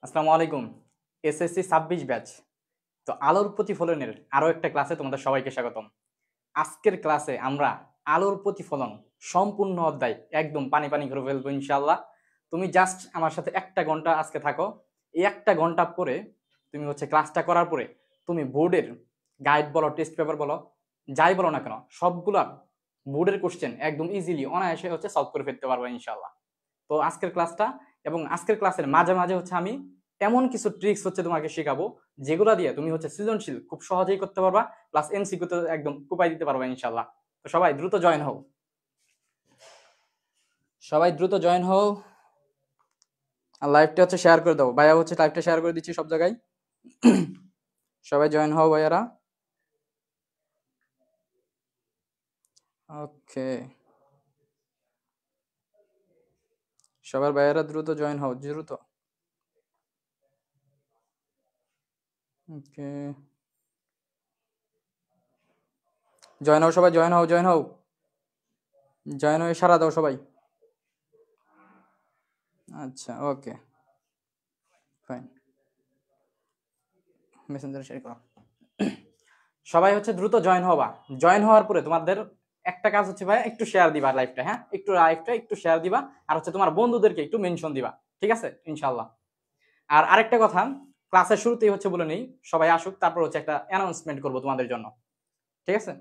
আসসালামু আলাইকুম। SSC 26 batch. তো আলোর প্রতিফলনের আরো একটা ক্লাসে তোমাদের সবাইকে স্বাগতম। আজকের ক্লাসে আমরা আলোর প্রতিফলন সম্পূর্ণ অধ্যায় একদম পানি পানি করে ফেলবো ইনশাআল্লাহ। তুমি জাস্ট আমার সাথে 1টা ঘন্টা আজকে থাকো। এই 1টা ঘন্টা পরে তুমি ক্লাসটা করার পরে তুমি বোর্ডের গাইড বলো, টেস্ট পেপার বলো, যাই বলো না কেন সবগুলা বোর্ডের কোশ্চেন একদম ইজিলি অনায়াসে সলভ করে ফেলতে পারবো ইনশাআল্লাহ। তো আজকের ক্লাসটা এবং আজকের ক্লাসের মাঝে মাঝে আমি এমন কিছু ট্রিক্স তোমাকে শেখাবো যেগুলো দিয়ে তুমি সৃজনশীল খুব সহজেই করতে পারবা, প্লাস এমসিকিউ তে একদম কুপাই দিতে পারবা ইনশাআল্লাহ। তো সবাই দ্রুত জয়েন হও, সবাই দ্রুত জয়েন হও। আর লাইভটা শেয়ার করে দাও ভাইয়া, লাইভটা শেয়ার করে দিচ্ছি সব জায়গায়। সবাই জয়েন হও ভাইয়ারা। ওকে, সবার ভাইয়ারা দ্রুত জয়েন হও, দ্রুত। ওকে, জয়েন হও সবাই, জয়েন হও, জয়েন হও, জয়েন হয়ে সারা দাও সবাই। আচ্ছা, ওকে, ফাইন। মেসেঞ্জারে শেয়ার করো। সবাই দ্রুত জয়েন হবা। জয়েন হওয়ার পরে তোমাদের একটা কাজ ভাই, একটু শেয়ার দিবা লাইভটা, হ্যাঁ একটু লাইভটা একটু শেয়ার দিবা, আর তোমার বন্ধুদেরকে একটু মেনশন দিবা, ঠিক আছে ইনশাআল্লাহ। আর আরেকটা কথা, ক্লাসের শুরুতেই বলে নেই, সবাই আসুক, তারপর একটা অ্যানাউন্সমেন্ট করব তোমাদের জন্য, ঠিক আছে?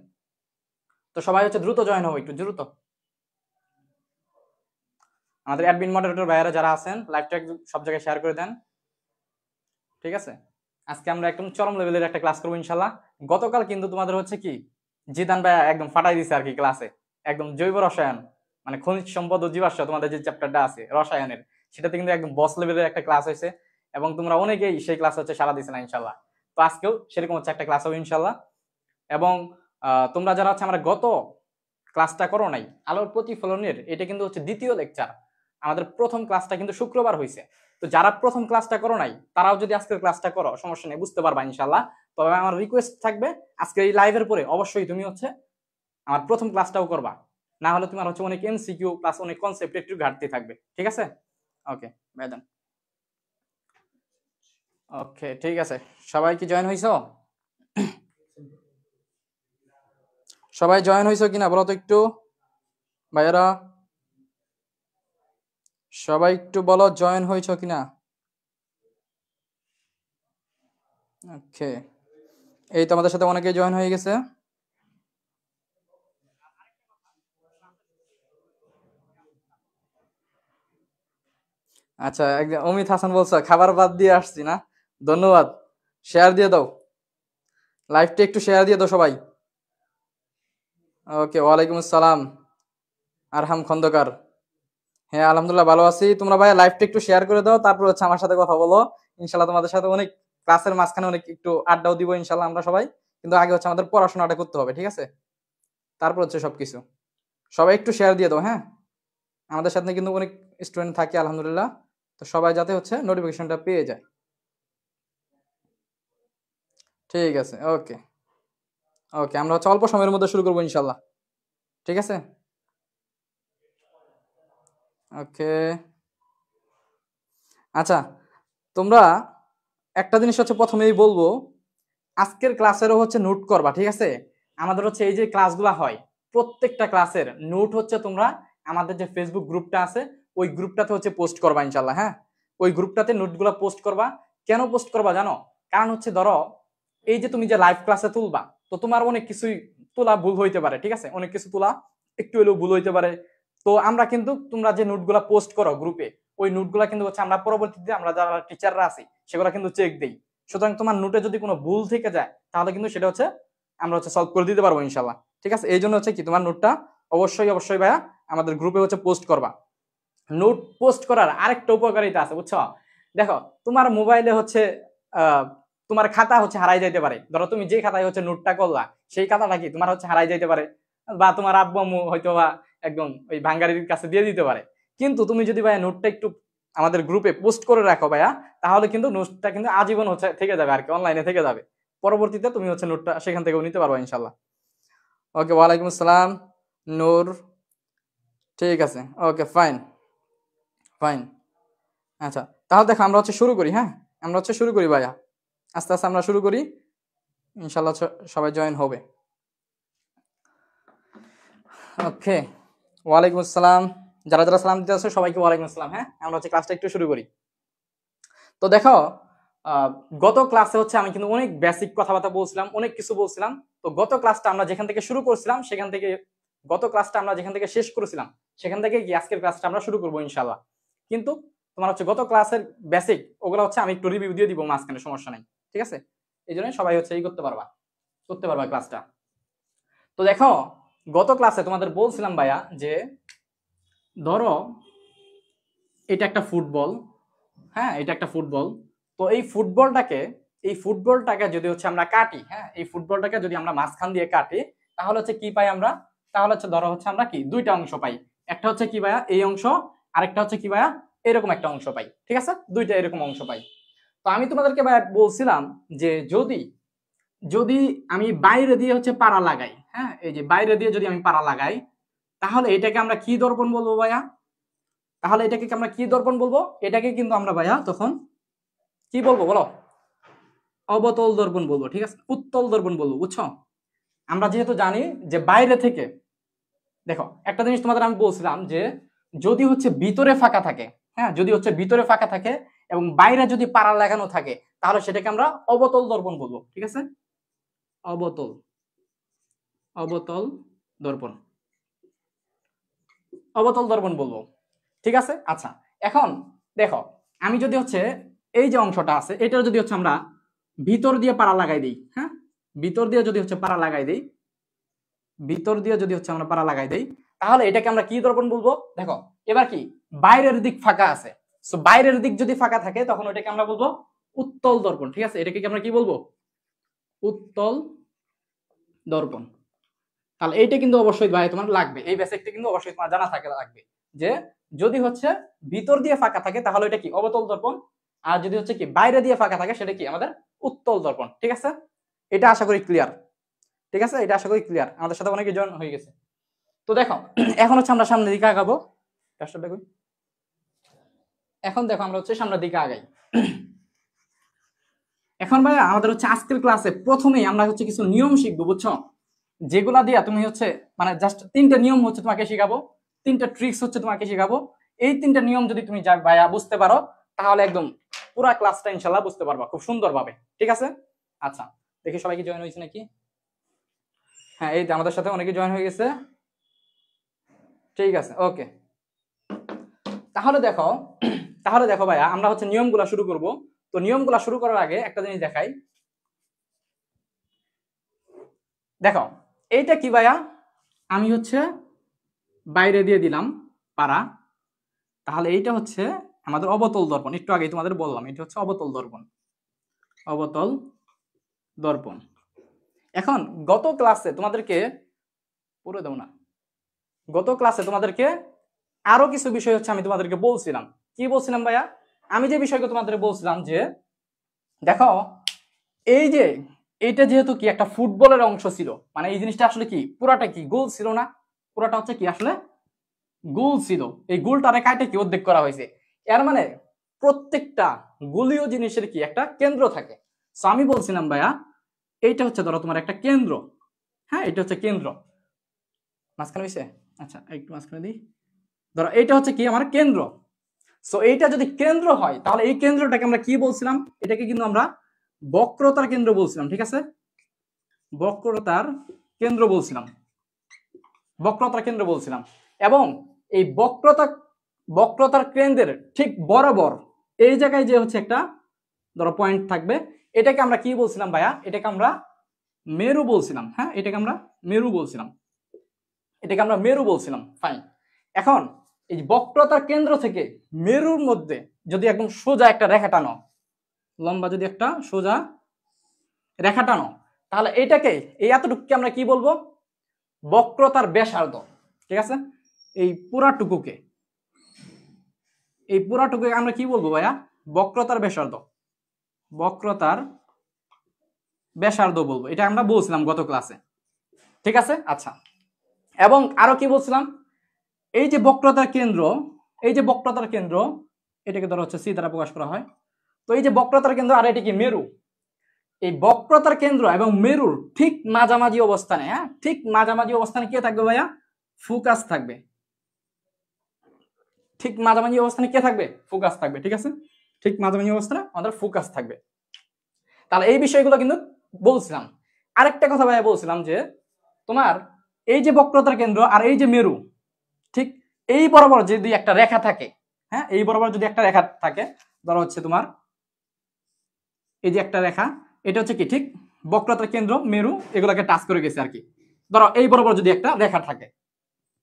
তো সবাই দ্রুত জয়েন হবো, একটু দ্রুত। আমাদের অ্যাডমিন মডারেটর ভাইয়ারা যারা আছেন লাইভটা সব জায়গায় শেয়ার করে দেন, ঠিক আছে? আজকে আমরা একদম চরম লেভেলের একটা ক্লাস করবো ইনশাআল্লাহ। গতকাল কিন্তু তোমাদের কি জিদান ভাই একদম ফাটাই দিছে আর কি ক্লাসে, একদম জৈব রসায়ন মানে খনিজ সম্পদ ও জীবাশ্ম, তোমাদের যে চ্যাপ্টারটা আছে রসায়নের, সেটাতে কিন্তু একদম বস লেভেলের একটা ক্লাস হয়েছে, এবং তোমরা অনেকেই সেই ক্লাস সারা দিছে না ইনশাআল্লাহ। তো আজকেও সেরকম একটা ক্লাস হবে ইনশাআল্লাহ। এবং তোমরা যারা আমরা গত ক্লাসটা করো নাই আলোর প্রতিফলনের, এটা কিন্তু দ্বিতীয় লেকচার। আমাদের প্রথম ক্লাসটা কিন্তু শুক্রবার হয়েছে। তো যারা প্রথম ক্লাসটা করো নাই তারাও যদি আজকের ক্লাসটা করো সমস্যা নেই, বুঝতে পারবা ইনশাআল্লাহ। তবে আমার রিকোয়েস্ট থাকবে, আজকে এই লাইভের পরে অবশ্যই তুমি আমার প্রথম ক্লাসটাও করবা, না হলে তোমার অনেক এমসিকিউ প্লাস অনেক কনসেপ্ট একটু ঘাটতি থাকবে, ঠিক আছে? ওকে ম্যাডাম, ওকে ঠিক আছে। সবাই কি জয়েন হইছো? সবাই জয়েন হইছো কিনা বলো তো একটু ভাইয়ারা, সবাই একটু বলো জয়েন হইছো কিনা। ওকে, এই তো আমাদের সাথে অনেকেই জয়েন হয়ে গেছে। আচ্ছা, একদম অমিত হাসান বলছো খাবার বাদ দিয়ে আসছি না, ধন্যবাদ। শেয়ার দিয়ে দাও, লাইভটা একটু শেয়ার দিয়ে দাও সবাই। ওকে, ওয়ালাইকুম আসসালাম আরহাম খন্দকার। হ্যাঁ আলহামদুলিল্লাহ ভালো আছি। তোমরা ভাই লাইভটা একটু শেয়ার করে দাও, তারপর আমার সাথে কথা বলো ইনশাল্লাহ। তোমাদের সাথে অনেক ক্লাসের মাঝখানে অনেক একটু আড্ডাও দিব ইনশাল্লাহ আমরা সবাই, কিন্তু আগে আমাদের পড়াশোনাটা করতে হবে, ঠিক আছে? তারপর সবকিছু। সবাই একটু শেয়ার দিয়ে দাও, হ্যাঁ। আমাদের সাথে কিন্তু অনেক স্টুডেন্ট থাকে আলহামদুলিল্লাহ, তো সবাই যাতে নোটিফিকেশনটা পেয়ে যায়। ঠিক আছে, ওকে ওকে, আমরা অল্প সময়ের মধ্যে শুরু করবো ইনশাল্লাহ, ঠিক আছে? ওকে, আচ্ছা তোমরা একটা জিনিস প্রথমেই বলবো, আজকের ক্লাসেরও নোট করবা, ঠিক আছে? আমাদের এই যে ক্লাসগুলো হয় প্রত্যেকটা ক্লাসের নোট তোমরা আমাদের যে ফেসবুক গ্রুপটা আছে ওই গ্রুপটাতে পোস্ট করবা ইনশাল্লাহ, হ্যাঁ। ওই গ্রুপটাতে নোটগুলো পোস্ট করবা। কেন পোস্ট করবা জানো? কারণ ধরো এই যে তুমি যে লাইভ ক্লাসে তুলবা, তো তোমার অনেক কিছুই তোলা ভুল হইতে পারে, ঠিক আছে? অনেক কিছু তোলা একটু হলেও ভুল হইতে পারে। তো আমরা কিন্তু তোমরা যে নোটগুলো পোস্ট করো গ্রুপে, ওই নোটগুলো কিন্তু আমরা পরবর্তীতে আমরা যারা টিচাররা আছি সেগুলো কিন্তু চেক দেই। সুতরাং তোমার নোটে যদি কোনো ভুল থেকে যায় তাহলে কিন্তু সেটা আমরা সলভ করে দিতে পারবো ইনশাল্লাহ, ঠিক আছে? এই জন্য কি তোমার নোটটা অবশ্যই অবশ্যই ভাইয়া আমাদের গ্রুপে পোস্ট করবা। নোট পোস্ট করার আরেকটা উপকারিতা আছে, বুঝছো? দেখো তোমার মোবাইলে তোমার খাতা হারাই যাইতে পারে, ধরো তুমি যে খাতায় নোটটা করলা সেই খাতাটা কি তোমার হারাই যাইতে পারে, বা তোমার আব্বু আম্মু হয়তো বা একদম ওই ভাঙ্গারির কাছে দিয়ে দিতে পারে। কিন্তু তুমি যদি ভাইয়া নোটটা একটু আমাদের গ্রুপে পোস্ট করে রাখো ভাইয়া, তাহলে কিন্তু নোটটা কিন্তু আজীবন থেকে যাবে আর কি, অনলাইনে থেকে যাবে। পরবর্তীতে তুমি নোটটা সেখান থেকেও নিতে পারবো ইনশাল্লাহ। ওকে, ওয়ালাইকুম আসসালাম নূর, ঠিক আছে, ওকে ফাইন ফাইন। আচ্ছা, তাহলে দেখো আমরা হচ্ছে শুরু করি। হ্যাঁ, আমরা হচ্ছে শুরু করি ভাইয়া, আস্তে আস্তে আমরা শুরু করি, ইনশাল্লাহ সবাই জয়েন হবে। ওকে, ওয়ালাইকুম আসসালাম। যারা যারা সালাম দিতে আছে সবাইকে ওয়ালাইকুম আসসালাম। হ্যাঁ, আমরা হচ্ছে ক্লাসটা একটু শুরু করি। তো দেখো, গত ক্লাসে হচ্ছে আমি কিন্তু অনেক বেসিক কথাবার্তা বলছিলাম, অনেক কিছু বলছিলাম। তো গত ক্লাসটা আমরা যেখান থেকে শুরু করছিলাম সেখান থেকে, গত ক্লাসটা আমরা যেখান থেকে শেষ করেছিলাম সেখান থেকে কি আজকের ক্লাসটা আমরা শুরু করবো ইনশাল্লাহ। কিন্তু তোমার হচ্ছে গত ক্লাসের বেসিক ওগুলো হচ্ছে আমি একটু রিভিউ দিয়ে দিব মাঝখানে, সমস্যা নাই, ঠিক আছে? এই জন্য সবাই হচ্ছে এই করতে পারবা ক্লাসটা। তো দেখো, গত ক্লাসে তোমাদের বলছিলাম ভাইয়া যে ধরো এটা একটা ফুটবল, হ্যাঁ এটা একটা ফুটবল। তো এই ফুটবলটাকে যদি হচ্ছে আমরা কাটি, হ্যাঁ এই ফুটবলটাকে যদি আমরা মাঝখান দিয়ে কাটি, তাহলে হচ্ছে কি পাই আমরা? তাহলে হচ্ছে ধরো হচ্ছে আমরা কি দুইটা অংশ পাই। একটা হচ্ছে কি ভাইয়া এই অংশ, আরেকটা হচ্ছে কি ভাইয়া এরকম একটা অংশ পাই, ঠিক আছে? দুইটা এরকম অংশ পাই। তো আমি তোমাদেরকে ভাইয়া বলছিলাম যে যদি যদি আমি বাইরে দিয়ে হচ্ছে পাড়া লাগাই, হ্যাঁ এই যে বাইরে দিয়ে যদি আমি পাড়া লাগাই, তাহলে এটাকে আমরা কি দর্পণ বলবো ভাইয়া? তাহলে এটাকে আমরা কি দর্পণ বলবো? এটাকে কিন্তু আমরা ভাইয়া তখন কি বলবো বলো? অবতল দর্পণ বলবো, ঠিক আছে? উত্তল দর্পণ বলবো, বুঝছো? আমরা যেহেতু জানি যে বাইরে থেকে, দেখো একটা জিনিস তোমাদের আমি বলছিলাম যে যদি হচ্ছে ভিতরে ফাঁকা থাকে, হ্যাঁ যদি হচ্ছে ভিতরে ফাঁকা থাকে এবং বাইরে যদি পাড়া লাগানো থাকে, তাহলে সেটাকে আমরা অবতল দর্পণ বলবো, ঠিক আছে? অবতল অবতল দর্পণ, অবতল দর্পণ বলবো, ঠিক আছে? আচ্ছা, এখন দেখো আমি যদি হচ্ছে এই যে অংশটা আছে এটার যদি হচ্ছে আমরা ভিতর দিয়ে পাড়া লাগাই দিই, হ্যাঁ ভিতর দিয়ে যদি হচ্ছে পাড়া লাগাই দিই, ভিতর দিয়ে যদি হচ্ছে আমরা পাড়া লাগাই দেই, তাহলে এটাকে আমরা কি দর্পণ বলবো? দেখো এবার কি বাইরের দিক ফাঁকা আছে, সো বাইরের দিক যদি ফাঁকা থাকে তখন ওটাকে আমরা বলবো উত্তল দর্পণ, ঠিক আছে? এটাকে আমরা কি বলবো? উত্তল দর্পণ। তাহলে এইটা কিন্তু অবশ্যই ভাই তোমার লাগবে, এই বেসিকটা কিন্তু অবশ্যই তোমার জানা থাকে লাগবে যে যদি হচ্ছে ভিতর দিয়ে ফাঁকা থাকে তাহলে এটা কি অবতল দর্পণ, আর যদি হচ্ছে কি বাইরে দিয়ে ফাঁকা থাকে সেটা কি আমাদের উত্তল দর্পণ, ঠিক আছে? এটা আশা করি ক্লিয়ার, ঠিক আছে? এটা আশা করি ক্লিয়ার, আমাদের সাথে অনেকে জয়েন হয়ে গেছে। তো দেখো এখন হচ্ছে আমরা সামনের দিকে আগাবো, এখন দেখো আমরা হচ্ছে সামনের দিকে আগাই। এখন ভাই আমাদের হচ্ছে আজকের ক্লাসে প্রথমেই আমরা হচ্ছে কিছু নিয়ম শিখবো, বুঝছো? যেগুলা দিয়া তুমি হচ্ছে মানে জাস্ট তিনটা নিয়ম হচ্ছে তোমাকে শেখাবো, তিনটা ট্রিক্স হচ্ছে তোমাকে শেখাবো। এই তিনটা নিয়ম যদি তুমি ভাইয়া বুঝতে পারো তাহলে একদম পুরা ক্লাসটা ইনশাল্লাহ বুঝতে পারবা খুব সুন্দরভাবে, ঠিক আছে? আচ্ছা, দেখি সবাই কি জয়েন হয়েছে নাকি? হ্যাঁ এই আমাদের সাথে অনেকে জয়েন হয়ে গেছে, ঠিক আছে ওকে। তাহলে দেখো ভাইয়া আমরা হচ্ছে নিয়মগুলা শুরু করব। তো নিয়মগুলা শুরু করার আগে একটা জিনিস দেখাই, দেখো এইটা কি ভাইয়া, আমি হচ্ছে বাইরে দিয়ে দিলাম পারা, তাহলে এইটা হচ্ছে আমাদের অবতল দর্পণ। একটু আগে তোমাদের বললাম এটা হচ্ছে অবতল দর্পণ, অবতল দর্পণ। এখন গত ক্লাসে তোমাদেরকে পুরো দাও না, গত ক্লাসে তোমাদেরকে আরো কিছু বিষয় হচ্ছে আমি তোমাদেরকে বলছিলাম। কি বলছিলাম ভাইয়া? আমি যে বিষয়টা তোমাদের বলছিলাম যে দেখো এই যে এইটা যেহেতু কি একটা ফুটবলের অংশ ছিল, মানে এই জিনিসটা আসলে কি পুরাটা কি গোল ছিল না? পুরাটা হচ্ছে কি আসলে গোল ছিল। এই গোলটারে কাটে কি অর্ধেক করা হয়েছে, এর মানে প্রত্যেকটা গোলীয় জিনিসের কি একটা কেন্দ্র থাকে। সো আমি বলছিলাম ভাইয়া এইটা হচ্ছে ধরো তোমার একটা কেন্দ্র, হ্যাঁ এটা হচ্ছে কেন্দ্র, মাঝখানে হয়েছে, আচ্ছা একটু মাঝখানে দিই, ধরো এইটা হচ্ছে কি আমার কেন্দ্র। সো এইটা যদি কেন্দ্র হয় তাহলে এই কেন্দ্রটাকে আমরা কি বলছিলাম? এটাকে কিন্তু আমরা বক্রতার কেন্দ্র বলছিলাম, ঠিক আছে? বক্রতার কেন্দ্র বলছিলাম, বক্রতার কেন্দ্র বলছিলাম। এবং এই বক্রতার কেন্দ্রের ঠিক বরাবর এই জায়গায় যে হচ্ছে একটা ধরো পয়েন্ট থাকবে, এটাকে আমরা কি বলছিলাম ভাইয়া? এটাকে আমরা মেরু বলছিলাম, হ্যাঁ এটাকে আমরা মেরু বলছিলাম, এটাকে আমরা মেরু বলছিলাম, ফাইন। এখন এই বক্রতার কেন্দ্র থেকে মেরুর মধ্যে যদি একদম সোজা একটা রেখা টানো, লম্বা যদি একটা সোজা রেখা টানো, তাহলে এটাকে এই এতটুকুকে আমরা কি বলবো? বক্রতার ব্যাসার্ধ, ঠিক আছে? এই পুরাটুকুকে আমরা কি বলবো ভাইয়া? বক্রতার ব্যাসার্ধ, বক্রতার ব্যাসার্ধ বলবো, এটা আমরা বলছিলাম গত ক্লাসে, ঠিক আছে? আচ্ছা, এবং আরো কি বলছিলাম? এই যে বক্রতার কেন্দ্র, এই যে বক্রতার কেন্দ্র এটাকে ধরো হচ্ছে সি দ্বারা প্রকাশ করা হয়। তো এই যে বক্রতার কেন্দ্র আর এটা কি মেরু, এই বক্রতার কেন্দ্র এবং মেরুর ঠিক মাঝামাঝি অবস্থানে, হ্যাঁ ঠিক মাঝামাঝি অবস্থানে কে থাকবে ভাইয়া, ফোকাস থাকবে। ঠিক মাঝামাঝি অবস্থানে কে থাকবে, ফোকাস থাকবে। ঠিক আছে, ঠিক মাঝামাঝি অবস্থানে আমাদের ফোকাস থাকবে। তাহলে এই বিষয়গুলো কিন্তু বলছিলাম। আরেকটা কথা ভাইয়া বলছিলাম যে তোমার এই যে বক্রতার কেন্দ্র আর এই যে মেরু, ঠিক এই বরাবর যদি একটা রেখা থাকে, হ্যাঁ এই বরাবর যদি একটা রেখা থাকে, ধরো হচ্ছে তোমার এই যে একটা রেখা, এটা হচ্ছে কি ঠিক বক্রতার কেন্দ্র মেরু এগুলোকে টাচ করে গেছে আর কি। ধরো এই বরাবর যদি একটা রেখা থাকে,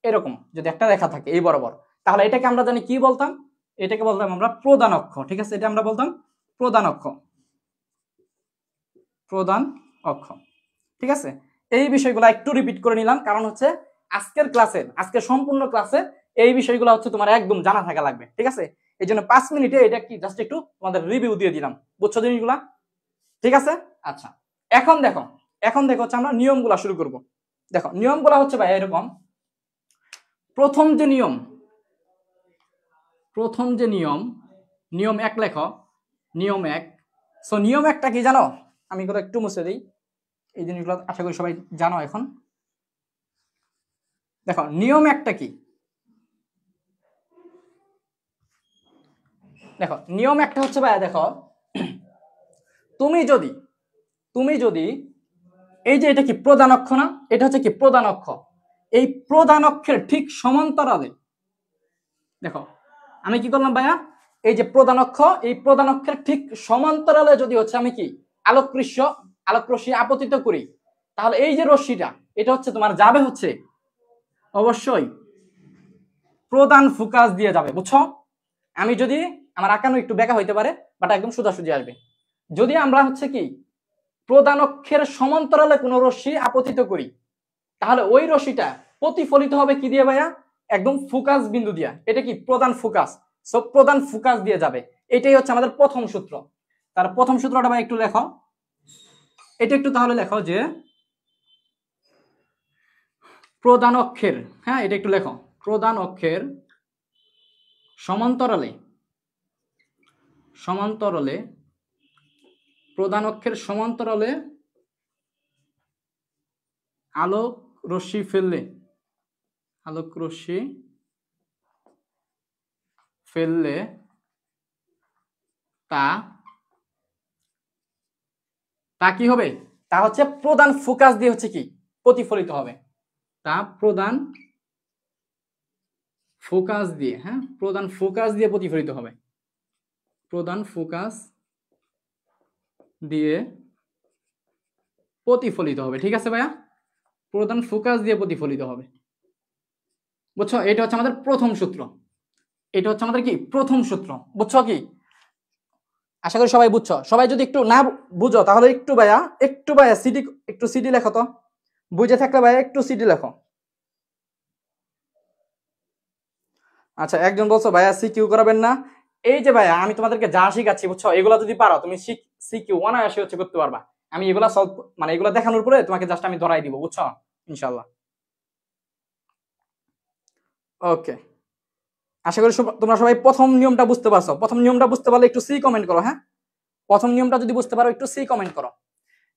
এরকম যদি একটা রেখা থাকে এই বরাবর, তাহলে এটাকে আমরা জানি কি বলতাম, এটাকে বলতাম আমরা প্রধান অক্ষ। ঠিক আছে, এটা আমরা বলতাম প্রধান অক্ষ, প্রধান অক্ষ। ঠিক আছে, এই বিষয়গুলো একটু রিপিট করে নিলাম, কারণ হচ্ছে আজকের ক্লাসে, আজকের সম্পূর্ণ ক্লাসে এই বিষয়গুলো হচ্ছে তোমার একদম জানা থাকা লাগবে। ঠিক আছে, এই জন্য 5 মিনিটে এটা কি জাস্ট একটু তোমাদের রিভিউ দিয়ে দিলাম, বুঝছো জিনিসগুলা? ঠিক আছে, আচ্ছা এখন দেখো, এখন দেখো হচ্ছে আমরা নিয়মগুলা শুরু করব। দেখো নিয়মগুলা হচ্ছে ভাই এরকম। প্রথম যে নিয়ম, প্রথম যে নিয়ম, নিয়ম 1 লেখো, নিয়ম 1। সো নিয়ম 1টা কি জানো, আমি এগুলো একটু মুছে দিই, এই জিনিসগুলো আশা করি সবাই জানো এখন। দেখো নিয়ম 1টা কি, দেখো নিয়ম 1টা হচ্ছে ভাই দেখো, তুমি যদি, তুমি যদি এই যে এটা কি প্রধান অক্ষ না, এটা হচ্ছে কি প্রধান অক্ষ, এই প্রধান অক্ষের ঠিক সমান্তরালে, দেখো আমি কি করলাম ভাইয়া, এই যে প্রধান অক্ষ, এই প্রধান অক্ষের ঠিক সমান্তরালে যদি হচ্ছে আমি কি আলোকরশ্মি আপতিত করি, তাহলে এই যে রশ্মিটা এটা হচ্ছে তোমার যাবে হচ্ছে অবশ্যই প্রধান ফোকাস দিয়ে যাবে, বুঝছো? আমি যদি, আমার আঁকানো একটু বেঁকা হইতে পারে, বাট একদম সোজাসুজি আসবে। যদি আমরা হচ্ছে কি প্রধান অক্ষের সমান্তরালে কোনো রশ্মি আপতিত করি, তাহলে ওই রশ্মিটা প্রতিফলিত হবে কি দিয়ে ভাইয়া, একদম ফোকাস বিন্দু দিয়া, এটা কি প্রধান ফোকাস, সব প্রধান ফোকাস দিয়ে যাবে। এটাই হচ্ছে আমাদের প্রথম সূত্র। তার প্রথম সূত্রটা ভাই একটু লেখো, এটা একটু তাহলে লেখো যে প্রধান অক্ষের, হ্যাঁ এটা একটু লেখো, প্রধান অক্ষের সমান্তরালে, সমান্তরালে, প্রধান অক্ষের সমান্তরালে আলোক রশ্মি ফেললে, আলোক রশ্মি ফেললে তা তা কি হবে, তা হচ্ছে প্রধান ফোকাস দিয়ে হচ্ছে কি প্রতিফলিত হবে, তা প্রধান ফোকাস দিয়ে, হ্যাঁ প্রধান ফোকাস দিয়ে প্রতিফলিত হবে, প্রধান ফোকাস দিয়ে প্রতিফলিত হবে। ঠিক আছে ভাইয়া, প্রধান ফোকাস দিয়ে প্রতিফলিত হবে, বুঝছো? এটা হচ্ছে আমাদের প্রথম সূত্র, এটা হচ্ছে আমাদের কি প্রথম সূত্র, বুঝছো কি? আশা করি সবাই বুঝছো। সবাই যদি একটু না বুঝো তাহলে একটু ভাইয়া, একটু ভাইয়া সিডি, একটু সিডি লেখো তো, বুঝে থাকলে ভাইয়া একটু সিডি লেখো। আচ্ছা একজন বলছো ভাইয়া সিকিউ করাবেন না, এই যে ভাইয়া আমি তোমাদেরকে যা শিখাচ্ছি বুঝছো, এগুলা যদি পারো তুমি সিকিউ অনায়াসে হচ্ছে করতে পারবা। আমি এগুলা সলভ, মানে এগুলা দেখানোর পরে তোমাকে জাস্ট আমি ধরাই দিব, বুঝছো ইনশাআল্লাহ। ওকে, আশা করি তোমরা সবাই প্রথম নিয়মটা বুঝতে পারছো। প্রথম নিয়মটা বুঝতে পারলে একটু সি কমেন্ট করো, হ্যাঁ প্রথম নিয়মটা যদি বুঝতে পারো একটু সি কমেন্ট করো।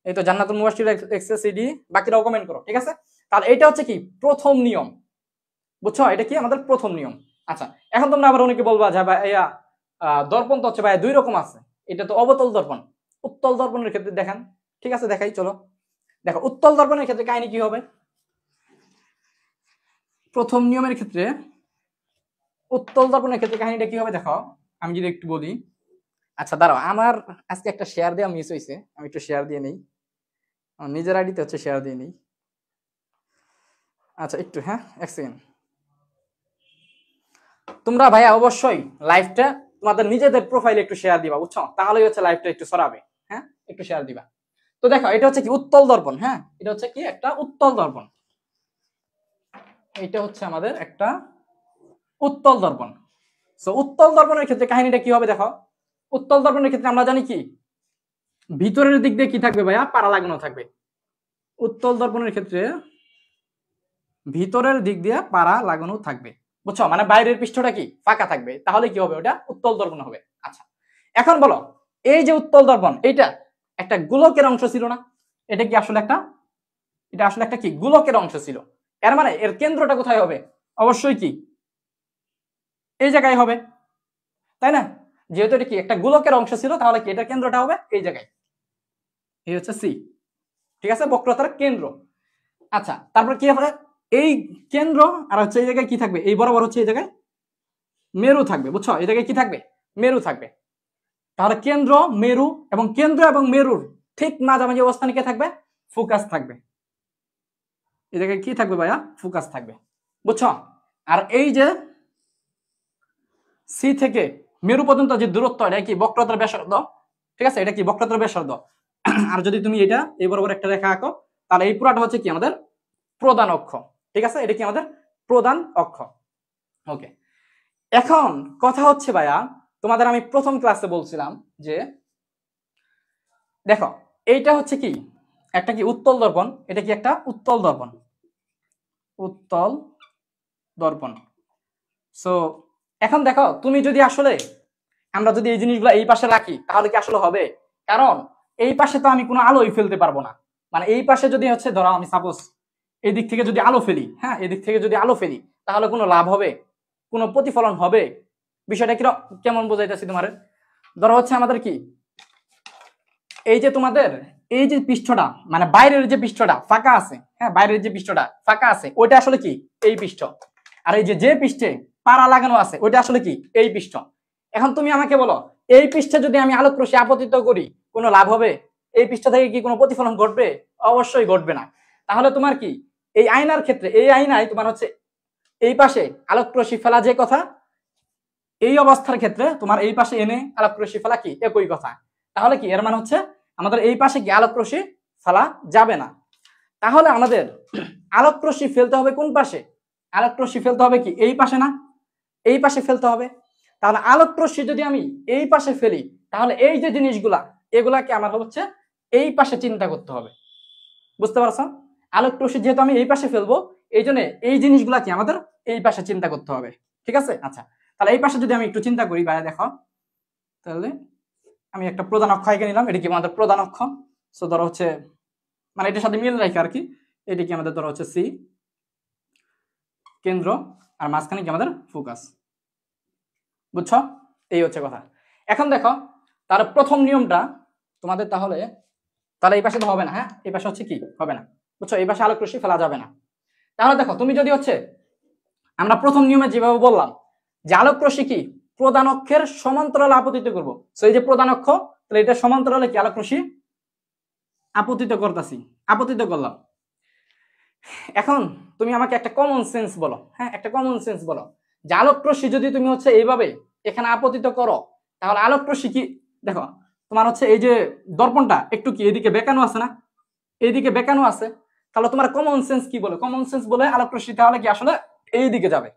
এই তো জান্নাতুল মুবাশশির এক্সএস সিডি, বাকিরাও কমেন্ট করো। ঠিক আছে, তাহলে এটা হচ্ছে কি প্রথম নিয়ম, বুঝছো এটা কি আমাদের প্রথম নিয়ম। আচ্ছা এখন তোমরা আবার অনেকে বলবা যে ভাইয়া দর্পণ তো হচ্ছে ভাইয়া 2 রকম আছে, এটা তো অবতল দর্পণ, উত্তল দর্পণের ক্ষেত্রে দেখান। ঠিক আছে দেখাই, চলো দেখো উত্তল দর্পণের ক্ষেত্রে কাহিনী কি হবে। প্রথম নিয়মের ক্ষেত্রে, উত্তল দর্পণের ক্ষেত্রে কাহিনীটা কি হবে দেখো, আমি যদি একটু বলি। আচ্ছা দাঁড়াও, আমার আজকে একটা শেয়ার দেওয়া মিস হয়েছে, আমি একটু শেয়ার দিয়ে নেই, নিজের আইডিতে হচ্ছে শেয়ার দিয়ে নেই। আচ্ছা একটু, হ্যাঁ এক সেকেন্ড। তোমরা ভাইয়া অবশ্যই লাইভটা তোমাদের নিজেদের প্রোফাইলে একটু শেয়ার দিবা, বুঝছো? তাহলেই হচ্ছে লাইভটা একটু ছড়াবে, হ্যাঁ একটু শেয়ার দিবা। তো দেখো এটা হচ্ছে কি উত্তল দর্পণ, হ্যাঁ এটা হচ্ছে কি একটা উত্তল দর্পণ, এটা হচ্ছে আমাদের একটা উত্তল দর্পণ। সো উত্তল দর্পণের ক্ষেত্রে কাহিনীটা কি হবে দেখো, উত্তল দর্পণের ক্ষেত্রে আমরা জানি কি ভিতরের দিক দিয়ে কি থাকবে ভাইয়া, পাড়া লাগানো থাকবে। উত্তল দর্পণের ক্ষেত্রে ভিতরের দিক দিয়ে পাড়া লাগানো থাকবে, বুঝছো, মানে বাইরের পৃষ্ঠটা কি ফাঁকা থাকবে, তাহলে কি হবে, ওটা উত্তল দর্পণ হবে। আচ্ছা, এখন বলো, এই যে উত্তল দর্পণ, এইটা একটা গোলকের অংশ ছিল না? এটা কি আসলে একটা, এটা আসলে একটা কি গোলকের অংশ ছিল। এর মানে এর কেন্দ্রটা কোথায় হবে? অবশ্যই কি এই জায়গায় হবে, তাই না? যেহেতু এটা কি একটা গোলকের অংশ ছিল, তাহলে কি এটার কেন্দ্রটা হবে এই জায়গায়। এই হচ্ছে সি, ঠিক আছে, বক্রতার কেন্দ্র। আচ্ছা, তারপর কি হবে, এই কেন্দ্র আর হচ্ছে এই জায়গায় কি থাকবে, এই বরাবর হচ্ছে এই জায়গায় মেরু থাকবে। বুঝছো, এই জায়গায় কি থাকবে, মেরু থাকবে। তাহলে কেন্দ্র, মেরু, এবং কেন্দ্র এবং মেরুর ঠিক মাঝামাঝি অবস্থানে কে থাকবে, ফোকাস থাকবে। এই জায়গায় কি থাকবে ভাইয়া, ফোকাস থাকবে। বুঝছো, আর এই যে সি থেকে মেরু পর্যন্ত যে দূরত্ব, এটা কি বক্রতার ব্যাসার্ধ, ঠিক আছে, এটা কি বক্রতার ব্যাসার্ধ। আর যদি তুমি এটা এই বরাবর একটা রেখা আঁকো, তাহলে এই পুরাটা হচ্ছে কি আমাদের প্রধান অক্ষ, ঠিক আছে, এটা কি আমাদের প্রধান অক্ষ। ওকে, এখন কথা হচ্ছে ভাইয়া, তোমাদের আমি প্রথম ক্লাসে বলছিলাম যে দেখো, এইটা হচ্ছে কি একটা কি উত্তল দর্পণ, এটা কি একটা উত্তল দর্পণ, উত্তল দর্পণ। সো এখন দেখো, তুমি যদি আসলে আমরা যদি এই জিনিসগুলো এই পাশে রাখি, তাহলে কি আসলে হবে? কারণ এই পাশে তো আমি কোনো আলোই ফেলতে পারবো না। মানে এই পাশে যদি হচ্ছে ধরো আমি সাপোজ এই দিক থেকে যদি আলো ফেলি, হ্যাঁ, এদিক থেকে যদি আলো ফেলি, তাহলে কোনো লাভ হবে, কোনো প্রতিফলন হবে? বিষয়টা কি কেমন বোঝাইতেছি তোমার? ধরো হচ্ছে আমাদের কি এই যে তোমাদের এই যে পৃষ্ঠটা, মানে বাইরের যে পৃষ্ঠটা ফাঁকা আছে, হ্যাঁ, বাইরের যে পৃষ্ঠটা ফাঁকা আছে, ওইটা আসলে কি এই পৃষ্ঠ। আর এই যে পৃষ্ঠে পাড়া লাগানো আছে, ওইটা আসলে কি এই পৃষ্ঠ। এখন তুমি আমাকে বলো, এই পৃষ্ঠে যদি আমি আলোক রশ্মি আপতিত করি, কোনো লাভ হবে? এই পৃষ্ঠ থেকে কি কোনো প্রতিফলন ঘটবে? অবশ্যই ঘটবে না। তাহলে তোমার কি এই আয়নার ক্ষেত্রে, এই আয়নায় তোমার হচ্ছে এই পাশে আলোক রশ্মি ফেলা যে কথা, এই অবস্থার ক্ষেত্রে তোমার এই পাশে এনে আলোক রশ্মি ফেলা কি একই কথা। তাহলে কি এর মানে হচ্ছে আমাদের এই পাশে কি আলোক রশ্মি ফেলা যাবে না। তাহলে আমাদের আলোক রশ্মি ফেলতে হবে কোন পাশে? আলোক রশ্মি ফেলতে হবে কি এই পাশে না, এই পাশে ফেলতে হবে। তাহলে আলোক রশ্মি যদি আমি এই পাশে ফেলি, তাহলে এই যে জিনিসগুলা, এগুলাকে আমার হচ্ছে এই পাশে চিন্তা করতে হবে। বুঝতে পারছো? আলোক রশ্মি যেহেতু আমি এই পাশে ফেলবো, এই জন্য এই জিনিসগুলা কি আমাদের এই পাশে চিন্তা করতে হবে, ঠিক আছে? আচ্ছা, তাহলে এই পাশে যদি আমি একটু চিন্তা করি, বাইরে দেখো, তাহলে আমি একটা প্রধান অক্ষ এঁকে নিলাম, এটা কি আমাদের প্রধান অক্ষ। সো ধরো হচ্ছে মানে এটার সাথে মিল রাখি আর কি, এটা কি আমাদের ধরো হচ্ছে সি কেন্দ্র, আর মাঝখানে কি আমাদের ফোকাস। বুঝছো, এই হচ্ছে কথা। এখন দেখো, তার প্রথম নিয়মটা তোমাদের, তাহলে তাহলে এই পাশে তো হবে না, হ্যাঁ, এই পাশে হচ্ছে কি হবে না। বুঝছো, এই পাশে আলোক রশ্মি ফেলা যাবে না। তাহলে দেখো, তুমি যদি হচ্ছে আমরা প্রথম নিয়মে যেভাবে বললাম যে আলোক রশ্মি কি প্রধান অক্ষের সমান্তরালে আপতিত করব, সো এই যে প্রধান অক্ষ, তাহলে এটা সমান্তরালে কি আলোক রশ্মি আপতিত করতেছি, আপতিত করলাম। এখন তুমি আমাকে একটা কমন সেন্স বলো, হ্যাঁ, একটা কমন সেন্স বলো যে আলোক রশ্মি যদি তুমি হচ্ছে এইভাবে এখানে আপতিত করো, তাহলে আলোক রশ্মি কি, দেখো তোমার হচ্ছে এই যে দর্পণটা একটু কি এদিকে বেঁকানো আছে না, এইদিকে বেঁকানো আছে, তাহলে তোমার কমন সেন্স কি বলে? কমন সেন্স বলে আলোক রশ্মি তাহলে কি আসলে এই দিকে যাবে।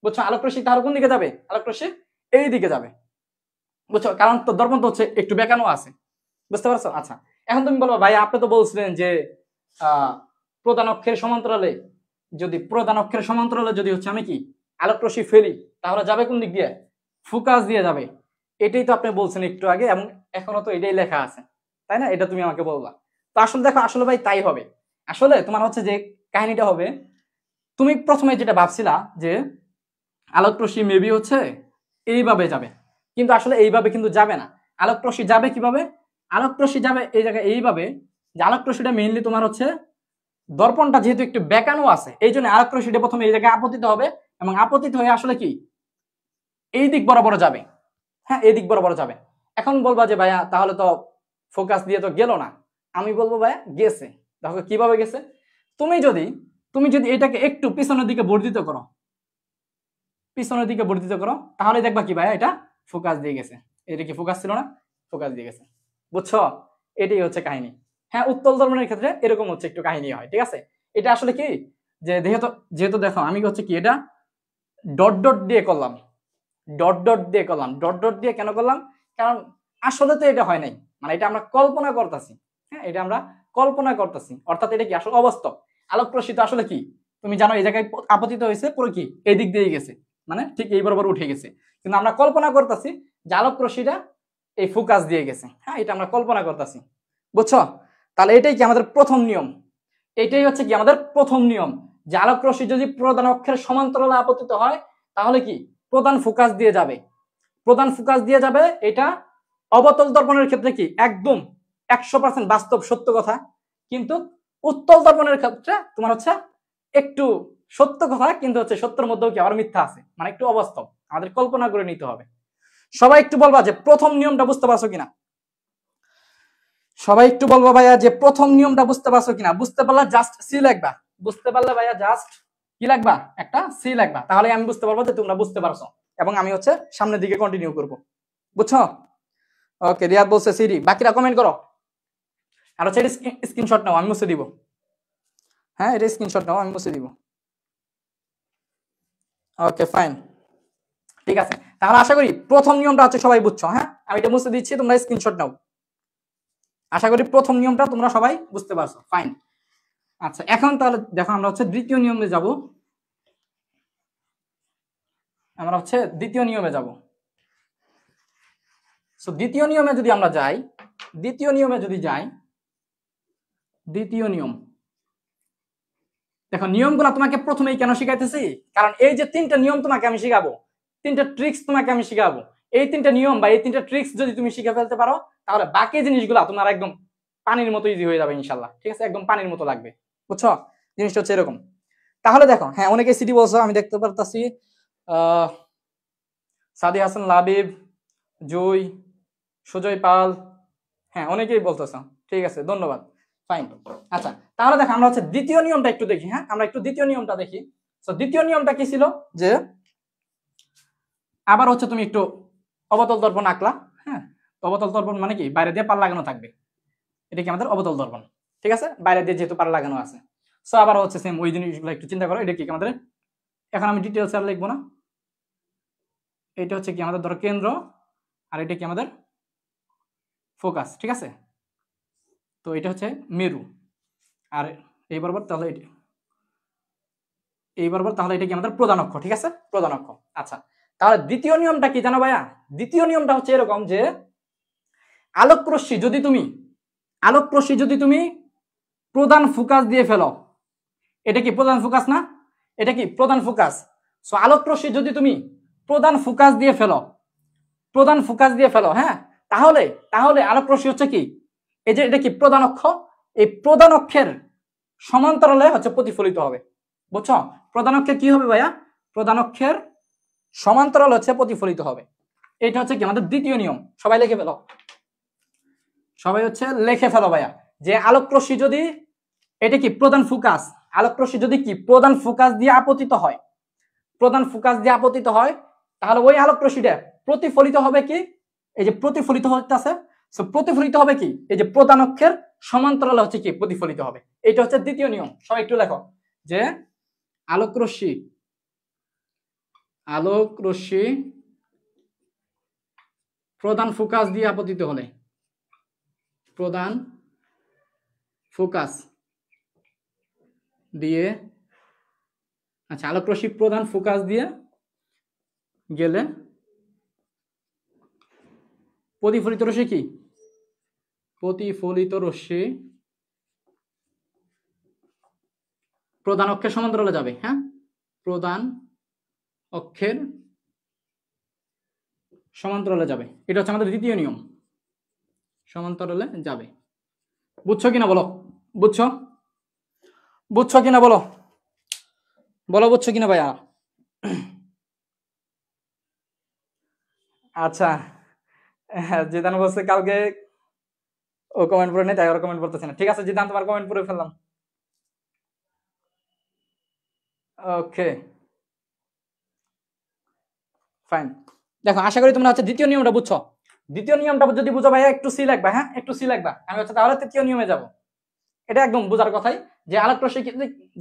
বুঝছো, আলোক রশ্মি তাহলে কোন দিকে যাবে? আলোক রশ্মি এই দিকে যাবে। বুঝছো, কারণ তো দর্পণ তো হচ্ছে একটু বেঁকানো আছে। বুঝতে পারছো? আচ্ছা, এখন তুমি বলবো ভাই আপনি তো বলছিলেন যে প্রধান অক্ষের সমান্তরালে, যদি প্রধান অক্ষের সমান্তরালে যদি হচ্ছে আমি কি আলোক রশ্মি ফেলি, তাহলে যাবে কোন দিক দিয়ে? ফোকাস দিয়ে যাবে। এটাই তো আপনি বলছেন একটু আগে, এবং এখনো তো এটাই লেখা আছে, তাই না? এটা তুমি আমাকে বলবা। তো আসলে দেখো, আসলে ভাই তাই হবে। আসলে তোমার হচ্ছে যে কাহিনীটা হবে, তুমি প্রথমে যেটা ভাবছিলা যে আলোক রশ্মি মেবি হচ্ছে এইভাবে যাবে, কিন্তু আসলে এইভাবে কিন্তু যাবে না। আলোক রশ্মি যাবে কিভাবে? আলোক রশ্মি যাবে এই জায়গায় এইভাবে, যে আলোক রশ্মিটা মেইনলি তোমার হচ্ছে দর্পণটা যেহেতু একটু বেঁকানো আছে, এই জন্য আলোক রশ্মিটা প্রথমে এই জায়গায় আপতিত হবে, এবং আপতিত হয়ে আসলে কি এই দিক বরাবর যাবে, হ্যাঁ, এই দিক বরাবর যাবে। এখন বলবা যে ভাইয়া তাহলে তো ফোকাস দিয়ে তো গেল না। আমি বলবো ভাইয়া গেছে। দেখো কিভাবে গেছে, তুমি যদি এটাকে একটু পিছনের দিকে বর্ধিত করো, পিছনের দিকে বর্ধিত করো, তাহলে দেখবা কি ভাইয়া এটা ফোকাস দিয়ে গেছে। এটা কি ফোকাস ছিল না? ফোকাস দিয়ে গেছে। বুঝছো, এটাই হচ্ছে কাহিনী। হ্যাঁ, উত্তল দর্পণের ক্ষেত্রে এরকম হচ্ছে একটু কাহিনী হয়, ঠিক আছে? এটা আসলে কি যে যেহেতু যেহেতু দেখো আমি হচ্ছে কি এটা ডট ডট দিয়ে করলাম, ডট ডট দিয়ে করলাম, ডট ডট দিয়ে কেন করলাম? কারণ আসলে তো এটা হয় নাই, মানে এটা আমরা কল্পনা করতেছি, হ্যাঁ, এটা আমরা কল্পনা করতেছি, অর্থাৎ এটা কি আসলে অবাস্তব। আলোক রশ্মি তো আসলে কি তুমি জানো এই জায়গায় আপতিত হয়েছে পুরো কি এই দিক দিয়ে গেছে, মানে ঠিক এই বরাবর উঠে গেছে, কিন্তু আমরা কল্পনা করতেছি যে আলোক রশ্মিটা এই ফোকাস দিয়ে গেছে। হ্যাঁ, এটা আমরা কল্পনা করতেছি, বুঝছো? তাহলে এটাই কি আমাদের প্রথম নিয়ম, এটাই হচ্ছে কি আমাদের প্রথম নিয়ম, যে আলোক রশ্মি যদি প্রধান অক্ষের সমান্তরালে আপতিত হয় তাহলে কি প্রধান ফোকাস দিয়ে যাবে, প্রধান ফোকাস দিয়ে যাবে। এটা অবতল দর্পণের ক্ষেত্রে কি একদম 100% বাস্তব সত্য কথা, কিন্তু উত্তল দর্পণের ক্ষেত্রে তোমার হচ্ছে একটু সত্য কথা, কিন্তু হচ্ছে সত্যের মধ্যেও কি আবার মিথ্যা আছে, মানে একটু অবাস্তব, আমাদের কল্পনা করে নিতে হবে। সবাই একটু বলবা যে প্রথম নিয়মটা বুঝতে পারছো কিনা, সবাই একটু বলবো ভাইয়া যে প্রথম নিয়মটা বুঝতে পারছো কিনা। বুঝতে পারলে জাস্ট সি লাগবা, বুঝতে পারলে ভাইয়া জাস্ট কি লাগবা, একটা সি লাগবা, তাহলে আমি বুঝতে পারবো যে তোমরা বুঝতে পারছো, এবং আমি হচ্ছে সামনের দিকে কন্টিনিউ করব, বুঝছো? ওকে, রিয়াদ বলছে সিডি, বাকিরা কমেন্ট করো। আর হচ্ছে স্ক্রিনশট নাও, আমি মুছে দিব। হ্যাঁ, এটা স্ক্রিনশট নাও, আমি মুছে দিব। ওকে ফাইন, ঠিক আছে। তাহলে আশা করি প্রথম নিয়মটা হচ্ছে সবাই বুঝছো। হ্যাঁ, আমি এটা মুছে দিচ্ছি, তোমরা স্ক্রিনশট নাও। আশা করি প্রথম নিয়মটা তোমরা সবাই বুঝতে পারছো, ফাইন। আচ্ছা, এখন তাহলে দেখো আমরা হচ্ছে দ্বিতীয় নিয়মে যাব, আমরা হচ্ছে দ্বিতীয় নিয়মে যাব। সো দ্বিতীয় নিয়মে যদি আমরা যাই, দ্বিতীয় নিয়মে যদি যাই, দ্বিতীয় নিয়ম দেখো, নিয়মগুলো তোমাকে প্রথমেই কেন শিখাইতেছি, কারণ এই যে তিনটা নিয়ম তোমাকে আমি শিখাবো, তিনটা ট্রিক্স তোমাকে আমি শিখাবো, এই তিনটা নিয়ম বা এই তিনটা ট্রিক্স যদি তুমি শিখে ফেলতে পারো তাহলে বাকি জিনিসগুলো তোমার একদম পানির মতো ইজি হয়ে যাবে ইনশাল্লাহ, ঠিক আছে? একদম পানির মতো লাগবে, বুঝছো? জিনিসটা হচ্ছে এরকম। তাহলে দেখো, হ্যাঁ অনেকে সিটি বলছো, আমি দেখতে পারতাছি সাদি হাসান, লাবিব, জুই, সুজয় পাল, হ্যাঁ অনেকেই বলতেছ, ঠিক আছে, ধন্যবাদ, ফাইন। আচ্ছা, তাহলে দেখো আমরা হচ্ছে দ্বিতীয় নিয়মটা একটু দেখি। হ্যাঁ, আমরা একটু দ্বিতীয় নিয়মটা দেখি। তো দ্বিতীয় নিয়মটা কি ছিল, যে আবার হচ্ছে তুমি একটু অবতল দর্পণ আঁকলা। হ্যাঁ, অবতল দর্পণ মানে কি বাইরে দিয়ে পাল লাগানো থাকবে, এটা কি আমাদের অবতল দর্পণ, ঠিক আছে? বাইরে দিয়ে যেহেতু পাল লাগানো আছে, সো আবার হচ্ছে সেম ওই জিনিসগুলো একটু চিন্তা করো। এটা কি আমাদের, এখন আমি ডিটেলস আর লিখবো না, এটা হচ্ছে কি আমাদের ধরো কেন্দ্র, আর এটা কি আমাদের ফোকাস, ঠিক আছে? তো এটা হচ্ছে মেরু, আর এই বরাবর তাহলে এই বরাবর তাহলে এটা কি আমাদের প্রধান অক্ষ, ঠিক আছে? প্রধান অক্ষ। আচ্ছা, তাহলে দ্বিতীয় নিয়মটা কি জানো ভাইয়া? দ্বিতীয় নিয়মটা হচ্ছে এরকম, যে আলোক রশ্মি যদি তুমি প্রধান ফোকাস দিয়ে ফেলো, এটা কি প্রধান ফোকাস না? এটা কি প্রধান ফোকাস? সো আলোক রশ্মি যদি তুমি প্রধান ফোকাস দিয়ে ফেলো, হ্যাঁ, তাহলে আলোক রশ্মি হচ্ছে কি, এই যে এটা কি প্রধান অক্ষ, এই প্রধান অক্ষের সমান্তরালে হচ্ছে প্রতিফলিত হবে, বুঝছো? প্রধান অক্ষের কি হবে ভাইয়া? প্রধান অক্ষের সমান্তরাল হচ্ছে প্রতিফলিত হবে। এটা হচ্ছে কি আমাদের দ্বিতীয় নিয়ম, সবাই লিখে ফেলো, সবাই হচ্ছে লিখে ফেলো ভাইয়া, যে আলোক রশ্মি যদি, এটা কি প্রধান ফোকাস, আলোক রশ্মি যদি কি প্রধান ফোকাস দিয়ে আপতিত হয়, তাহলে ওই আলোক রশ্মিটা প্রতিফলিত হবে কি, এই যে প্রতিফলিত হচ্ছে, প্রতিফলিত হবে কি, এই যে প্রধান অক্ষের সমান্তরালে হচ্ছে কি প্রতিফলিত হবে। এটা হচ্ছে দ্বিতীয় নিয়ম, সবাই একটু লেখো, যে আলোক রশ্মি প্রধান ফোকাস দিয়ে আপতিত হলে, প্রধান ফোকাস দিয়ে, আচ্ছা, আলোক রশ্মি প্রধান ফোকাস দিয়ে গেলে প্রতিফলিত রশ্মি কি, প্রতিফলিত রশ্মি প্রধান অক্ষের সমান্তরালে যাবে। হ্যাঁ, প্রধান অক্ষের সমান্তরালে যাবে, এটা হচ্ছে আমাদের দ্বিতীয় নিয়ম, সমান্তরালে যাবে। বুঝছো কিনা বলো, বুঝছো কিনা বলো, বুঝছো কিনা ভাইয়া? আচ্ছা, জিদান বলছে কালকে ও কমেন্ট করে নেই, তাই ওরা কমেন্ট করতেছে না। ঠিক আছে জিদান, তোমার কমেন্ট করে ফেললাম। ওকে ফাইন, দেখো আশা করি তোমরা হচ্ছে দ্বিতীয় নিয়মটা বুঝছো। দ্বিতীয় নিয়মটা যদি বুঝো ভাইয়া একটু সি লাগবা, হ্যাঁ একটু সি লাগবা। আমি হচ্ছে তাহলে তৃতীয় নিয়মে যাব। এটা একদম বোঝার কথাই, যে আলোক রশ্মি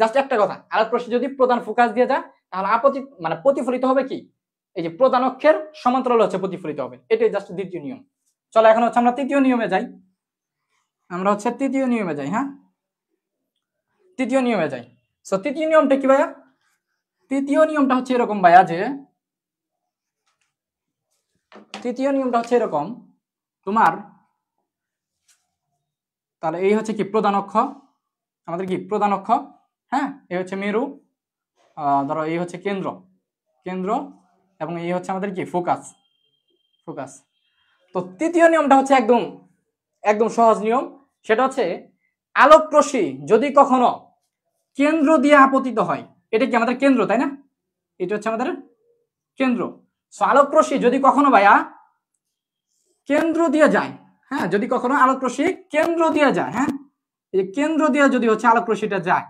জাস্ট একটা কথা, আলোক রশ্মি যদি প্রধান ফোকাস দিয়ে যায় তাহলে মানে প্রতিফলিত হবে কি, এই যে প্রধান অক্ষের সমান্তরালে হচ্ছে প্রতিফলিত হবে। এটাই জাস্ট দ্বিতীয় নিয়ম। চলো এখন হচ্ছে আমরা তৃতীয় নিয়মে যাই, হ্যাঁ তৃতীয় নিয়মে যাই। সো তৃতীয় নিয়মটা কি ভাইয়া? তৃতীয় নিয়মটা হচ্ছে এরকম ভাইয়া, যে তৃতীয় নিয়মটা হচ্ছে এরকম, তোমার তাহলে এই হচ্ছে কি প্রধান অক্ষ, আমাদের কি প্রধান অক্ষ, হ্যাঁ, এই হচ্ছে মেরু, ধরো এই হচ্ছে কেন্দ্র, কেন্দ্র, এবং এই হচ্ছে আমাদের কি ফোকাস, ফোকাস। তো তৃতীয় নিয়মটা হচ্ছে একদম একদম সহজ নিয়ম, সেটা হচ্ছে আলোক রশ্মি যদি কখনো কেন্দ্র দিয়ে আপতিত হয়, এটা কি আমাদের কেন্দ্র, তাই না? এটা হচ্ছে আমাদের কেন্দ্র। সো আলোক রশ্মি যদি কখনো ভাইয়া কেন্দ্র দিয়ে যায়, হ্যাঁ, যদি কখনো আলোক রশ্মি কেন্দ্র দিয়ে যায়, হ্যাঁ, এই কেন্দ্র দিয়ে যদি হচ্ছে আলোক রশ্মিটা যায়,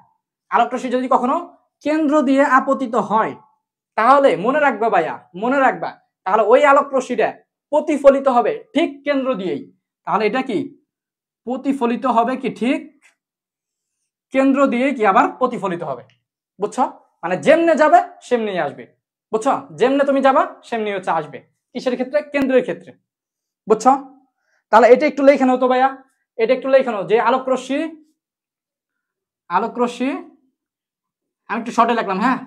আলোক রশ্মি যদি কখনো কেন্দ্র দিয়ে আপতিত হয়, তাহলে মনে রাখবা ভাইয়া, মনে রাখবা, তাহলে ওই আলোক রশ্মিটা প্রতিফলিত হবে ঠিক কেন্দ্র দিয়েই। তাহলে এটা কি প্রতিফলিত হবে কি ঠিক কেন্দ্র দিয়ে কি আবার প্রতিফলিত হবে, বুঝছো? মানে যেমনে যাবে সেমনি আসবে, বুঝছো? যেমনে তুমি যাবা সেমনি হচ্ছে আসবে, কিসের ক্ষেত্রে? কেন্দ্রের ক্ষেত্রে, বুঝছো? তাহলে এটা একটু লেখা নাও তো ভাইয়া, এটা একটু লেখা নাও যে আলোক রশ্মি, আলোক রশ্মি আমি একটু শর্টে লিখলাম, হ্যাঁ,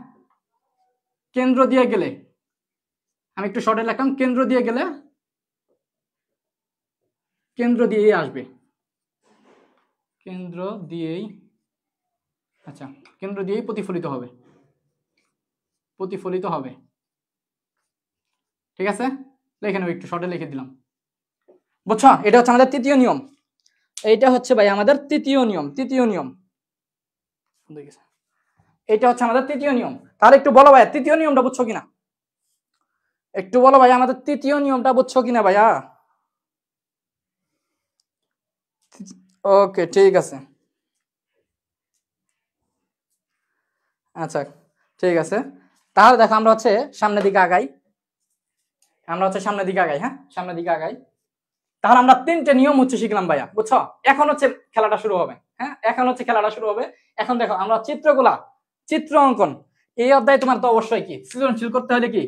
কেন্দ্র দিয়ে গেলে, আমি একটু শর্টে লিখলাম, কেন্দ্র দিয়ে গেলে কেন্দ্র দিয়েই আসবে, কেন্দ্র দিয়েই, আচ্ছা, কেন্দ্র দিয়েই প্রতিফলিত হবে, প্রতিফলিত হবে, ঠিক আছে? লিখে নাও, একটু শর্টে লিখে দিলাম, বুঝছো? এটা হচ্ছে আমাদের তৃতীয় নিয়ম, এইটা হচ্ছে ভাই আমাদের তৃতীয় নিয়ম, তৃতীয় নিয়ম, এটা হচ্ছে আমাদের তৃতীয় নিয়ম। তাহলে একটু বলো ভাইয়া তৃতীয় নিয়মটা বুঝছো কিনা, একটু বলো ভাইয়া আমাদের তৃতীয় নিয়মটা বুঝছো কিনা ভাইয়া? ওকে, ঠিক আছে, আচ্ছা, ঠিক আছে। তাহলে দেখো আমরা হচ্ছে সামনের দিকে আগাই, আমরা হচ্ছে সামনের দিকে আগাই, হ্যাঁ, সামনের দিকে আগাই। তাহলে আমরা তিনটে নিয়ম হচ্ছে শিখলাম ভাইয়া, বুঝছো? এখন হচ্ছে খেলাটা শুরু হবে, হ্যাঁ, এখন হচ্ছে খেলাটা শুরু হবে। এখন দেখো আমরা চিত্রগুলা, চিত্র অঙ্কন, এই অধ্যায়ে তোমার তো অবশ্যই কি সৃজনশীল করতে হলে কি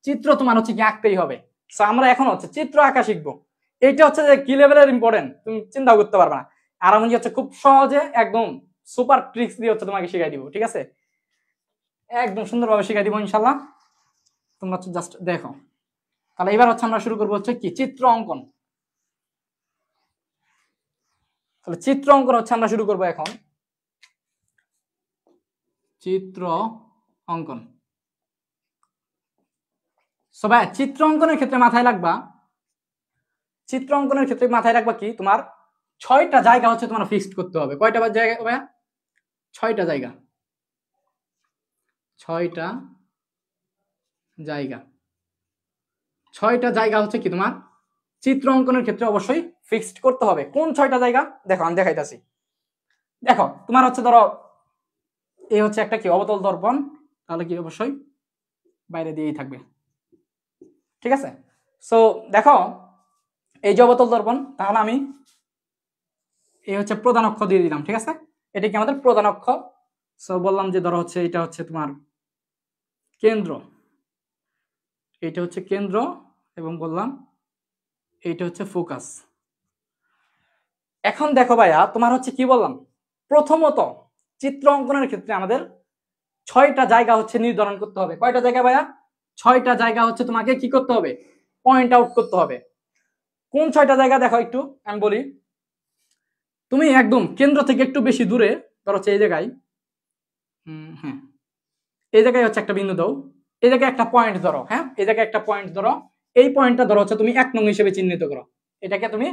চিত্র তোমার হচ্ছে কি আঁকতেই হবে। সো আমরা এখন হচ্ছে চিত্র আঁকা শিখবো। এইটা হচ্ছে যে কি লেভেলের ইম্পর্টেন্ট তুমি চিন্তা করতে পারবে না। আর আমি হচ্ছে খুব সহজে একদম সুপার ট্রিক্স দিয়ে হচ্ছে তোমাকে শিখাই দিব, ঠিক আছে? একদম সুন্দরভাবে শিখাই দিব ইনশাল্লাহ, তোমরা হচ্ছে জাস্ট দেখো। তাহলে এবার হচ্ছে আমরা শুরু করবো হচ্ছে কি চিত্র অঙ্কন। তাহলে চিত্র অঙ্কন হচ্ছে আমরা শুরু করবো এখন, চিত্র অঙ্কন। সো ভাই চিত্র অঙ্কনের ক্ষেত্রে মাথায় রাখবা, চিত্র অঙ্কনের ক্ষেত্রে মাথায় রাখবা কি তোমার 6টা জায়গা হচ্ছে তোমার ফিক্সড করতে হবে। কয়টা জায়গা ভাইয়া? 6টা জায়গা, 6টা জায়গা, 6টা জায়গা হচ্ছে কি তোমার চিত্র অঙ্কনের ক্ষেত্রে অবশ্যই ফিক্সড করতে হবে। কোন 6টা জায়গা? দেখো আমি দেখাইতাছি। দেখো তোমার হচ্ছে ধরো এই হচ্ছে একটা কি অবতল দর্পণ, তাহলে কি অবশ্যই বাইরে দিয়েই থাকবে, ঠিক আছে? সো দেখো এই যে অবতল দর্পণ, তাহলে আমি এই হচ্ছে প্রধান অক্ষ দিয়ে দিলাম, ঠিক আছে? এটা কি আমাদের প্রধান অক্ষ। সো বললাম যে ধরো হচ্ছে এটা হচ্ছে তোমার কেন্দ্র, এটা হচ্ছে কেন্দ্র, এবং বললাম এইটা হচ্ছে ফোকাস। এখন দেখো ভাইয়া তোমার হচ্ছে কি বললাম, প্রথমত চিত্র অঙ্কনের ক্ষেত্রে আমাদের 6টা জায়গা হচ্ছে নির্ধারণ করতে হবে। কয়টা জায়গা ভাইয়া? 6টা জায়গা হচ্ছে তোমাকে কি করতে হবে? পয়েন্ট আউট করতে হবে। কোন 6টা জায়গা দেখো একটু আমি বলি। তুমি একদম কেন্দ্র থেকে একটু বেশি দূরে, ধরো হচ্ছে এই জায়গায়, হ্যাঁ, এই জায়গায় হচ্ছে একটা বিন্দু দাও, এই জায়গায় একটা পয়েন্ট ধরো, হ্যাঁ, এই জায়গায় একটা পয়েন্ট ধরো, এই পয়েন্টটা ধরো হচ্ছে তুমি 1 নং হিসেবে চিহ্নিত করো, এটাকে তুমি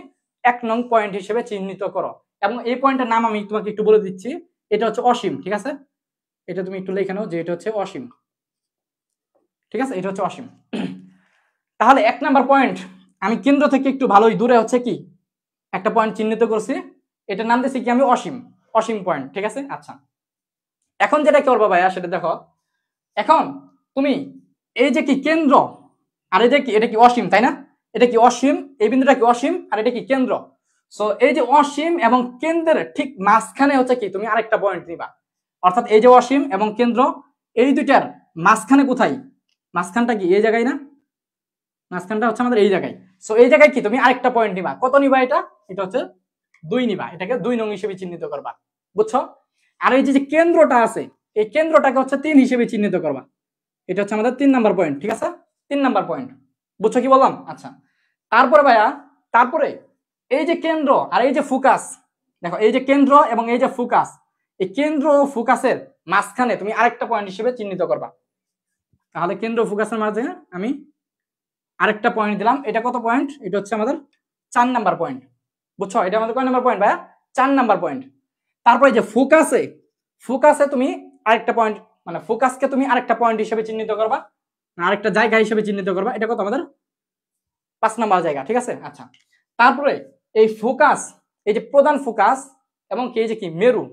1 নং পয়েন্ট হিসেবে চিহ্নিত করো। এবং এই পয়েন্টের নাম আমি তোমাকে একটু বলে দিচ্ছি, এটা হচ্ছে অসীম, ঠিক আছে? এটা তুমি একটু লিখে নাও যে এটা হচ্ছে অসীম, ঠিক আছে? এটা হচ্ছে অসীম। তাহলে 1 নাম্বার পয়েন্ট আমি কেন্দ্র থেকে একটু ভালোই দূরে হচ্ছে কি একটা পয়েন্ট চিহ্নিত করছি, এটার নাম দিচ্ছি কি আমি অসীম, অসীম পয়েন্ট, ঠিক আছে? আচ্ছা, এখন যেটা করবো ভাইয়া সেটা দেখো। এখন তুমি এই যে কি কেন্দ্র, আর এই যে কি এটা কি অসীম, তাই না? এটা কি অসীম, এই বিন্দুটা কি অসীম, আর এটা কি কেন্দ্র। সো এই যে অসীম এবং কেন্দ্রের ঠিক মাঝখানে হচ্ছে কি তুমি আরেকটা পয়েন্ট নিবা, অর্থাৎ এই যে অসীম এবং কেন্দ্র এই দুইটার মাঝখানে কোথায়? মাঝখানটা কি এই জায়গায় না? মাঝখানটা হচ্ছে আমাদের এই জায়গায়। সো এই জায়গায় কি তুমি আরেকটা পয়েন্ট নিবা। কত নিবা? এটা এটা হচ্ছে 2 নিবা, এটাকে 2 নং হিসেবে চিহ্নিত করবা, বুঝছো? আর এই যে কেন্দ্রটা আছে, এই কেন্দ্রটাকে হচ্ছে 3 হিসেবে চিহ্নিত করবা। এটা হচ্ছে আমাদের 3 নাম্বার পয়েন্ট, ঠিক আছে? 3 নাম্বার পয়েন্ট, বুঝছো কি বললাম? আচ্ছা, তারপরে ভাইয়া, তারপরে এই যে কেন্দ্র আর এই যে ফোকাস, দেখো এই যে কেন্দ্র এবং এই যে ফোকাস, এই কেন্দ্র ও ফোকাসের মাঝখানে তুমি আরেকটা পয়েন্ট হিসেবে চিহ্নিত করবা। তাহলে কেন্দ্র ও ফোকাসের মাঝে আমি আরেকটা পয়েন্ট দিলাম। এটা কত পয়েন্ট? এটা হচ্ছে আমাদের 4 নাম্বার পয়েন্ট, বুঝছো? এটা আমাদের কয় নাম্বার পয়েন্ট ভাইয়া? 4 নাম্বার পয়েন্ট। তারপরে যে ফোকাসে, ফোকাসে তুমি আরেকটা পয়েন্ট, মানে ফোকাসকে তুমি আরেকটা পয়েন্ট হিসেবে চিহ্নিত করবা, আরেকটা জায়গা হিসেবে চিহ্নিত করবা। এটা কত? আমাদের 5 নাম্বার জায়গা, ঠিক আছে? আচ্ছা, তারপরে এই ফোকাস, এই যে প্রধান ফোকাস এবং এই যে কি মেরু,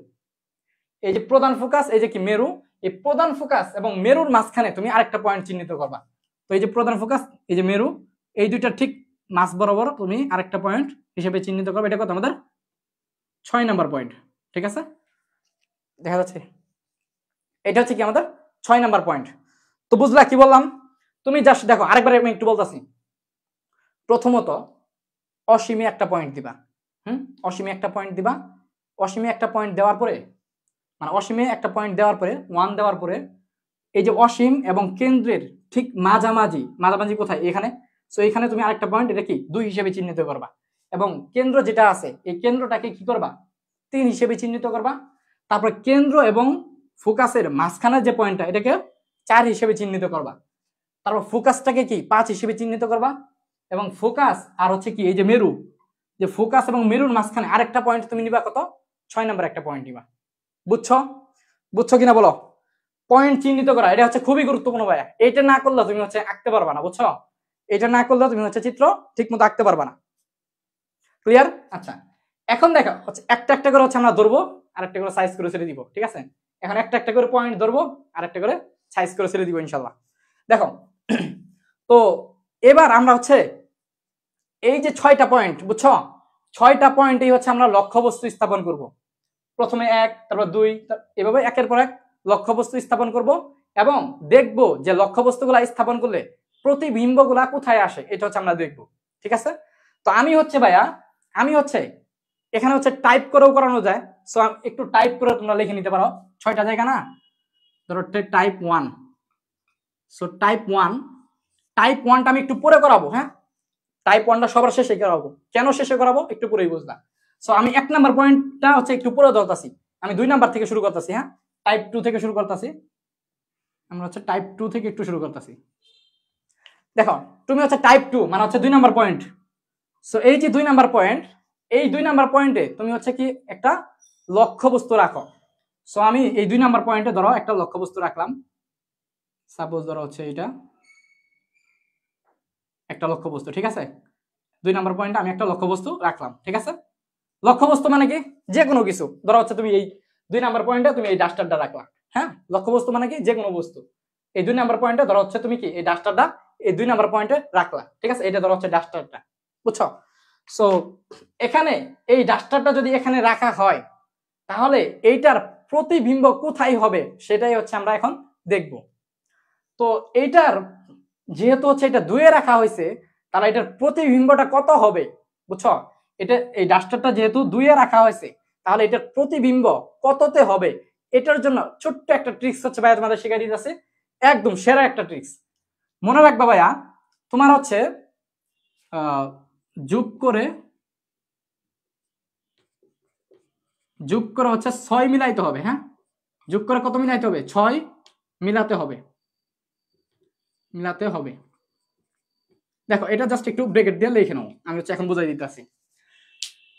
এই যে প্রধান ফোকাস, এই যে কি মেরু, এই প্রধান ফোকাস এবং মেরুর মাঝখানে তুমি আরেকটা পয়েন্ট চিহ্নিত করবা। তো এই যে প্রধান ফোকাস, এই যে মেরু, এই দুইটা ঠিক মাঝ বরাবর তুমি আরেকটা পয়েন্ট হিসেবে চিহ্নিত করবে। এটা কত? আমাদের 6 নাম্বার পয়েন্ট, ঠিক আছে? দেখা যাচ্ছে? এটা হচ্ছে কি আমাদের 6 নাম্বার পয়েন্ট। তো বুঝলা কি বললাম? তুমি জাস্ট দেখো, আরেকবার আমি একটু বলতাছি। প্রথমত অসীমে একটা পয়েন্ট দিবা, অসীমে একটা পয়েন্ট দিবা। অসীমে একটা পয়েন্ট দেওয়ার পরে, মানে অসীমে একটা পয়েন্ট দেওয়ার পরে 1 দেওয়ার পরে এই যে অসীম এবং কেন্দ্রের ঠিক মাঝামাঝি, মাঝামাঝি কোথায়? এখানে। সো এখানে তুমি আরেকটা পয়েন্ট, এটা কি 2 হিসেবে চিহ্নিত করবা। এবং কেন্দ্র যেটা আছে, এই কেন্দ্রটাকে কি করবা? 3 হিসেবে চিহ্নিত করবা। তারপর কেন্দ্র এবং ফোকাসের মাঝখানের যে পয়েন্টটা, এটাকে 4 হিসেবে চিহ্নিত করবা। তারপর ফোকাসটাকে কি 5 হিসেবে চিহ্নিত করবা। এবং ফোকাস আর হচ্ছে কি এই যে মেরু, যে ফোকাস এবং মেরুর মাঝখানে আরেকটা পয়েন্ট তুমি নিবা, কত? 6 নাম্বার একটা পয়েন্ট নিবা। বুঝছো? বুঝছো কিনা বলো? পয়েন্ট চিহ্নিত করা এটা হচ্ছে খুবই গুরুত্বপূর্ণ ভাইয়া। এটা না করলে তুমি হচ্ছে আঁকতে পারবা না, বুঝছো? এটা না করলে তুমি হচ্ছে চিত্র ঠিক মতো আঁকতে পারবা না। ক্লিয়ার? আচ্ছা, এখন দেখো হচ্ছে একটা একটা করে হচ্ছে আমরা ধরবো, আর একটা করে সাইজ করে ছেড়ে দিব, ঠিক আছে? এখন একটা একটা করে পয়েন্ট ধরবো, আর একটা করে সাইজ করে ছেড়ে দিব ইনশাল্লাহ। দেখো তো এবার আমরা হচ্ছে এই যে 6টা পয়েন্ট, বুঝছো? 6টা পয়েন্টেই হচ্ছে আমরা লক্ষ্যবস্তু স্থাপন করব। প্রথমে 1, তারপর 2, এভাবে একের পর এক লক্ষ্যবস্তু স্থাপন করব এবং দেখব যে লক্ষ্যবস্তুগুলা স্থাপন করলে প্রতিবিম্বগুলা কোথায় আসে, এটা হচ্ছে আমরা দেখব, ঠিক আছে? তো আমি হচ্ছে ভাইয়া, আমি হচ্ছে এখানে হচ্ছে টাইপ করেও করানো যায়। সো একটু টাইপ করে তোমরা লিখে নিতে পারো। 6টা জায়গা না, ধরো টাইপ 1। সো টাইপ 1, টাইপ 1টা আমি একটু পরে করাবো, হ্যাঁ? টাইপ 1টা সবার শেষে করাবো। কেন শেষে করাবো একটু পরেই বুঝলাম। সো আমি 1 নাম্বার পয়েন্টটা হচ্ছে একটু পরে ধরতাছি। আমি 2 নাম্বার থেকে শুরু করতেছি, হ্যাঁ? টাইপ 2 থেকে শুরু করতেছি। আমরা হচ্ছে টাইপ 2 থেকে একটু শুরু করতেছি। দেখো তুমি হচ্ছে টাইপ 2 মানে হচ্ছে 2 নাম্বার পয়েন্ট। সো এই যে 2 নাম্বার পয়েন্ট, এই 2 নাম্বার পয়েন্টে তুমি হচ্ছে কি একটা লক্ষ্যবস্তু রাখো। সো আমি এই 2 নাম্বার পয়েন্টে ধরো একটা লক্ষ্যবস্তু রাখলাম। সাপোজ ধরো হচ্ছে এটা একটা লক্ষ্যবস্তু, ঠিক আছে? 2 নাম্বার পয়েন্টে আমি একটা লক্ষ্যবস্তু রাখলাম, ঠিক আছে? লক্ষ্যবস্তু মানে কি? যে কোনো কিছু। ধরো হচ্ছে তুমি এই 2 নাম্বার পয়েন্টে তুমি এই ডাস্টারটা রাখলা, হ্যাঁ? লক্ষ্যবস্তু মানে কি? যে কোনো বস্তু। এই 2 নাম্বার পয়েন্টে ধরো হচ্ছে তুমি কি এই ডাস্টারটা এই 2 নাম্বার পয়েন্টে রাখলা, ঠিক আছে? এটা ধরো হচ্ছে ডাস্টারটা, বুঝছো? সো এখানে এই ডাস্টারটা যদি এখানে রাখা হয়, তাহলে এইটার প্রতিবিম্ব কোথায় হবে সেটাই হচ্ছে আমরা এখন দেখব। তো এইটার যেহেতু হচ্ছে এটা 2-এ রাখা হয়েছে, তাহলে এটার প্রতিবিম্বটা কত হবে, বুঝছো? এটা এই ডাস্টারটা যেহেতু 2-এ রাখা হয়েছে, তাহলে এটার প্রতিবিম্ব কততে হবে, এটার জন্য ছোট্ট একটা ট্রিক্স হচ্ছে ভাইয়া তোমাদের শিখিয়ে দিতেছি। একদম সেরা একটা ট্রিক্স মনে রাখবা ভাইয়া। তোমার হচ্ছে যোগ করে হচ্ছে 6 মিলাইতে হবে, হ্যাঁ? যোগ করে কত মিলাইতে হবে? 6 মিলাতে হবে, মিলাতে হবে। দেখো এটা জাস্ট একটু ব্রেকেট দিয়ে লিখে নাও, আমি হচ্ছে এখন বুঝাই দিতেছি।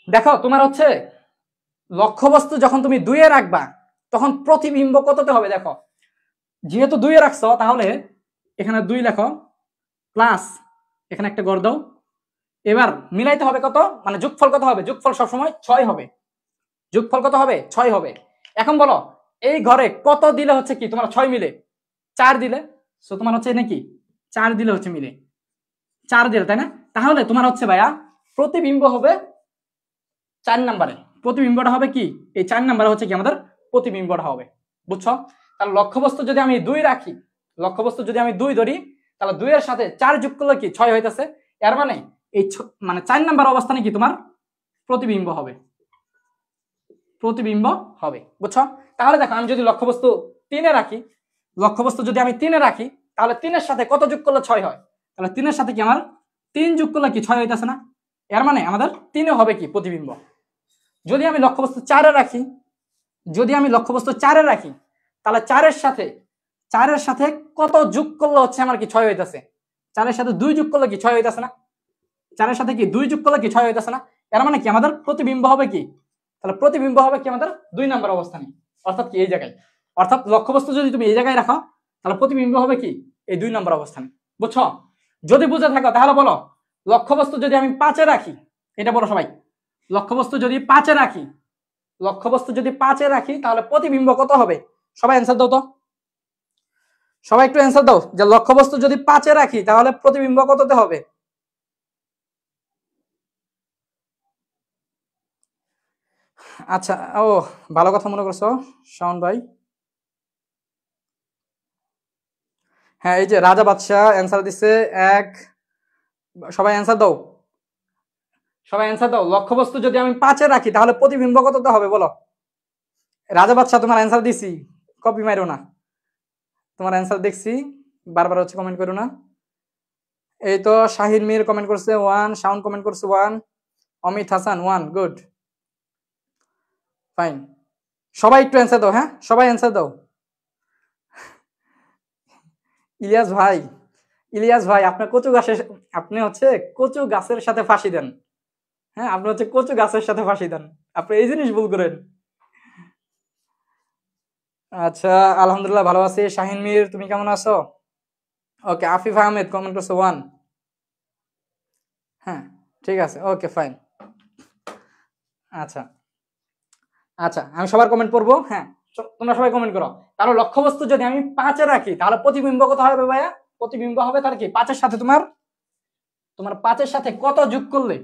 দেখো তোমার হচ্ছে লক্ষ্যবস্তু যখন তুমি 2-এ রাখবা, তখন প্রতিবিম্ব কততে হবে? দেখো যেহেতু 2-এ রাখছো, তাহলে এখানে 2 লেখো প্লাস এখানে একটা গড় দাও। এবার মিলাইতে হবে কত, মানে যোগফল কত হবে? যোগফল সবসময় 6 হবে। যোগফল কত হবে? 6 হবে। এখন বলো এই ঘরে কত দিলে হচ্ছে কি তোমার 6 মিলে? 4 দিলে। সো তোমার হচ্ছে নাকি 4 দিলে হচ্ছে মিলে, 4 দিলে, তাই না? তাহলে তোমার হচ্ছে ভাইয়া প্রতিবিম্ব হবে 4 নাম্বারে। প্রতিবিম্বটা হবে কি? এই 4 নাম্বারে হচ্ছে কি আমাদের প্রতিবিম্বটা হবে, বুঝছো? তাহলে লক্ষ্যবস্তু যদি আমি 2 রাখি, লক্ষ্যবস্তু যদি আমি 2 ধরি, তাহলে 2 এর সাথে 4 যোগ করলে কি 6 হইতাছে। এর মানে এই মানে 4 নাম্বার অবস্থানে কি তোমার প্রতিবিম্ব হবে, প্রতিবিম্ব হবে, বুঝছো? তাহলে দেখো আমি যদি লক্ষ্যবস্তু 3-এ রাখি, লক্ষ্যবস্তু যদি আমি 3-এ রাখি, তাহলে 3-এর সাথে কত যোগ করলে 6 হয়? তাহলে 3-এর সাথে কি আমার 3 যোগ করলে কি 6 হইতাছে না? এর মানে আমাদের 3-এ হবে কি প্রতিবিম্ব। যদি আমি লক্ষ্যবস্তু 4-এ রাখি, তাহলে 4-এর সাথে কত যোগ করলে হচ্ছে আমার কি 6 হইতাছে? 4-এর সাথে 2 যোগ করলে কি 6 হইতাছে না? 4-এর সাথে কি 2 যোগ করলে কি 6 হইতাছে না? এর মানে কি আমাদের প্রতিবিম্ব হবে কি? তাহলে প্রতিবিম্ব হবে কি আমাদের 2 নম্বর অবস্থানে, অর্থাৎ কি এই জায়গায়। অর্থাৎ লক্ষ্যবস্তু যদি তুমি এই জায়গায় রাখো, তাহলে প্রতিবিম্ব হবে কি এই 2 নম্বর অবস্থানে। বুঝছো? যদি বুঝে থাকো তাহলে বলো, লক্ষ্যবস্তু যদি আমি 5-এ রাখি, এটা বলো সবাই, লক্ষ্যবস্তু যদি 5-এ রাখি, তাহলে প্রতিবিম্ব কত হবে? সবাই অ্যান্সার দাও তো, সবাই একটু অ্যান্সার দাও যে লক্ষ্যবস্তু যদি 5-এ রাখি তাহলে প্রতিবিম্ব কততে হবে? আচ্ছা, ও ভালো কথা মনে করছো শাওন ভাই। হ্যাঁ, এই যে রাজা বাদশাহ অ্যান্সার দিচ্ছে 1। সবাই অ্যান্সার দাও, লক্ষ্যবস্তু যদি আমি 5-এ রাখি তাহলে প্রতিবিম্ব কততে হবে বলো? রাজা বাদশাহ তোমার অ্যান্সার দিছি, কপি মারো না, তোমার অ্যান্সার দেখছি, বারবার হচ্ছে কমেন্ট করো না। এই তো শাহিন মির কমেন্ট করছে 1, শাওন কমেন্ট করছে 1, অমিত হাসান 1, গুড ফাইন। সবাই একটু অ্যান্সার দাও, হ্যাঁ সবাই অ্যান্সার দাও। ইলিয়াস ভাই আপনি হচ্ছে কচু গাছের সাথে ফাঁসি দেন। হ্যাঁ, আপনি হচ্ছে কচু গাছের সাথে ফাঁসি দেন, আপনি এই জিনিস ভুল করেন। আচ্ছা, আলহামদুলিল্লাহ ভালো আছি। শাহিন মির তুমি কেমন আছো? ওকে, আফিফ আহমেদ কমেন্ট করছে 1। হ্যাঁ ঠিক আছে, ওকে ফাইন। আচ্ছা আচ্ছা, আমি সবার কমেন্ট পড়বো। হ্যাঁ, তোমরা সবাই কমেন্ট করো। তাহলে লক্ষ্যবস্তু যদি আমি 5-এ রাখি তাহলে প্রতিবিম্ব কত হবে ভাইয়া? প্রতিবিম্ব হবে তার কি 5-এর সাথে তোমার 5-এর সাথে কত যোগ করলে,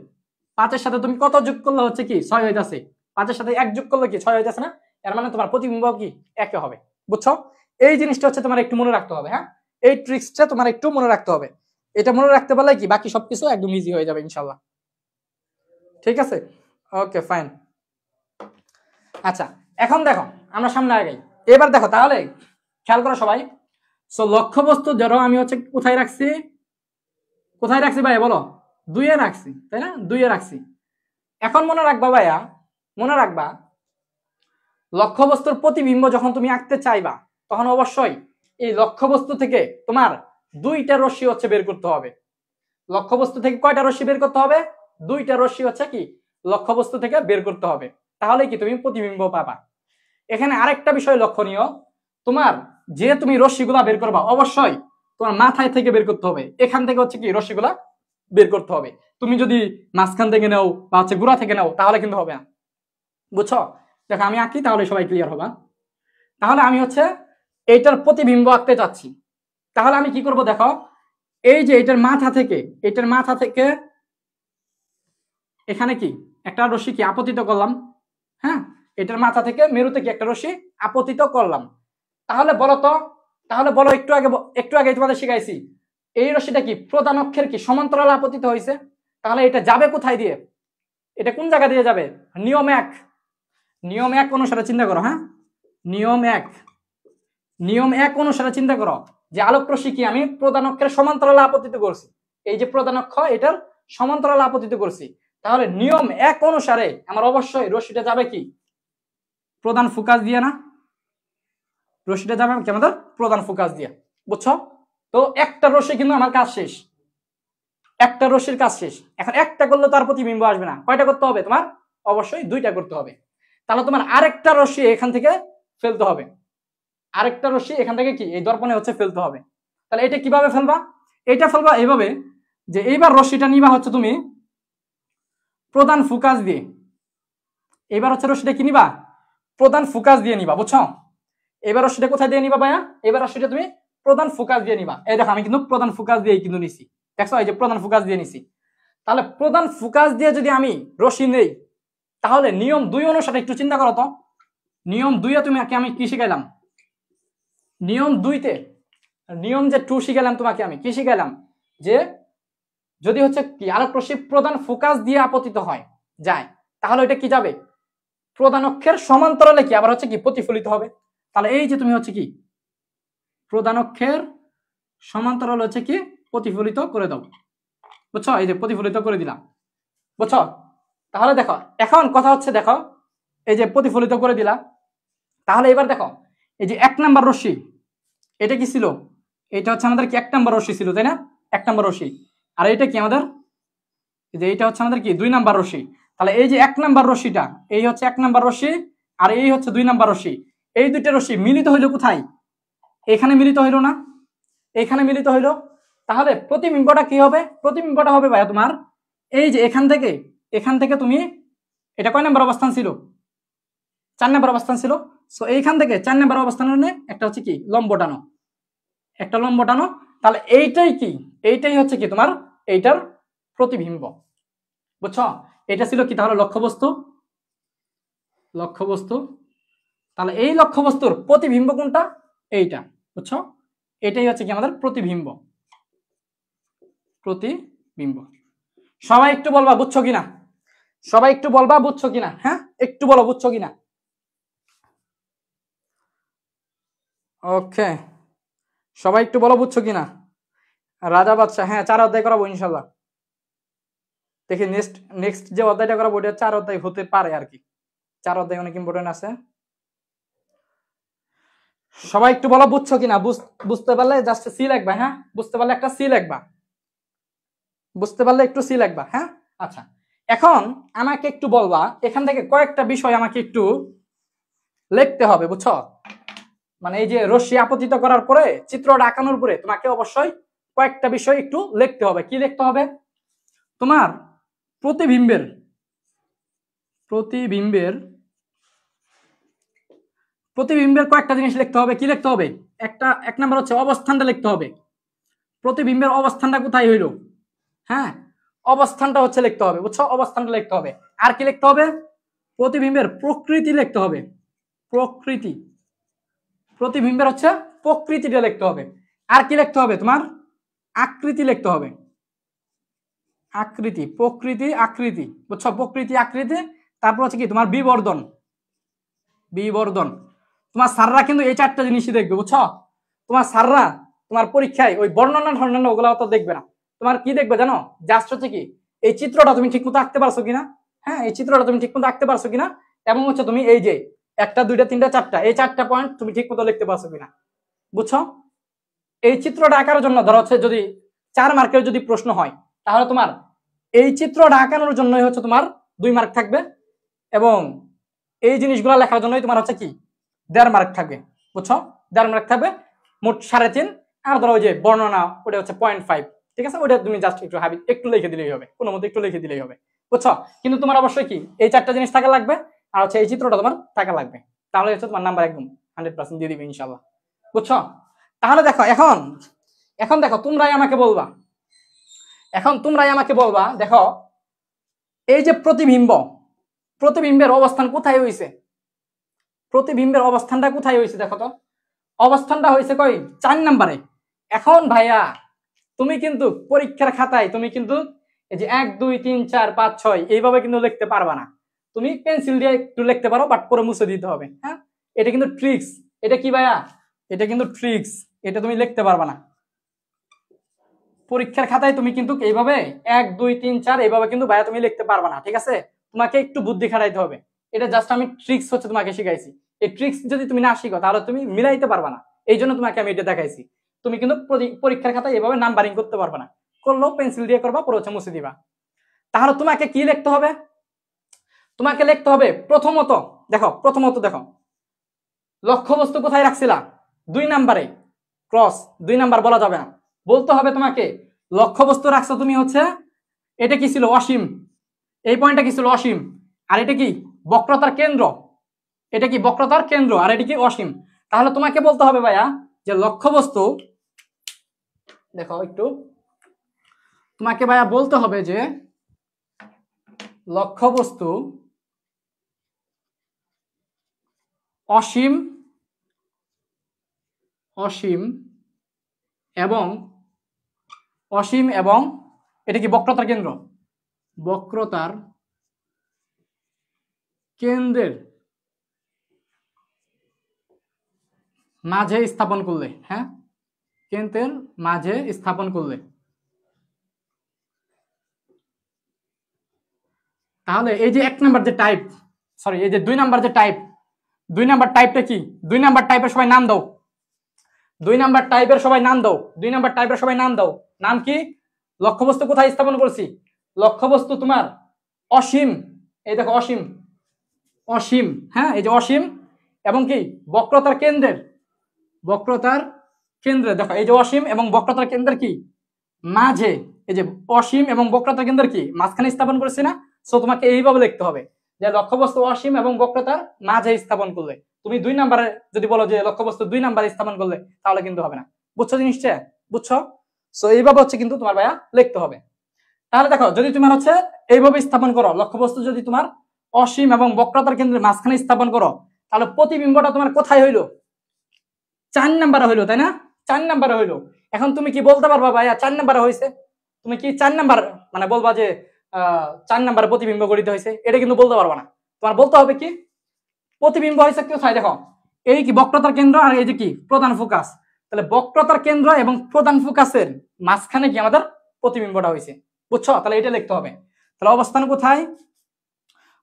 5-এর সাথে তুমি কত যোগ করলে হচ্ছে কি 6 হইতাছে? 5-এর সাথে 1 যোগ করলে কি 6 হইতাছে না? এর মানে তোমার প্রতিবিম্ব কি 1 হবে। বুঝছো? এই জিনিসটা হচ্ছে তোমার একটু মনে রাখতে হবে। হ্যাঁ, এই ট্রিক্সটা তোমার একটু মনে রাখতে হবে। এটা মনে রাখতে পারলে কি বাকি সবকিছু একদম ইজি হয়ে যাবে ইনশাআল্লাহ। ঠিক আছে, ওকে ফাইন। আচ্ছা, এখন দেখো আমরা সামনে আগাই। এবার দেখো তাহলে খেয়াল করো সবাই। সো লক্ষ্যবস্তু ধরো আমি হচ্ছে কোথায় রাখছি ভাইয়া বলো? 2-এ রাখছি, তাই না? 2-এ রাখছি। এখন মনে রাখবা ভাইয়া, লক্ষ্যবস্তুর প্রতিবিম্ব যখন তুমি আঁকতে চাইবা, তখন অবশ্যই এই লক্ষ্যবস্তু থেকে তোমার 2টা রশ্মি হচ্ছে বের করতে হবে। লক্ষ্যবস্তু থেকে কয়টা রশ্মি বের করতে হবে? 2টা রশ্মি হচ্ছে কি লক্ষ্যবস্তু থেকে বের করতে হবে, তাহলে কি তুমি প্রতিবিম্ব পাবা। এখানে আরেকটা বিষয় লক্ষণীয়, তোমার যে তুমি রশ্মিগুলা বের করবা অবশ্যই তোমার মাথায় থেকে বের করতে হবে। এখান থেকে হচ্ছে কি রশ্মিগুলা বের করতে হবে। তুমি যদি মাঝখান থেকে নাও বা হচ্ছে গোড়া থেকে নাও তাহলে কিন্তু হবে না। বুঝছো? দেখো আমি আঁকি তাহলে সবাই ক্লিয়ার হবা। তাহলে আমি হচ্ছে এইটার প্রতিবিম্ব আঁকতে চাচ্ছি, তাহলে আমি কি করব দেখো, এই যে এটার মাথা থেকে এখানে কি একটা রশ্মি কি আপতিত করলাম। হ্যাঁ, এটার মাথা থেকে মেরুতে কি একটা রশ্মি আপতিত করলাম। তাহলে বলো একটু আগে তোমাদের শিখাইছি এই রশ্মিটা কি প্রধান অক্ষের কি সমান্তরাল আপতিত হয়েছে। তাহলে এটা যাবে কোথায় দিয়ে? এটা কোন জায়গা দিয়ে যাবে? নিয়ম 1 অনুসারে চিন্তা করো। হ্যাঁ, নিয়ম 1 অনুসারে চিন্তা করো যে আলোক রশ্মি কি আমি প্রধান অক্ষের সমান্তরাল আপতিত করছি। এই যে প্রধান অক্ষ এটার সমান্তরাল আপতিত করছি, তাহলে নিয়ম 1 অনুসারে আমার অবশ্যই রশ্মিটা যাবে কি প্রধান ফোকাস দিয়ে না? রশ্মিটা যাবে কি আমাদের প্রধান ফোকাস দিয়ে। বুঝছো? তো একটা রশ্মি কিন্তু আমার কাজ শেষ, একটা রশ্মির কাজ শেষ। এখন একটা করলে তার প্রতিবিম্ব আসবে না, কয়টা করতে হবে তোমার? অবশ্যই 2টা করতে হবে। তাহলে তোমার আরেকটা রশ্মি এখান থেকে ফেলতে হবে, আরেকটা রশ্মি এখান থেকে কি এই দর্পণে হচ্ছে ফেলতে হবে। তাহলে এটা কিভাবে ফেলবা? এটা ফেলবা এইভাবে যে এইবার রশ্মিটা নিবা হচ্ছে তুমি প্রধান ফোকাস দিয়ে। এবার হচ্ছে রশ্মিটা কি নিবা? প্রধান ফোকাস দিয়ে নিবা। বুঝছো? এবার রশ্মিটা কোথায় দিয়ে নিবা ভাইয়া? এবার রশ্মিটা তুমি প্রধান ফোকাস দিয়ে নিবা। এই দেখো আমি কিন্তু প্রধান ফোকাস দিয়ে কিন্তু নিছি, দেখছো এই যে প্রধান ফোকাস দিয়ে নিছি। তাহলে প্রধান ফোকাস দিয়ে যদি আমি রশ্মি নেই, তাহলে নিয়ম 2 অনুসারে একটু চিন্তা করো তো। নিয়ম 2-এ আমি কি শিখাইলাম? নিয়ম 2-তে নিয়ম যে 2 শিখাইলাম তোমাকে আমি কি শিখাইলাম? যে যদি হচ্ছে কি আলোক রশ্মি প্রধান ফোকাস দিয়ে আপতিত হয় যায়, তাহলে এটা কি যাবে প্রধান অক্ষের সমান্তরালে কি আবার হচ্ছে কি প্রতিফলিত হবে। তাহলে এই যে তুমি হচ্ছে কি প্রধান অক্ষের সমান্তরাল হচ্ছে কি প্রতিফলিত করে দাও, বুঝছো? এই যে প্রতিফলিত করে দিলাম, বুঝছো? তাহলে দেখো এখন কথা হচ্ছে, দেখো এই যে প্রতিফলিত করে দিলাম, তাহলে এবার দেখো এই যে 1 নাম্বার রশ্মি, এটা কি ছিল? এটা হচ্ছে আমাদের কি 1 নাম্বার রশ্মি ছিল, তাই না? 1 নাম্বার রশ্মি। আর এটা কি আমাদের, এই যে এটা হচ্ছে আমাদের কি 2 নাম্বার রশ্মি। তাহলে এই যে 1 নাম্বার রশ্মিটা, এই হচ্ছে 1 নাম্বার রশ্মি, আর এই হচ্ছে 2 নাম্বার রশ্মি। এই দুইটা রশ্মি মিলিত হইলো কোথায়? এখানে মিলিত হইলো না? এখানে মিলিত হইলো। তাহলে প্রতিবিম্বটা কি হবে? প্রতিবিম্বটা হবে ভাইয়া তোমার এই যে এখান থেকে তুমি, এটা কয় নাম্বার অবস্থান ছিল? 4 নাম্বার অবস্থান ছিল। সো এইখান থেকে 4 নাম্বার অবস্থানে একটা হচ্ছে কি লম্ব টানো, একটা লম্ব টানো। তাহলে এইটাই কি, এইটাই হচ্ছে কি তোমার এইটার প্রতিবিম্ব, বুঝছো? এটা ছিল কি তাহলে লক্ষ্যবস্তু, লক্ষ্যবস্তু। তাহলে এই লক্ষ্যবস্তুর প্রতিবিম্ব কোনটা? এইটা, বুঝছো? এটাই হচ্ছে কি আমাদের প্রতিবিম্ব, প্রতিবিম্ব। সবাই একটু বলবা বুঝছো কিনা, সবাই একটু বলবা বুঝছো কিনা, হ্যাঁ একটু বলো বুঝছো কিনা। ওকে, সবাই একটু বলো বুঝছো কিনা। রাজা বাদশাহ, হ্যাঁ 4 অধ্যায় করাবো ইনশাল্লাহ। দেখি নেক্সট যে অধ্যায়টা করাবো ওটা 4 অধ্যায় হতে পারে আর কি, 4 অধ্যায় অনেক ইম্পর্টেন্ট আছে। সবাই একটু বলো বুঝছো কিনা, বুঝতে পারলে জাস্ট সি লিখবা, হ্যাঁ বুঝতে পারলে একটা সি লিখবা, বুঝতে পারলে একটু সি লিখবা, হ্যাঁ। আচ্ছা, এখন আমাকে একটু বলবা এখান থেকে কয়েকটা বিষয় আমাকে একটু লিখতে হবে, বুঝছো? মানে এই যে রশ্মি আপতিত করার পরে চিত্রটা আঁকানোর পরে তোমাকে অবশ্যই কয়েকটা বিষয় একটু লিখতে হবে। কি লিখতে হবে? তোমার প্রতিবিম্বের প্রতিবিম্বের প্রতিবিম্বের কয়েকটা জিনিস লিখতে হবে। কি লিখতে হবে? এক নাম্বার হচ্ছে অবস্থানটা লিখতে হবে। প্রতিবিম্বের অবস্থানটা কোথায় হইল, হ্যাঁ অবস্থানটা হচ্ছে লিখতে হবে, বুঝছো? অবস্থানটা লিখতে হবে। আর কি লিখতে হবে? প্রতিবিম্বের প্রকৃতি লিখতে হবে, প্রকৃতি। প্রতিবিম্বের হচ্ছে প্রকৃতিটা লিখতে হবে। আর কি লিখতে হবে? তোমার আকৃতি লিখতে হবে, আকৃতি, প্রকৃতি আকৃতি, বুঝছো? প্রকৃতি আকৃতি। তারপর হচ্ছে কি তোমার বিবর্ধন, বিবর্ধন। তোমার স্যাররা কিন্তু এই 4টা জিনিসই দেখবে, বুঝছো? তোমার স্যাররা তোমার পরীক্ষায় ওই বর্ণনা ঠর্ণনা ওগুলো তো দেখবে না। তোমার কি দেখবে জানো? জাস্ট হচ্ছে কি এই চিত্রটা তুমি ঠিক মতো আঁকতে পারছো কিনা, হ্যাঁ এই চিত্রটা তুমি ঠিক মতো আঁকতে পারছো কিনা, এবং হচ্ছে তুমি এই যে 1টা 2টা 3টা 4টা এই 4টা পয়েন্ট তুমি ঠিক মতো লিখতে পারছো কিনা, বুঝছো? এই চিত্রটা আঁকার জন্য ধরো হচ্ছে যদি 4 মার্কের যদি প্রশ্ন হয়, তাহলে তোমার এই চিত্রটা আঁকানোর জন্যই হচ্ছে তোমার 2 মার্ক থাকবে, এবং এই জিনিসগুলো লেখার জন্যই তোমার হচ্ছে কি 1.5 মার্ক থাকবে, বুঝছো? 1.5 মার্ক থাকবে, মোট 3.5। আর ধরো ওই যে বর্ণনা ওটা হচ্ছে 0.5, ঠিক আছে? ওটা তুমি জাস্ট একটু লিখে দিলেই হবে, কোনো মতো একটু লিখে দিলেই হবে, বুঝছো? কিন্তু তোমার অবশ্যই কি এই 4টা জিনিস থাকা লাগবে, আর হচ্ছে এই চিত্রটা তোমার থাকা লাগবে, তাহলে হচ্ছে তোমার নাম্বার একদম 100% দিয়ে দিবে ইনশাল্লাহ, বুঝছো? তাহলে দেখো এখন এখন দেখো তোমরাই আমাকে বলবা, এখন তোমরাই আমাকে বলবা, দেখো এই যে প্রতিবিম্ব, প্রতিবিম্বের অবস্থান কোথায় হয়েছে? প্রতিবিম্বের অবস্থানটা কোথায় হয়েছে দেখো তো? অবস্থানটা হয়েছে কই? 4 নাম্বারে। এখন ভাইয়া তুমি কিন্তু পরীক্ষার খাতায় তুমি কিন্তু এই যে 1 2 3 4 5 6 এইভাবে কিন্তু লিখতে পারবা না। তুমি পেন্সিল দিয়ে একটু লিখতে পারো, বাট পরে মুছে দিতে হবে, হ্যাঁ এটা কিন্তু ট্রিক্স। এটা কি ভাইয়া? এটা কিন্তু ট্রিক্স, এটা তুমি লিখতে পারবা না পরীক্ষার খাতায়। তুমি কিন্তু এইভাবে 1 2 3 4 এইভাবে কিন্তু ভাইয়া তুমি লিখতে পারবা না, ঠিক আছে? তোমাকে একটু বুদ্ধি খাটাইতে হবে। এটা জাস্ট আমি ট্রিক্স হচ্ছে তোমাকে শিখাইছি। এই ট্রিক্স যদি তুমি না শিখো তাহলে তুমি মিলাইতে পারবা না, এই জন্য তোমাকে আমি এটা দেখাইছি। তুমি কিন্তু পরীক্ষার খাতায় এভাবে নাম্বারিং করতে পারবে না, করলেও পেন্সিল দিয়ে করবা, পরে হচ্ছে মুছে দিবা। তাহলে তোমাকে কি লিখতে হবে? তোমাকে লিখতে হবে প্রথমত, দেখো লক্ষ্যবস্তু কোথায় রাখছিলা? 2 নাম্বারে, ক্রস 2 নাম্বার বলা যাবে না, বলতে হবে তোমাকে লক্ষ্যবস্তু রাখছো তুমি হচ্ছে, এটা কি ছিল? অসীম। এই পয়েন্টটা কি ছিল? অসীম। আর এটা কি? বক্রতার কেন্দ্র। এটা কি? বক্রতার কেন্দ্র। আর এটা কি? অসীম। তাহলে তোমাকে বলতে হবে ভাইয়া যে লক্ষ্যবস্তু, দেখো একটু, তোমাকে ভাইয়া বলতে হবে যে লক্ষ্যবস্তু অসীম, অসীম এবং অসীম এবং এটা কি? বক্রতার কেন্দ্র। বক্রতার কেন্দ্রের মাঝে স্থাপন করলে, হ্যাঁ, কেন্দ্রের মাঝে স্থাপন করলে, তাহলে এই যে 1 নাম্বার যে টাইপ, সরি এই যে 2 নাম্বার যে টাইপ, 2 নাম্বার টাইপটা কি? 2 নাম্বার টাইপের সবাই নাম দাও। 2 নাম্বার টাইপের সবাই নাম দাও। 2 নাম্বার টাইপের সবাই নাম দাও। নাম কি? লক্ষ্যবস্তু কোথায় স্থাপন করছি? লক্ষ্যবস্তু তোমার অসীম, এই দেখো অসীম, অসীম, হ্যাঁ এই যে অসীম, এবং কি বক্রতার কেন্দ্রের, বক্রতার কেন্দ্রে দেখো এই যে অসীম এবং বক্রতার কেন্দ্রের কি মাঝে, এই যে অসীম এবং বক্রতার কেন্দ্রের কি মাঝখানে স্থাপন করেছি না? সো তোমাকে এইভাবে লিখতে হবে যে লক্ষ্যবস্তু অসীম এবং বক্রতার মাঝে স্থাপন করলে। তুমি 2 নাম্বারে যদি বলো যে লক্ষ্যবস্তু 2 নাম্বারে স্থাপন করলে, তাহলে কিন্তু হবে না। বুঝছো জিনিসটা? বুঝছো? সো এইভাবে হচ্ছে কিন্তু তোমার ভাইয়া লিখতে হবে। তাহলে দেখো যদি তোমার হচ্ছে এইভাবে স্থাপন করো, লক্ষ্যবস্তু যদি তোমার অসীম এবং বক্রতার কেন্দ্রের মাঝখানে স্থাপন করো, তাহলে প্রতিবিম্বটা তোমার কোথায় হইলো? 4 নাম্বারে হইলো, তাই না? 4 নাম্বারে হইলো। এখন তুমি কি বলতে পারবা ভাইয়া 4 নাম্বারে হয়েছে? তুমি কি 4 নাম্বার মানে বলবা যে 4 নাম্বারে প্রতিবিম্ব গঠিত হয়েছে? এটা কিন্তু বলতে পারবা না। তোমার বলতে হবে কি প্রতিবিম্ব হয়েছে কোথায়? দেখো এই কি বক্রতার কেন্দ্র আর এই যে কি প্রধান ফোকাস, তাহলে বক্রতার কেন্দ্র এবং প্রধান ফোকাসের মাঝখানে কি আমাদের প্রতিবিম্বটা হয়েছে। বুঝছো? তাহলে এটা লিখতে হবে। তাহলে অবস্থান কোথায়?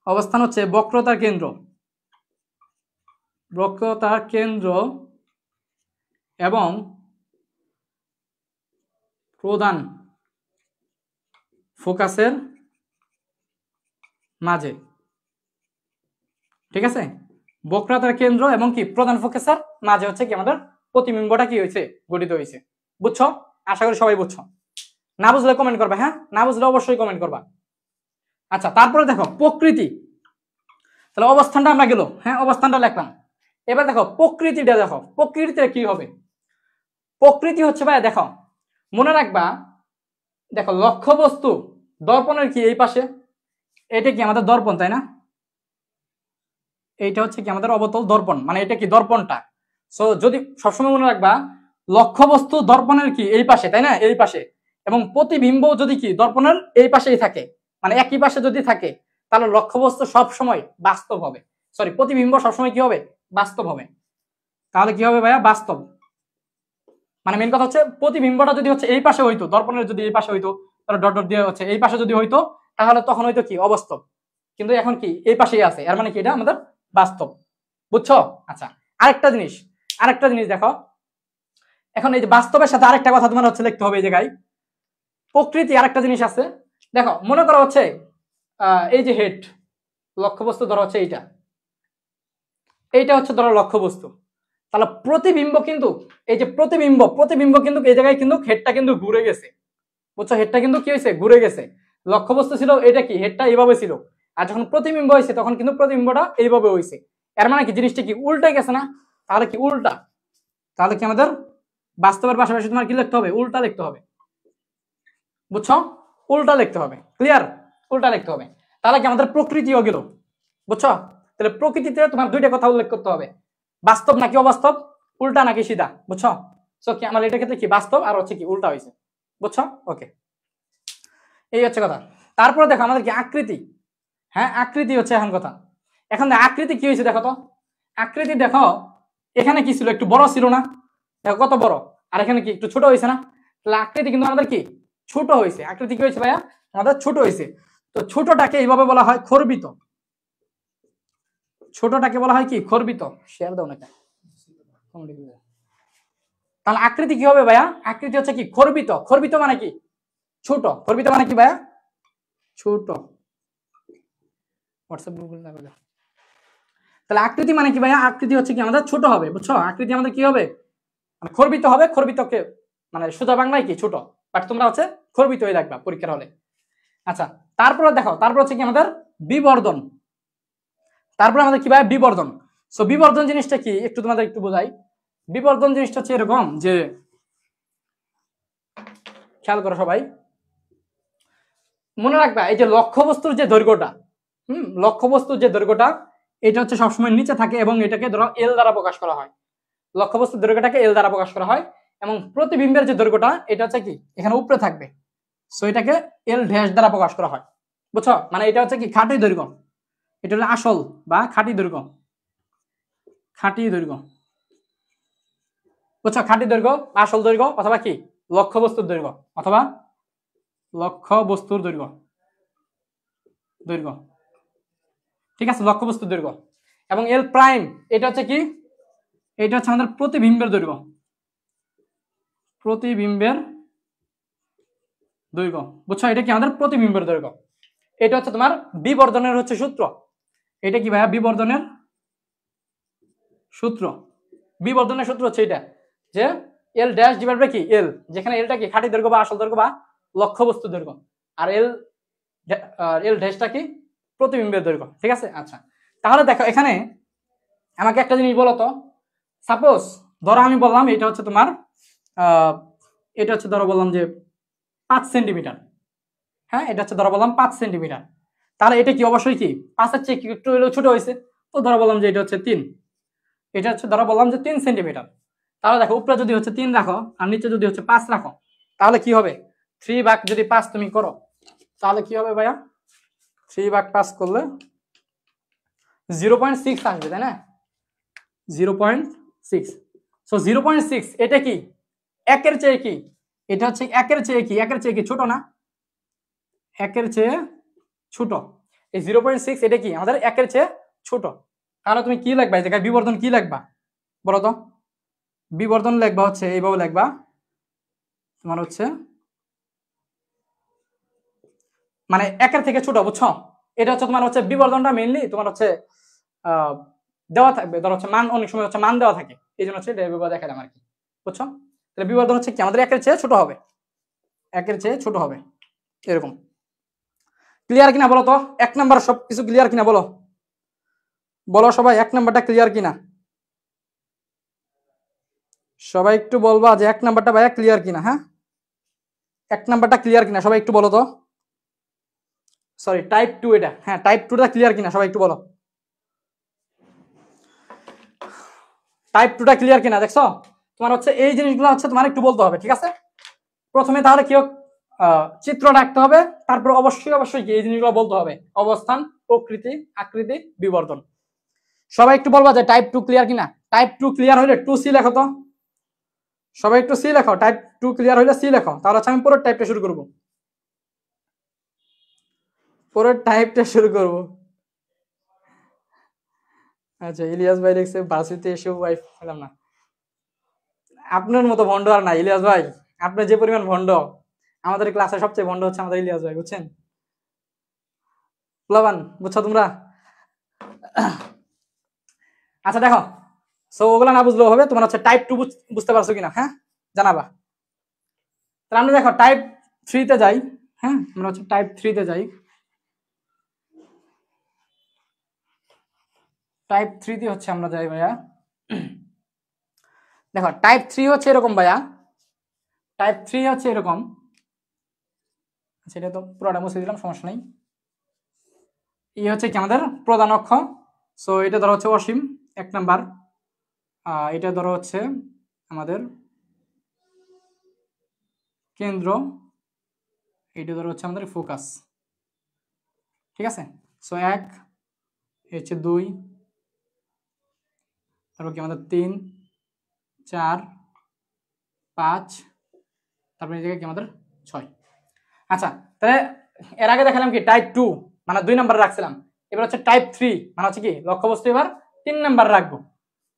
অবস্থান হচ্ছে বক্রতার কেন্দ্র, বক্রতার কেন্দ্র এবং প্রধান ফোকাসের মাঝে। ঠিক আছে? বক্রতার কেন্দ্র এবং কি প্রধান ফোকাসের মাঝে হচ্ছে কি আমাদের প্রতিবিম্বটা কি হয়েছে? গঠিত হয়েছে। বুঝছো? আশা করি সবাই বুঝছো। না বুঝলে কমেন্ট করবা, হ্যাঁ, না বুঝলে অবশ্যই কমেন্ট করবা। আচ্ছা, তারপরে দেখো প্রকৃতি, তাহলে অবস্থানটা আমরা গেল, হ্যাঁ অবস্থানটা লিখলাম। এবার দেখো প্রকৃতিটা, দেখো প্রকৃতিটা কি হবে? প্রকৃতি হচ্ছে ভাই দেখো মনে রাখবা, দেখো লক্ষ্যবস্তু দর্পণের কি এই পাশে, এটা কি আমাদের দর্পণ, তাই না? এইটা হচ্ছে কি আমাদের অবতল দর্পণ, মানে এটা কি দর্পণটা। সো যদি সবসময় মনে রাখবা লক্ষ্যবস্তু দর্পণের কি এই পাশে, তাই না? এই পাশে, এবং প্রতিবিম্ব যদি কি দর্পণের এই পাশেই থাকে, মানে একই পাশে যদি থাকে, তাহলে লক্ষ্যবস্তু সব সময় বাস্তব হবে, সরি প্রতিবিম্ব সবসময় কি হবে? বাস্তব হবে। তাহলে কি হবে ভাইয়া? বাস্তব। মানে মেন কথা হচ্ছে প্রতিবিম্বটা যদি হচ্ছে এই পাশে হইতো, দর্পণের যদি এই পাশে হইতো, তাহলে ডট ডট দিয়ে হচ্ছে এই পাশে যদি হইতো, তাহলে তখন হয়তো কি অবাস্তব, কিন্তু এখন কি এই পাশেই আছে, এর মানে কি এটা আমাদের বাস্তব। বুঝছো? আচ্ছা, আরেকটা জিনিস, আরেকটা জিনিস দেখো, এখন এই যে বাস্তবের সাথে আরেকটা কথা তোমার হচ্ছে লিখতে হবে এই জায়গায়, প্রকৃতি আরেকটা জিনিস আছে। দেখো মনে করো হচ্ছে এই যে হেড, লক্ষ্যবস্তু ধরো হচ্ছে এইটা, এইটা হচ্ছে ধরো লক্ষ্যবস্তু, তাহলে প্রতিবিম্ব কিন্তু এই যে প্রতিবিম্ব, প্রতিবিম্ব কিন্তু এই জায়গায় কিন্তু হেডটা কিন্তু ঘুরে গেছে। বুঝছো? হেডটা কিন্তু কি হয়েছে? ঘুরে গেছে। লক্ষ্যবস্তু ছিল এটা কি হেডটা এইভাবে ছিল, আর যখন প্রতিবিম্ব হয়েছে তখন কিন্তু প্রতিবিম্বটা এইভাবে হয়েছে। এর মানে কি জিনিসটা কি উল্টে গেছে না? তাহলে কি উল্টা, তাহলে কি আমাদের বাস্তবের পাশাপাশি তোমার কি লিখতে হবে? উল্টা লিখতে হবে। বুঝছো? উল্টা লিখতে হবে। ক্লিয়ার? উল্টা লিখতে হবে। তাহলে কি আমাদের প্রকৃতিও গেল। বুঝছো? তাহলে প্রকৃতিতে তোমার দুইটা কথা উল্লেখ করতে হবে, বাস্তব নাকি অবাস্তব, উল্টা নাকি সিধা। বুঝছো? সো কি আমার এটার ক্ষেত্রে কি বাস্তব আর হচ্ছে কি উল্টা হয়েছে। বুঝছো? ওকে, এই হচ্ছে কথা। তারপরে দেখো আমাদের কি আকৃতি, হ্যাঁ আকৃতি হচ্ছে এখন কথা। এখন আকৃতি কি হয়েছে দেখো তো, আকৃতি দেখো এখানে কি ছিল? একটু বড় ছিল না? দেখো কত বড়, আর এখানে কি একটু ছোট হয়েছে না? তাহলে আকৃতি কিন্তু আমাদের কি ছোট হয়েছে। আকৃতি কি হয়েছে ভাইয়া? আমাদের ছোট হয়েছে। তো ছোটটাকে এইভাবে বলা হয় খর্বিত, ছোটটাকে বলা হয় কি খর্বিত। শেয়ার দাও না কেন? তাহলে আকৃতি কি হবে ভাইয়া? আকৃতি হচ্ছে কি খর্বিত। খর্বিত মানে কি ছোট, খর্বিত মানে কি ভাইয়া? ছোট। হোয়াটসঅ্যাপ গ্রুপে লাগবে। তাহলে আকৃতি মানে কি ভাইয়া? আকৃতি হচ্ছে কি আমাদের ছোট হবে। বুঝছো? আকৃতি আমাদের কি হবে? মানে খর্বিত হবে। খর্বিতকে মানে সোজা বাংলায় কি ছোট, বাট তোমরা হচ্ছে খর্বিত হয়ে রাখবা পরীক্ষার হলে। আচ্ছা, তারপরে দেখো, তারপর হচ্ছে কি আমাদের বিবর্ধন। তারপরে আমাদের কি ভাই? বিবর্ধন। সো বিবর্ধন জিনিসটা কি একটু তোমাদের একটু বোঝাই। বিবর্ধন জিনিসটা হচ্ছে এরকম যে, খেয়াল করো সবাই, মনে রাখবা এই যে লক্ষ্যবস্তুর যে দৈর্ঘ্যটা, লক্ষ্যবস্তুর যে দৈর্ঘ্যটা, এটা হচ্ছে সবসময় নিচে থাকে এবং এটাকে ধরো এল দ্বারা প্রকাশ করা হয়। লক্ষ্যবস্তুর দৈর্ঘ্যটাকে এল দ্বারা প্রকাশ করা হয়, এবং প্রতিবিম্বের যে দৈর্ঘ্যটা এটা হচ্ছে কি এখানে উপরে থাকবে। সো এটাকে এল ড্যাশ দ্বারা প্রকাশ করা হয়। বুঝছো? মানে এটা হচ্ছে কি খাঁটি দৈর্ঘ্য, এটা হলো আসল বা খাঁটি দৈর্ঘ্য, খাঁটি দৈর্ঘ্য। বুঝছো, খাঁটি দৈর্ঘ্য, আসল দৈর্ঘ্য, অথবা কি লক্ষ্য বস্তুর দৈর্ঘ্য, অথবা লক্ষ্য বস্তুর দৈর্ঘ্য, দৈর্ঘ্য, ঠিক আছে, লক্ষ্য বস্তুর দৈর্ঘ্য। এবং এল প্রাইম এটা হচ্ছে কি, এটা হচ্ছে আমাদের প্রতিবিম্বের দৈর্ঘ্য, প্রতিবিম্বের দৈর্ঘ্য। বুঝছো, এটা কি আমাদের প্রতিবিম্বের দৈর্ঘ্য। এটা হচ্ছে তোমার বিবর্ধনের হচ্ছে সূত্র। এটা কি ভাইয়া, বিবর্ধনের সূত্র। বিবর্ধনের সূত্র হচ্ছে এটা, যে এল ড্যাশ ডিভাইড বাই কি এল, যেখানে এলটা কি খাঁটি দৈর্ঘ্য বা আসল দৈর্ঘ্য বা লক্ষ্য বস্তু দৈর্ঘ্য, আর এল ড্যাশটা কি প্রতিবিম্বের দৈর্ঘ্য। ঠিক আছে, আচ্ছা তাহলে দেখো এখানে আমাকে একটা জিনিস বলো তো, সাপোজ ধরো আমি বললাম এটা হচ্ছে তোমার এটা হচ্ছে ধরো বললাম যে 5 সেন্টিমিটার, হ্যাঁ এটা হচ্ছে ধরো বললাম 5 সেন্টিমিটার, তাহলে এটা কি অবশ্যই কি 5-এর চেয়ে একটু ছোট হয়েছে, তো ধরো বললাম যে এটা হচ্ছে 3, এটা হচ্ছে ধরো বললাম যে 3 সেন্টিমিটার। তাহলে দেখো উপরে যদি হচ্ছে 3 রাখো আর নিচে যদি হচ্ছে 5 রাখো, তাহলে কি হবে, 3 ভাগ যদি 5 তুমি করো তাহলে কি হবে ভাইয়া, 3 ভাগ 5 করলে 0.6 আসবে, তাই না, 0.6। সো 0.6 এটা কি একের চেয়ে কি, এটা হচ্ছে একের চেয়ে কি, একের চেয়ে কি ছোট না, একের চেয়ে ছোট। এই 0.6 এটা কি আমাদের একের চেয়ে ছোট। তাহলে তুমি কি লিখবা এই জায়গায়, বিবর্ধন কি লিখবা বলো তো, বিবর্ধন লিখবা হচ্ছে এইভাবে লিখবা, তোমার হচ্ছে মানে একের থেকে ছোট, বুঝছো, এটা হচ্ছে তোমার হচ্ছে বিবর্ধনটা মেইনলি তোমার হচ্ছে দেওয়া থাকবে, ধর হচ্ছে মান অনেক সময় হচ্ছে মান দেওয়া থাকে, এই জন্য হচ্ছে দেখালাম আর কি, বুঝছো। তাহলে বিবর্ধন হচ্ছে কি আমাদের একের চেয়ে ছোট হবে, একের চেয়ে ছোট হবে এরকম। ক্লিয়ার কিনা বলো তো, 1 নাম্বার সব কিছু ক্লিয়ার কিনা বলো, বলো সবাই 1 নাম্বারটা ক্লিয়ার কিনা, সবাই একটু বলবা যে 1 নাম্বারটা ভাইয়া ক্লিয়ার কিনা, হ্যাঁ 1 নাম্বারটা ক্লিয়ার কিনা সবাই একটু বলো তো, সরি টাইপ 2 এটা, হ্যাঁ টাইপ 2টা ক্লিয়ার কিনা সবাই একটু বলো, টাইপ 2টা ক্লিয়ার কিনা। দেখছো তোমার হচ্ছে এই জিনিসগুলো হচ্ছে তোমার একটু বলতে হবে, ঠিক আছে। প্রথমে তাহলে কি চিত্র রাখতে হবে, তারপর অবশ্যই কি এই জিনিসগুলো বলতে হবে, অবস্থান, প্রকৃতি, আকৃতি, বিবর্ধন। সবাই একটু বলবা যে টাইপ 2 ক্লিয়ার কিনা, টাইপ 2 ক্লিয়ার হইলে 2C লেখো তো, সবাই একটু সি লেখো, টাইপ 2 ক্লিয়ার হইলে সি লেখো, তাহলে হচ্ছে আমি পরের টাইপটা শুরু করব, পরের টাইপটা শুরু করব। আচ্ছা ইলিয়াস ভাই লিখছে বাসিতে এসেও ওয়াইফ পেলাম না, আপনার মতো ভন্ড আর না ইলিয়াস ভাই, আপনার যে পরিমাণ ভন্ড, আমাদের ক্লাসে সবচেয়ে ভন্ড হচ্ছে আমাদের ইলিয়াস ভাই, বুঝছেন প্লাবান, বুঝছো তোমরা। আচ্ছা দেখো, সো ওগুলো না বুঝলেও হবে, তোমার হচ্ছে টাইপ 2 বুঝতে পারছো কিনা, হ্যাঁ জানাবা। তাহলে আমরা দেখো টাইপ 3 তে যাই, হ্যাঁ আমরা হচ্ছে টাইপ 3 তে যাই, টাইপ 3 তে হচ্ছে আমরা যাই ভাইয়া। দেখো টাইপ 3 হচ্ছে এরকম ভাইয়া, টাইপ 3 হচ্ছে এরকম, সেটা তো পুরোটা মুছে দিলাম, সমস্যা নেই। এই হচ্ছে কি আমাদের প্রধান অক্ষ, সো এটা ধরো হচ্ছে অসীম 1 নাম্বার, এটা ধরো হচ্ছে আমাদের কেন্দ্র, এটা ধরো হচ্ছে আমাদের ফোকাস, ঠিক আছে। সো 1 হচ্ছে 2, তারপর কি আমাদের 3 4 5, তারপর এই জায়গায় কি আমাদের 6। আচ্ছা তাহলে এর আগে দেখালাম কি টাইপ 2 মানে 2 নাম্বার রাখছিলাম, এবার হচ্ছে টাইপ 3 মানে হচ্ছে কি লক্ষ্যবস্তু এবার 3 নাম্বার রাখবো,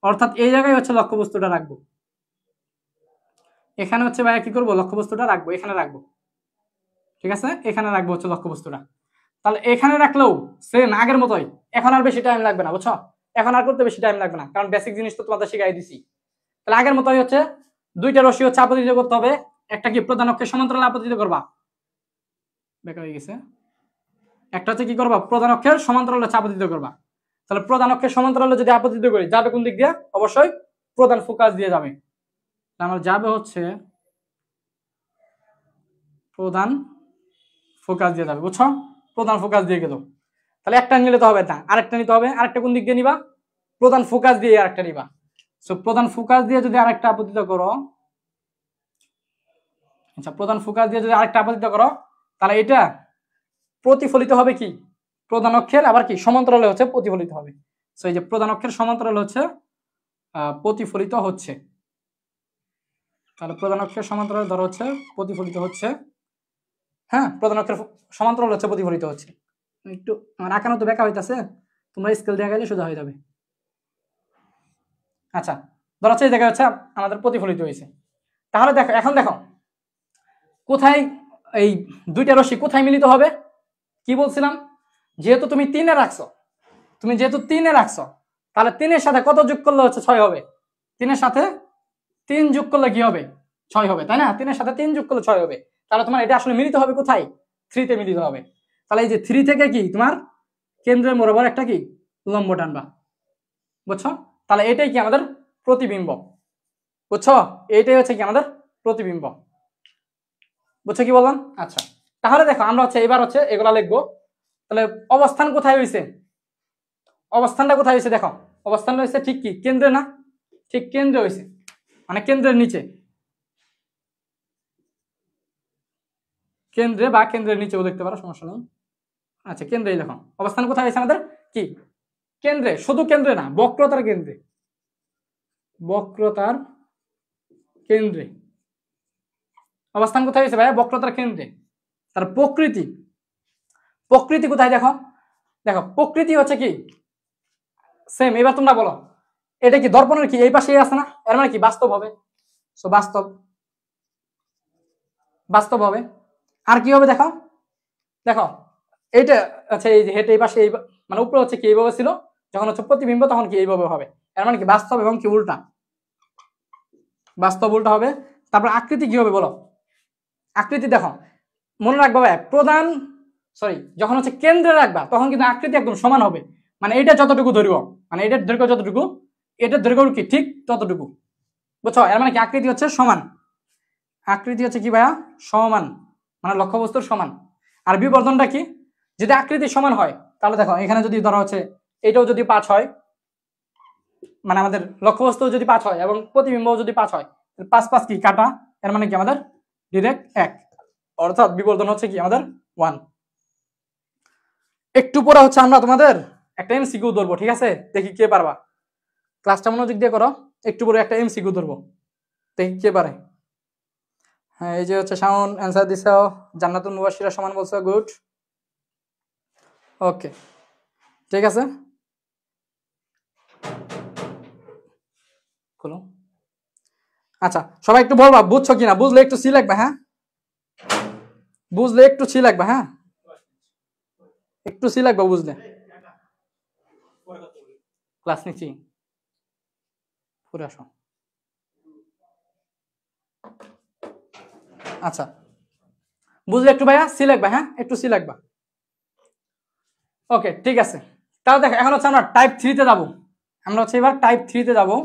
অর্থাৎ এই জায়গায় হচ্ছে লক্ষ্যবস্তুটা রাখবো, এখানে হচ্ছে ভাইয়া কি করবো, লক্ষ্যবস্তুটা রাখবো, এখানে রাখবো, ঠিক আছে, এখানে রাখবো হচ্ছে লক্ষ্যবস্তুটা। তাহলে এখানে রাখলেও সেম আগের মতোই, এখন আর বেশি টাইম লাগবে না, বুঝছো, এখন আর করতে বেশি টাইম লাগবে না, কারণ বেসিক জিনিস তো তোমাদের শিখাই দিছি। তাহলে আগের মতোই হচ্ছে দুইটা রশ্মি হচ্ছে আপতিত করতে হবে, একটা কি প্রধান অক্ষের সমান্তরালে আপতিত করবা, বেকার হয়ে গেছে, একটা হচ্ছে কি করবা প্রধান অক্ষের সমান্তরালে আপতিত করবা। তাহলে প্রধান অক্ষের সমান্তরালে যদি আপতিত করি যাবে কোন দিক দিয়ে, অবশ্যই প্রধান ফোকাস দিয়ে যাবে, আমার যাবে হচ্ছে প্রধান ফোকাস দিয়ে যাবে, বুঝছো, প্রধান ফোকাস দিয়ে গেল। তাহলে একটা নিলে তো হবে না, আরেকটা নিতে হবে, আরেকটা কোন দিক দিয়ে নিবা, প্রধান ফোকাস দিয়ে আরেকটা নিবা। সো প্রধান ফোকাস দিয়ে যদি আরেকটা আপতিত করো, আচ্ছা প্রধান ফোকাস দিয়ে যদি আরেকটা আপতিত করো, তাহলে এটা প্রতিফলিত হবে কি প্রধান অক্ষের, আবার কি সমান্তরালে হচ্ছে প্রতিফলিত হবে। সো এই যে প্রধান অক্ষের সমান্তরালে হচ্ছে প্রতিফলিত হচ্ছে, তাহলে প্রধান অক্ষের সমান্তরাল ধরো হচ্ছে প্রতিফলিত হচ্ছে, হ্যাঁ প্রধান অক্ষের সমান্তরাল হচ্ছে প্রতিফলিত হচ্ছে। একটু আমার আঁকানো তো বেঁকা হইতাছে, তোমরা স্কেল দিয়ে গেলে সোজা হয়ে যাবে। আচ্ছা ধরো হচ্ছে এই জায়গায় হচ্ছে আমাদের প্রতিফলিত হয়েছে। তাহলে দেখো এখন দেখো কোথায় এই দুইটা রশ্মি কোথায় মিলিত হবে, কি বলছিলাম, যেহেতু তুমি 3 এ রাখছো, তাহলে 3 এর সাথে কত যোগ করলে হচ্ছে 6 হবে, 3 এর সাথে 3 যোগ করলে কি হবে, 6 হবে, তাই না? 3 এর সাথে 3 যোগ করলে 6 হবে। তাহলে তোমার এটা আসলে মিলিত হবে কোথায়, 3 তে মিলিত হবে। তাহলে এই যে 3 থেকে কি তোমার কেন্দ্রের বরাবর একটা কি লম্ব টানবা, বুঝছো? তাহলে এটাই কি আমাদের প্রতিবিম্ব, বুঝছো? এইটাই হচ্ছে কি আমাদের প্রতিবিম্ব, বুঝছো কি বললাম? আচ্ছা তাহলে দেখো আমরা হচ্ছে এবার হচ্ছে এগুলা লিখবো। তাহলে অবস্থান কোথায় হয়েছে, অবস্থানটা কোথায় হয়েছে, দেখো অবস্থানটা হয়েছে ঠিক কি কেন্দ্রে না, ঠিক কেন্দ্রে হয়েছে, মানে কেন্দ্রের নিচে, কেন্দ্রে বা কেন্দ্রের নিচেও দেখতে পারো, সমস্যা নেই। আচ্ছা কেন্দ্রেই দেখো অবস্থান কোথায় হয়েছে আমাদের, কি কেন্দ্রে, শুধু কেন্দ্রে না বক্রতার কেন্দ্রে, বক্রতার কেন্দ্রে অবস্থান কোথায় হয়েছে ভাইয়া, বক্রতার কেন্দ্রে। তার প্রকৃতি, প্রকৃতি কোথায় দেখো, দেখো প্রকৃতি হচ্ছে কি সেম। এবার তোমরা বলো এটা কি দর্পণের কি এই পাশেই আছে না, এর মানে কি বাস্তব হবে, সো বাস্তব, বাস্তব হবে। আর কি হবে দেখো, দেখো এইটা আচ্ছা এই যে হেঁটে এই পাশে এই মানে উপরে হচ্ছে কি এইভাবে ছিল, যখন হচ্ছে প্রতিবিম্ব তখন কি এইভাবে হবে, এর মানে কি বাস্তব এবং কি উল্টা, বাস্তব উল্টা হবে। তারপর আকৃতি কি হবে বলো, আকৃতি দেখো মনে রাখবা ভাই প্রধান সরি যখন হচ্ছে কেন্দ্রে রাখবা তখন কিন্তু আকৃতি একদম সমান হবে, মানে এটা যতটুকু দৈর্ঘ্য, মানে এটার দৈর্ঘ্য যতটুকু এটার দৈর্ঘ্য কি ঠিক ততটুকু, বুঝছো? এর মানে কি আকৃতি হচ্ছে সমান, আকৃতি হচ্ছে কি ভাইয়া সমান, মানে লক্ষ্যবস্তুর সমান। আর বিবর্ধনটা কি, যদি আকৃতি সমান হয় তাহলে দেখো এখানে যদি ধরা হচ্ছে এটাও যদি 5 হয়, মানে আমাদের লক্ষ্যবস্তু যদি 5 হয় এবং প্রতিবিম্ব যদি 5 হয়, 5 5 কি কাটা, এর মানে কি আমাদের ডিরেক্ট 1, অর্থাৎ বিবর্ধন হচ্ছে কি আমাদের 1। একটু পরে হচ্ছে আমরা তোমাদের একটা এমসিকিউ ধরবো, ঠিক আছে? দেখি কে পারবা, ক্লাসটা মনোযোগ দিয়ে করো, একটু পরে একটা এমসিকিউ ধরবো, দেখি কে পারে। হ্যাঁ এই যে হচ্ছে শাওন অ্যান্সার দিছো, জান্নাতুল মুবাশশিরা সমান বলছো, গুড, ওকে ঠিক আছে। খোলো। আচ্ছা সবাই একটু বলবা বুঝছো কিনা, বুঝলে একটু সি লাগবে, হ্যাঁ বুঝলে একটু সি লাগবে, হ্যাঁ একটু সি লাগবে বুঝলে। ক্লাস নিচ্ছি, পুরো আসো। আচ্ছা বুঝলে একটু ভাইয়া সি লাগবে, হ্যাঁ একটু সি লাগবে, ওকে ঠিক আছে। তাহলে দেখো এখন হচ্ছে আমরা টাইপ 3 তে যাবো, আমরা হচ্ছে এবার টাইপ 3 তে যাবো,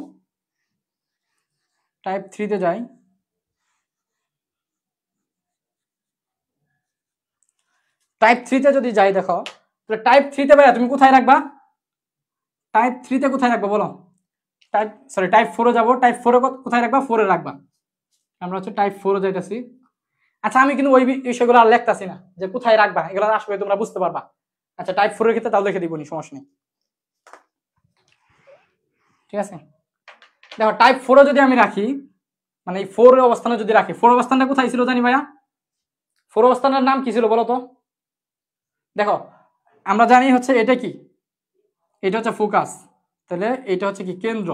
টাইপ 3 তে যাই। টাইপ 3 তে যদি যাই দেখো, তাহলে টাইপ 3 তে ভাইয়া তুমি কোথায় রাখবা, টাইপ 3 তে কোথায় রাখবা বলো, টাইপ সরি টাইপ 4 এ যাবো, টাইপ 4 এ কোথায় রাখবা, 4 এ রাখবা, আমরা হচ্ছে টাইপ 4 এ যাইতাছি। আচ্ছা আমি কিন্তু ওই বিষয়গুলো আর লিখতাছি না যে কোথায় রাখবা, এগুলো আসবে তোমরা বুঝতে পারবা। আচ্ছা টাইপ 4 এর ক্ষেত্রে তাও লিখে দিবনি, সমস্যা নেই, ঠিক আছে। দেখো টাইপ 4 এ যদি আমি রাখি, মানে এই 4 এর অবস্থানে যদি রাখি, 4 অবস্থানটা কোথায় ছিল জানি ভাইয়া, 4 অবস্থানের নাম কি ছিল বলো তো? দেখো আমরা জানি হচ্ছে এটা কি, এটা হচ্ছে ফোকাস, তাহলে এটা হচ্ছে কি কেন্দ্র,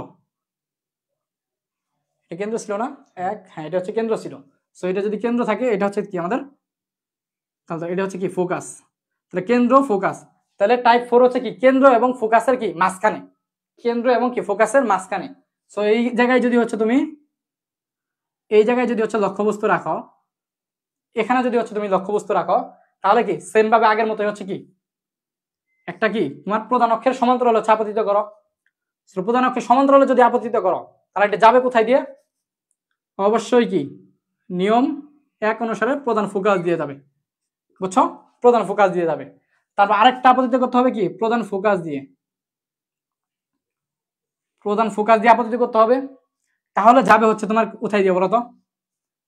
এটা কেন্দ্র ছিল না এক, হ্যাঁ এটা হচ্ছে কেন্দ্র ছিল। সো এটা যদি কেন্দ্র থাকে এটা হচ্ছে কি আমাদের, তাহলে এটা হচ্ছে কি ফোকাস, তাহলে কেন্দ্র ফোকাস, তাহলে টাইপ 4 হচ্ছে কি কেন্দ্র এবং ফোকাসের কি মাঝখানে, কেন্দ্র এবং কি ফোকাসের মাঝখানে। সো এই জায়গায় যদি হচ্ছে তুমি এই জায়গায় যদি হচ্ছে লক্ষ্যবস্তু রাখো, এখানে যদি হচ্ছে তুমি লক্ষ্যবস্তু রাখো, তাহলে কি সেম ভাবে আগের মতোই হচ্ছে কি একটা কি তোমার প্রধান অক্ষের সমান্তরালে হচ্ছে আপতিত করো, প্রধান অক্ষের সমান্তরালে যদি আপতিত করো তাহলে এটা যাবে কোথায় দিয়ে, অবশ্যই কি নিয়ম 1 অনুসারে প্রধান ফোকাস দিয়ে যাবে, বুঝছো? প্রধান ফোকাস দিয়ে যাবে। তারপর আরেকটা আপতিত করতে হবে কি প্রধান ফোকাস দিয়ে, প্রধান ফোকাস দিয়ে আপতিত করতে হবে। তাহলে যাবে হচ্ছে তোমার কোথায় দিয়ে বলো তো,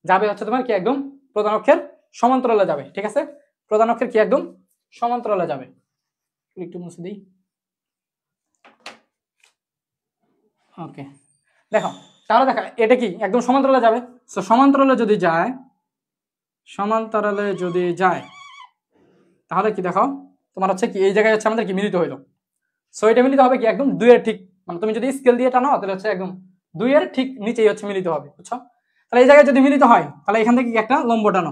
যাবে হচ্ছে তোমার কি একদম প্রধান অক্ষের সমান্তরালে যাবে, ঠিক আছে? প্রধান অক্ষের কি একদম সমান্তরালে যাবে, একটু মুছে দিই, ওকে। দেখো তাহলে দেখা এটা কি একদম সমান্তরালে যাবে। সো সমান্তরালে যদি যায়, সমান্তরালে যদি যায় তাহলে কি দেখো তোমার হচ্ছে কি এই জায়গায় হচ্ছে আমাদের কি মিলিত হইলো। সো এটা মিলিত হবে কি একদম 2 এর ঠিক, মানে তুমি যদি স্কেল দিয়ে টানো তাহলে হচ্ছে একদম 2 এর ঠিক নিচেই হচ্ছে মিলিত হবে, বুঝছো? তাহলে এই জায়গায় যদি মিলিত হয় তাহলে এখান থেকে একটা লম্ব টানো,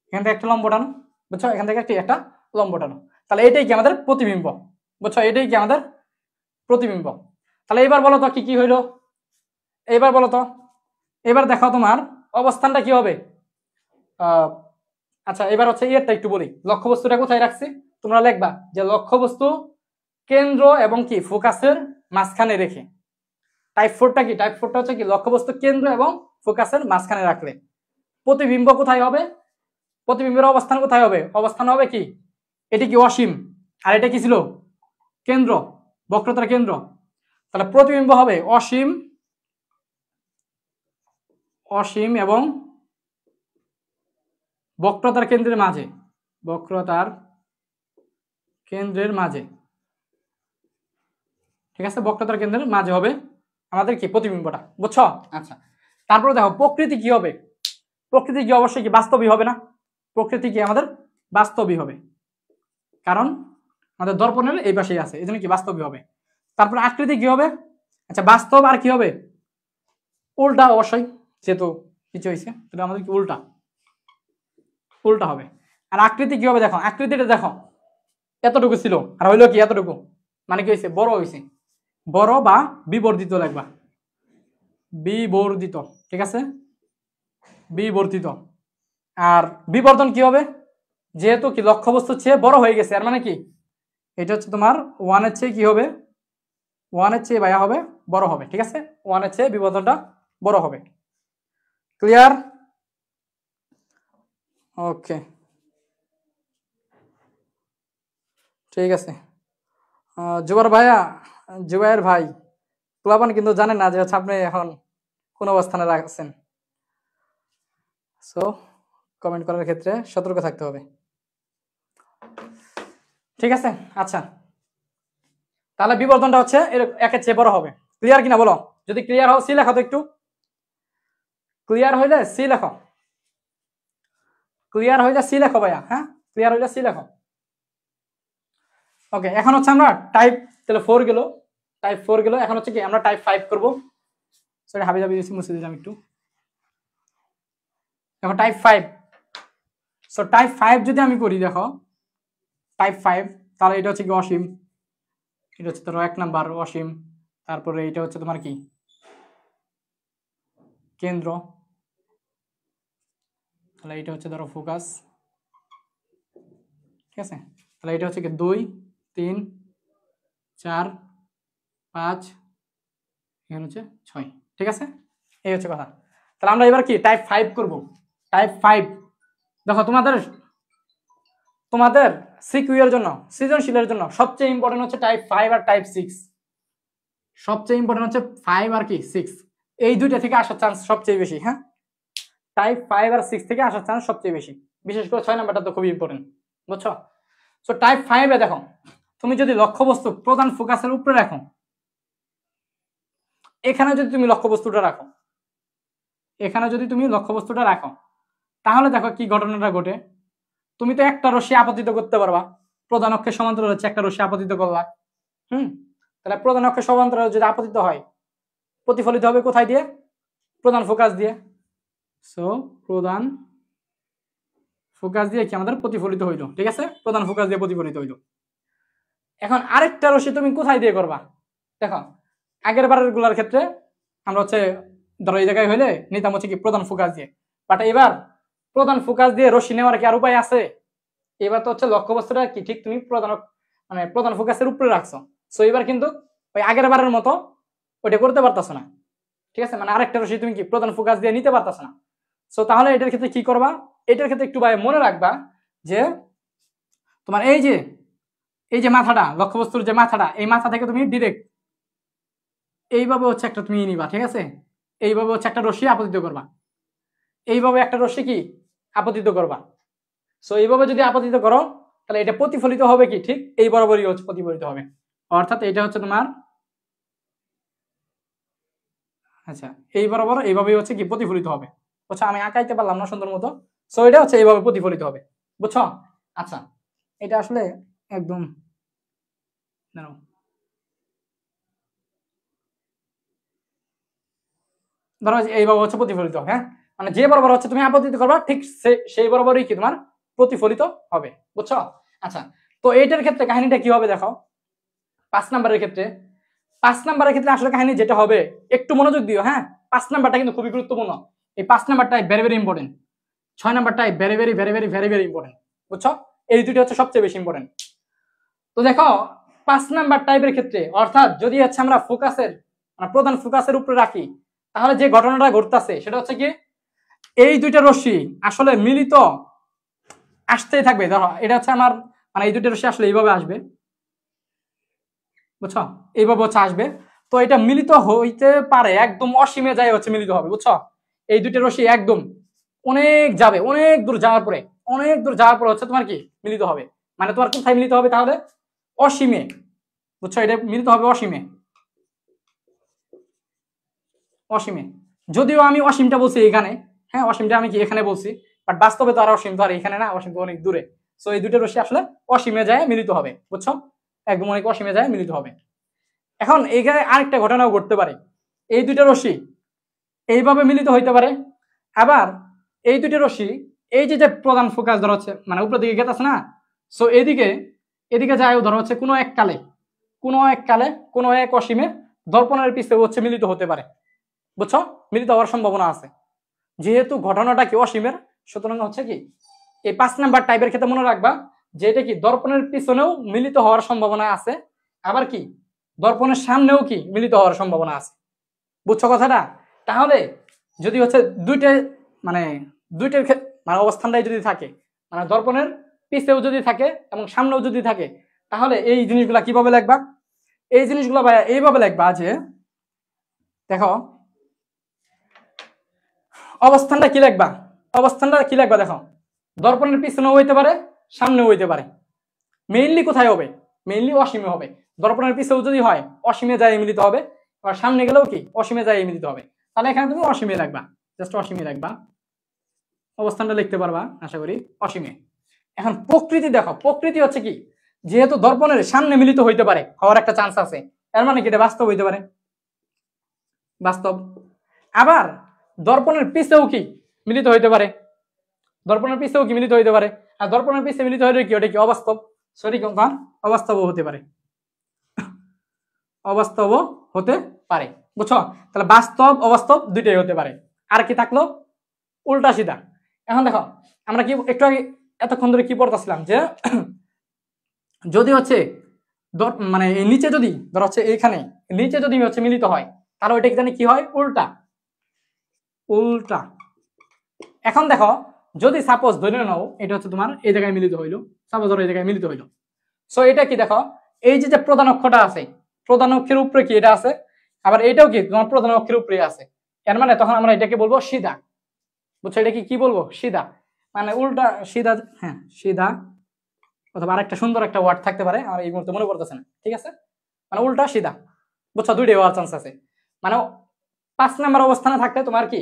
এখান থেকে একটা লম্ব টানো, বুঝছো? এখান থেকে একটা লম্ব টানো, তাহলে এটাই কি আমাদের প্রতিবিম্ব, বুঝছো? এটাই কি আমাদের প্রতিবিম্ব। তাহলে এবার বলো তো কি কি হইলো, এবার বলো তো, এবার দেখো তোমার অবস্থানটা কি হবে। আচ্ছা এবার হচ্ছে ইয়েরটা একটু বলি, লক্ষ্যবস্তুটা কোথায় রাখছি তোমরা লিখবা যে লক্ষ্যবস্তু কেন্দ্র এবং কি ফোকাসের মাঝখানে রেখে। টাইপ 4টা কি, টাইপ 4টা হচ্ছে কি লক্ষ্যবস্তু কেন্দ্র এবং ফোকাসের মাঝখানে রাখলে প্রতিবিম্ব কোথায় হবে, প্রতিবিম্বের অবস্থান কোথায় হবে, অবস্থান হবে কি এটি কি অসীম আর এটা কি ছিল কেন্দ্র, বক্রতার কেন্দ্র। তাহলে প্রতিবিম্ব হবে অসীম, অসীম এবং বক্রতার কেন্দ্রের মাঝে, বক্রতার কেন্দ্রের মাঝে, ঠিক আছে? বক্রতার কেন্দ্রের মাঝে হবে আমাদের কি প্রতিবিম্বটা, বুঝছো? আচ্ছা তারপরে দেখো প্রকৃতি কি হবে, প্রকৃতি কি অবশ্যই কি বাস্তবই হবে না, প্রকৃতি কি আমাদের বাস্তবই হবে, কারণ আমাদের দর্পণের এই পাশেই আছে, এই জন্য কি বাস্তবই হবে। তারপর আকৃতি কি হবে, আচ্ছা বাস্তব আর কি হবে উল্টা, অবশ্যই যেহেতু কিছু হয়েছে তাহলে আমাদের কি উল্টা, উল্টা হবে। আর আকৃতি কি হবে দেখো, আকৃতিটা দেখো এতটুকু ছিল আর হইলো কি এতটুকু, মানে কি হয়েছে বড় হয়েছে, বড় বা বিবর্ধিত লাগবা, বিবর্ধিত, ঠিক আছে? বিবর্ধিত। আর বিবর্ধন কি হবে, যেহেতু কি লক্ষ্যবস্তুর চেয়ে বড় হয়ে গেছে আর মানে কি এটা হচ্ছে তোমার 1 এর চেয়ে কি হবে, 1 এর চেয়ে ভাইয়া হবে বড় হবে, ঠিক আছে? 1 এর চেয়ে বিবর্ধনটা বড় হবে। ক্লিয়ার? ওকে ঠিক আছে। জুবাইর ভাইয়া, জুবাইর ভাই পোলাপান কিন্তু জানেন না যে হচ্ছে আপনি এখন কোন অবস্থানে রাখছেন, সো কমেন্ট করার ক্ষেত্রে সতর্ক থাকতে হবে, ঠিক আছে? আচ্ছা তাহলে বিবর্ধনটা হচ্ছে একের চেয়ে বড় হবে। ক্লিয়ার কিনা বলো, যদি ক্লিয়ার হও সি লেখো তো একটু, ক্লিয়ার হইলে সি লেখো, ক্লিয়ার হইলে সি লেখো ভাইয়া, হ্যাঁ ক্লিয়ার হইলে সি লেখো। ওকে এখন হচ্ছে আমরা টাইপ তাহলে 4 গেল, টাইপ 4 গেল, এখন হচ্ছে কি আমরা টাইপ 5 করব। সরি হাবি জাবি মুছে দিলাম একটু, এখন টাইপ 5। সো টাইপ 5 যদি আমি করি দেখো টাইপ 5 তাহলে এটা হচ্ছে কি অসীম, এটা হচ্ছে ধরো 1 নাম্বার অসীম, তারপরে এটা হচ্ছে তোমার কি কেন্দ্র, তাহলে এটা হচ্ছে ধরো ফোকাস, ঠিক আছে? তাহলে এটা হচ্ছে কি 2 3 4 5 এখানে হচ্ছে 6, ঠিক আছে? এই হচ্ছে কথা। তাহলে আমরা এবার কি টাইপ 5 করব। টাইপ 5 দেখো তোমাদের তোমাদের সিকিউর জন্য সৃজনশীলের জন্য সবচেয়ে ইম্পর্টেন্ট হচ্ছে টাইপ 5 আর টাইপ 6, সবচেয়ে ইম্পর্টেন্ট হচ্ছে 5 আর কি 6, এই দুইটা থেকে আসার চান্স সবচেয়ে বেশি, হ্যাঁ টাইপ 5 আর 6 থেকে আসার চান্স সবচেয়ে বেশি, বিশেষ করে 6 নাম্বারটা তো খুবই ইম্পর্টেন্ট, বুঝছো? সো টাইপ 5 এ দেখো তুমি যদি লক্ষ্যবস্তু প্রধান ফোকাসের উপরে রাখো, এখানে যদি তুমি লক্ষ্যবস্তুটা রাখো, এখানে যদি তুমি লক্ষ্যবস্তুটা রাখো তাহলে দেখো কি ঘটনাটা ঘটে, তুমি তো একটা রশ্মি আপতিত করতে পারবা, প্রধান অক্ষের সমান্তরাল হচ্ছে একটা রশ্মি আপতিত করলা, তাহলে প্রধান অক্ষের সমান্তরাল যদি আপতিত হয় প্রতিফলিত হবে কোথায় দিয়ে, প্রধান ফোকাস দিয়ে। সো প্রধান ফোকাস দিয়ে কি আমাদের প্রতিফলিত হইলো, ঠিক আছে? প্রধান ফোকাস দিয়ে প্রতিফলিত হইলো। এখন আরেকটা রশ্মি তুমি কোথায় দিয়ে করবা, দেখো আগের বারের গুলার ক্ষেত্রে আমরা হচ্ছে ধরো এই জায়গায় হইলে নিতাম হচ্ছে কি প্রধান ফোকাস দিয়ে, বাট এবার প্রধান ফোকাস দিয়ে রশ্মি নেওয়ার কি আর উপায় আছে? এবার তো হচ্ছে লক্ষ্যবস্তুটা কি ঠিক তুমি প্রধান মানে প্রধান ফোকাসের উপরে রাখছো, সো এবার কিন্তু ওই আগের বারের মতো ওইটা করতে পারতাছো না, ঠিক আছে? মানে আরেকটা রশ্মি তুমি কি প্রধান ফোকাস দিয়ে নিতে পারতাছো না। সো তাহলে এটার ক্ষেত্রে কি করবা, এটার ক্ষেত্রে একটু ভাই মনে রাখবা যে তোমার এই যে মাথাটা লক্ষ্যবস্তুর যে মাথাটা, এই মাথা থেকে তুমি ডিরেক্ট এইভাবে হচ্ছে একটা তুমি নিবা, ঠিক আছে? এইভাবে হচ্ছে একটা রশ্মি আপতিত করবা, এইভাবে একটা রশ্মি কি আপতিত করবা। সো এইভাবে যদি আপতিত করো তাহলে এটা প্রতিফলিত হবে কি ঠিক এই বরাবরই হচ্ছে প্রতিফলিত হবে, অর্থাৎ এটা হচ্ছে তোমার আচ্ছা এই বরাবর এইভাবেই হচ্ছে কি প্রতিফলিত হবে, বুঝছো? আমি আঁকাইতে পারলাম না সুন্দর মতো, সো এটা হচ্ছে এইভাবে প্রতিফলিত হবে, বুঝছো? আচ্ছা এটা আসলে একদম দাঁড়াও, ধরো এইভাবে হচ্ছে প্রতিফলিত হবে, হ্যাঁ, মানে যে বরাবর হচ্ছে তুমি আপত্তি করবা ঠিক সেই বরাবরই কি তোমার প্রতিফলিত হবে, বুঝছো? আচ্ছা তো এইটার ক্ষেত্রে কাহিনীটা কি হবে দেখো, 5 নাম্বারের ক্ষেত্রে, 5 নাম্বারের ক্ষেত্রে আসলে কাহিনী যেটা হবে, একটু মনোযোগ দিও, হ্যাঁ, 5 নাম্বারটা কিন্তু খুবই গুরুত্বপূর্ণ, এই 5 নাম্বারটাই ভেরি ভেরি ইম্পর্টেন্ট, 6 নাম্বারটাই very very very very very very important, বুঝছো? এই দুটো হচ্ছে সবচেয়ে বেশি ইম্পর্টেন্ট। তো দেখো 5 নাম্বার টাইপের ক্ষেত্রে, অর্থাৎ যদি হচ্ছে আমরা ফোকাসের মানে প্রধান ফোকাসের উপরে রাখি, তাহলে যে ঘটনাটা ঘটতেছে সেটা হচ্ছে কি, এই দুইটা রশ্মি আসলে মিলিত আসতেই থাকবে। ধরো এটা হচ্ছে আমার মানে এই দুইটা রশ্মি আসলে এইভাবে আসবে, বুঝছো? এইভাবে হচ্ছে আসবে, তো এটা মিলিত হইতে পারে একদম অসীমে যায় হচ্ছে মিলিত হবে, বুঝছো? এই দুইটা রশ্মি একদম অনেক যাবে, অনেক দূর যাওয়ার পরে, অনেক দূর যাওয়ার পরে হচ্ছে তোমার কি মিলিত হবে, মানে তোমার কোথায় মিলিত হবে তাহলে, অসীমে, বুঝছো? এটা মিলিত হবে অসীমে, অসীমে, যদিও আমি অসীমটা বলছি এখানে, হ্যাঁ অসীমটা আমি কি এখানে বলছি, বাট বাস্তবে তো আর অসীম তো আর এখানে না, অসীম তো অনেক দূরে, সো এই দুটো রশ্মি আসলে অসীমে যায় মিলিত হবে, বুঝছো? একদম অনেক অসীমে যায় মিলিত হবে। এখন এইখানে আরেকটা ঘটনাও ঘটতে পারে, এই দুইটা রশ্মি এইভাবে মিলিত হইতে পারে, আবার এই দুইটা রশ্মি এই যে যে প্রধান ফোকাস ধরো হচ্ছে মানে উপরের দিকে গেতাছে না, সো এদিকে এদিকে যায় ধরো হচ্ছে কোনো এক কালে, কোনো এক কালে কোনো এক অসীমে দর্পণের পিছে হচ্ছে মিলিত হতে পারে, বুঝছো? মিলিত হওয়ার সম্ভাবনা আছে, যেহেতু ঘটনাটা কি অসীমের, সুতরাং হচ্ছে কি এই 5 নাম্বার টাইপের ক্ষেত্রে মনে রাখবা যে এটা কি দর্পণের পিছনেও মিলিত হওয়ার সম্ভাবনা আছে, আবার কি দর্পণের সামনেও কি মিলিত হওয়ার সম্ভাবনা আছে, বুঝছো কথাটা? তাহলে যদি হচ্ছে দুইটা মানে দুইটার মানে অবস্থানটাই যদি থাকে, মানে দর্পণের পিছেও যদি থাকে এবং সামনেও যদি থাকে, তাহলে এই জিনিসগুলা কিভাবে লিখবা? এই জিনিসগুলো এইভাবে লিখবা যে দেখো অবস্থানটা কি লিখবা, অবস্থানটা কি লিখবা দেখো, দর্পণের পিছনেও হইতে পারে সামনেও হইতে পারে, মেইনলি কোথায় হবে, মেইনলি অসীমে হবে, দর্পণের পিছেও যদি হয় অসীমে যায় মিলিত হবে, আর সামনে গেলেও কি অসীমে যায় মিলিত হবে, তাহলে এখানে তুমি অসীমে রাখবা, জাস্ট অসীমে রাখবা, অবস্থানটা লিখতে পারবা আশা করি অসীমে। এখন প্রকৃতি দেখো, প্রকৃতি হচ্ছে কি যেহেতু দর্পণের সামনে মিলিত হইতে পারে হওয়ার একটা চান্স আছে, এর মানে কি এটা বাস্তব হইতে পারে, বাস্তব। আবার দর্পণের পিছেও কি মিলিত হইতে পারে, দর্পণের পিছেও কি মিলিত হইতে পারে, আর দর্পণের পিছে মিলিত হইলে কি ওটা কি অবাস্তব, সরি অবাস্তবও হতে পারে, অবাস্তবও হতে পারে, বুঝছো? তাহলে বাস্তব অবাস্তব দুইটাই হতে পারে। আর কি থাকলো, উল্টা সিধা। এখন দেখো আমরা কি একটু আগে এতক্ষণ ধরে কি পড়তেছিলাম যে যদি হচ্ছে মানে নিচে যদি ধর হচ্ছে এইখানে নিচে যদি হচ্ছে মিলিত হয়, তাহলে ওইটা কি জানি কি হয়, উল্টা, উল্টা। এখন দেখো যদি সাপোজ ধরে নাও এটা হচ্ছে তোমার এই জায়গায় মিলিত হইলো, সাপোজ ধরো এই জায়গায় মিলিত হইলো, সো এটা কি দেখো এই যে প্রধান অক্ষটা আছে, প্রধান অক্ষের উপরে কি এটা আছে, আবার এটাও কি তোমার প্রধান অক্ষের উপরে আছে, এর মানে তখন আমরা এটাকে বলবো সিধা, বুঝছো? এটা কি বলবো, সিধা, মানে উল্টা সিধা, হ্যাঁ সিধা, অথবা আরেকটা সুন্দর একটা ওয়ার্ড থাকতে পারে, আমার এই মুহূর্তে মনে পড়তেছে না, ঠিক আছে, মানে উল্টা সিধা, বুঝছো? দুইটাই হওয়ার চান্স আছে, মানে 5 নাম্বার অবস্থানে থাকলে তোমার কি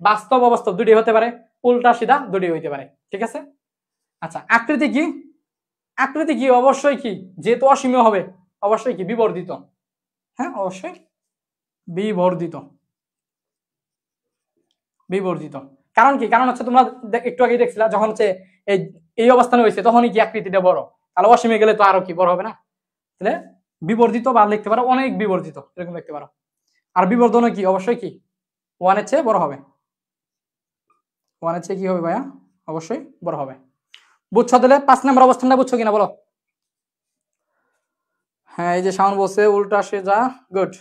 বাস্তব অবাস্তব দুটোই হতে পারে, উল্টা সিধা দুটোই হইতে পারে, ঠিক আছে? আচ্ছা আকৃতি কি, আকৃতি কি অবশ্যই কি যেহেতু অসীমীয় হবে অবশ্যই কি বিবর্ধিত, হ্যাঁ অবশ্যই বিবর্ধিত, বিবর্ধিত। কারণ কি, কারণ হচ্ছে তোমরা একটু আগে দেখছিলা যখন হচ্ছে এই অবস্থানে হয়েছে তখনই কি আকৃতিটা বড়, তাহলে অসীমে গেলে তো আরো কি বড় হবে না, তাহলে বিবর্ধিত বা লিখতে পারো অনেক বিবর্ধিত, এরকম লিখতে পারো। আর বিবর্ধন কি অবশ্যই কি 1-এর চেয়ে বড় হবে, 1-এর চেয়ে কি হবে ভাইয়া, অবশ্যই বড় হবে, বুঝছো? তাহলে 5 নাম্বার অবস্থানটা বুঝছো কিনা বলো? হ্যাঁ এই যে শাওন বলছে উল্টা সিধা, গুড,